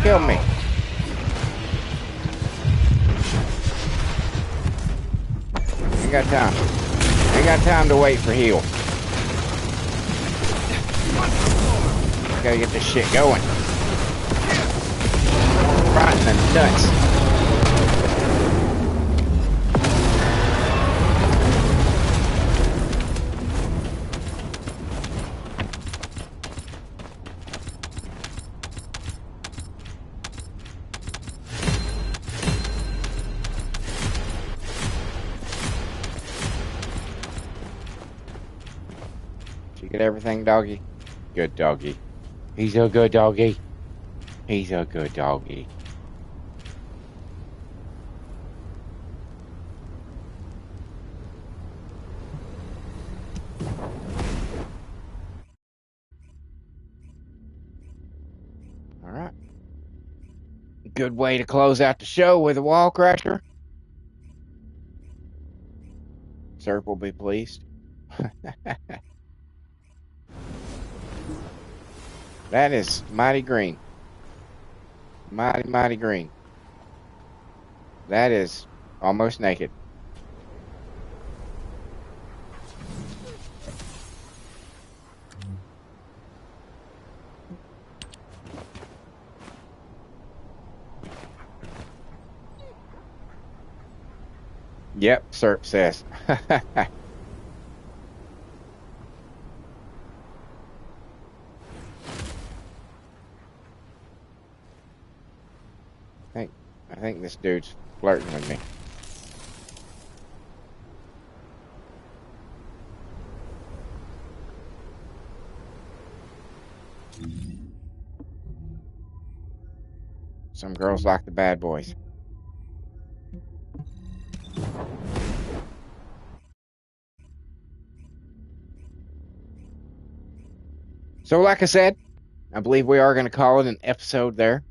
Kill me. Ain't got time. Ain't got time to wait for heal. Gotta get this shit going. Right in the nuts. Get everything, doggy? Good doggy. He's a good doggy. He's a good doggy. All right. Good way to close out the show with a wall crasher. Sir will be pleased. That is mighty green. Mighty, mighty green. That is almost naked. Yep, Serp says. I think this dude's flirting with me. Some girls like the bad boys. So like I said, I believe we are going to call it an episode there.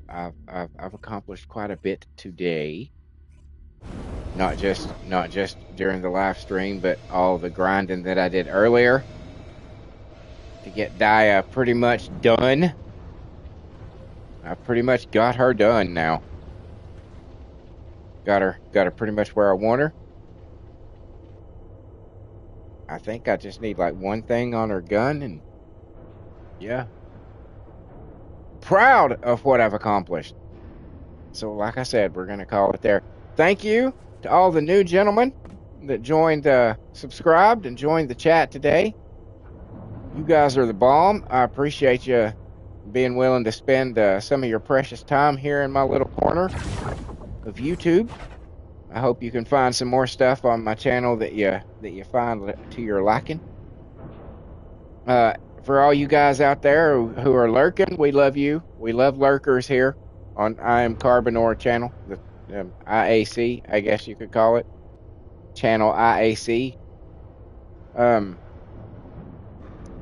I've accomplished quite a bit today. Not just during the live stream, but all the grinding that I did earlier to get Daya pretty much done. I pretty much got her done now. Got her pretty much where I want her. I think I just need like one thing on her gun, and yeah, proud of what I've accomplished. So, like I said, we're gonna call it there. Thank you to all the new gentlemen that joined, subscribed, and joined the chat today. You guys are the bomb. I appreciate you being willing to spend some of your precious time here in my little corner of YouTube. I hope you can find some more stuff on my channel that you find to your liking. For all you guys out there who are lurking, we love you. We love lurkers here on I Am Carbonor channel, the IAC, I guess you could call it, channel IAC.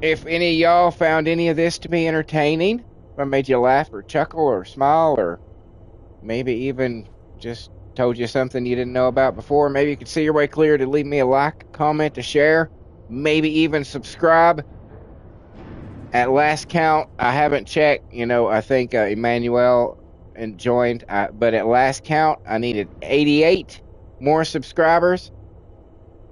If any of y'all found any of this to be entertaining, if I made you laugh or chuckle or smile, or maybe even just told you something you didn't know about before, maybe you could see your way clear to leave me a like, comment, a share, maybe even subscribe. At last count, I haven't checked, I think Emmanuel joined, but at last count, I needed 88 more subscribers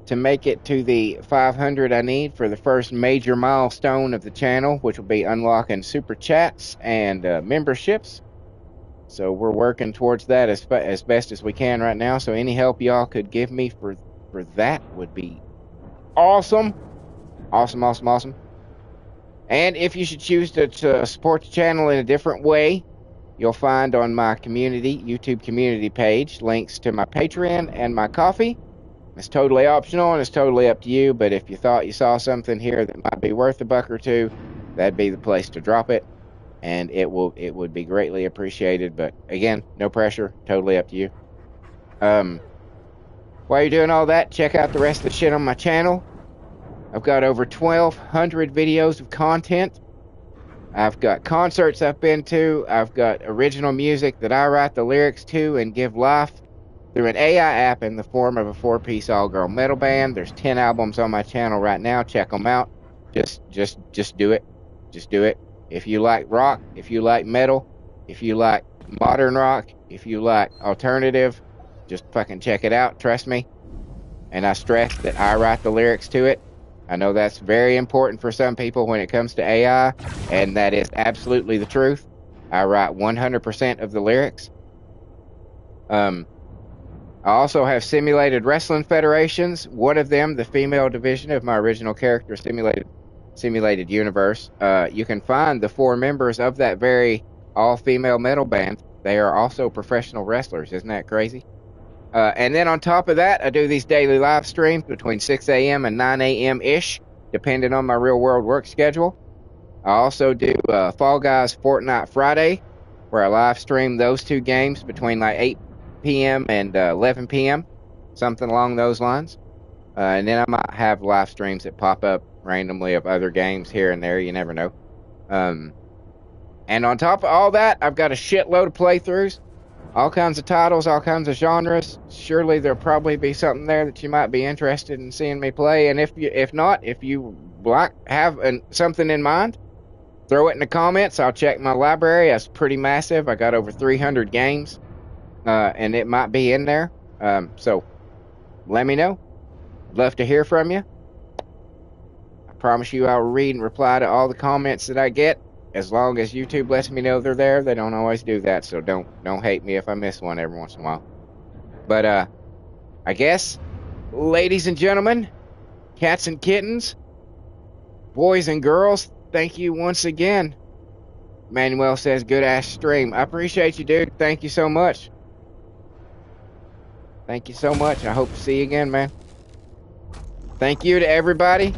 to make it to the 500 I need for the first major milestone of the channel, which will be unlocking super chats and memberships. So we're working towards that as best as we can right now. So any help y'all could give me for that would be awesome. Awesome. And if you should choose to support the channel in a different way, you'll find on my YouTube community page, links to my Patreon and my Ko-fi. It's totally optional and it's totally up to you, but if you thought you saw something here that might be worth $1 or $2, that'd be the place to drop it, and it would be greatly appreciated. But again, no pressure, totally up to you. While you're doing all that, check out the rest of the shit on my channel. I've got over 1,200 videos of content. I've got concerts I've been to. I've got original music that I write the lyrics to and give life through an AI app in the form of a 4-piece all-girl metal band. There's 10 albums on my channel right now. Check them out. Just do it. Just do it. If you like rock, if you like metal, if you like modern rock, if you like alternative, just fucking check it out. Trust me. And I stress that I write the lyrics to it. I know that's very important for some people when it comes to AI, and that is absolutely the truth. I write 100% of the lyrics. I also have simulated wrestling federations. One of them, the female division of my original character simulated universe. You can find the 4 members of that very all-female metal band. They are also professional wrestlers. Isn't that crazy? And then on top of that, I do these daily live streams between 6 a.m. and 9 a.m.-ish, depending on my real-world work schedule. I also do Fall Guys Fortnite Friday, where I live stream those 2 games between like 8 p.m. and 11 p.m., something along those lines. And then I might have live streams that pop up randomly of other games here and there. You never know. And on top of all that, I've got a shitload of playthroughs, all kinds of titles, all kinds of genres. Surely there'll probably be something there that you might be interested in seeing me play. And if you have something in mind, throw it in the comments. I'll check my library. That's pretty massive. I got over 300 games. And it might be in there. So let me know. Love to hear from you. I promise you I'll read and reply to all the comments that I get, as long as YouTube lets me know they're there. They don't always do that, so don't hate me if I miss one every once in a while. But I guess, ladies and gentlemen, cats and kittens, boys and girls, thank you once again. Manuel says, good ass stream. I appreciate you, dude. Thank you so much. Thank you so much. I hope to see you again, man. Thank you to everybody.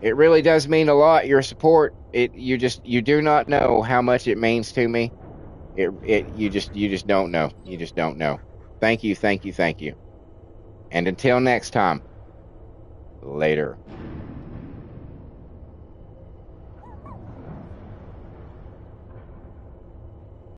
It really does mean a lot, your support. You do not know how much it means to me. You just don't know. You just don't know. Thank you. And until next time, later.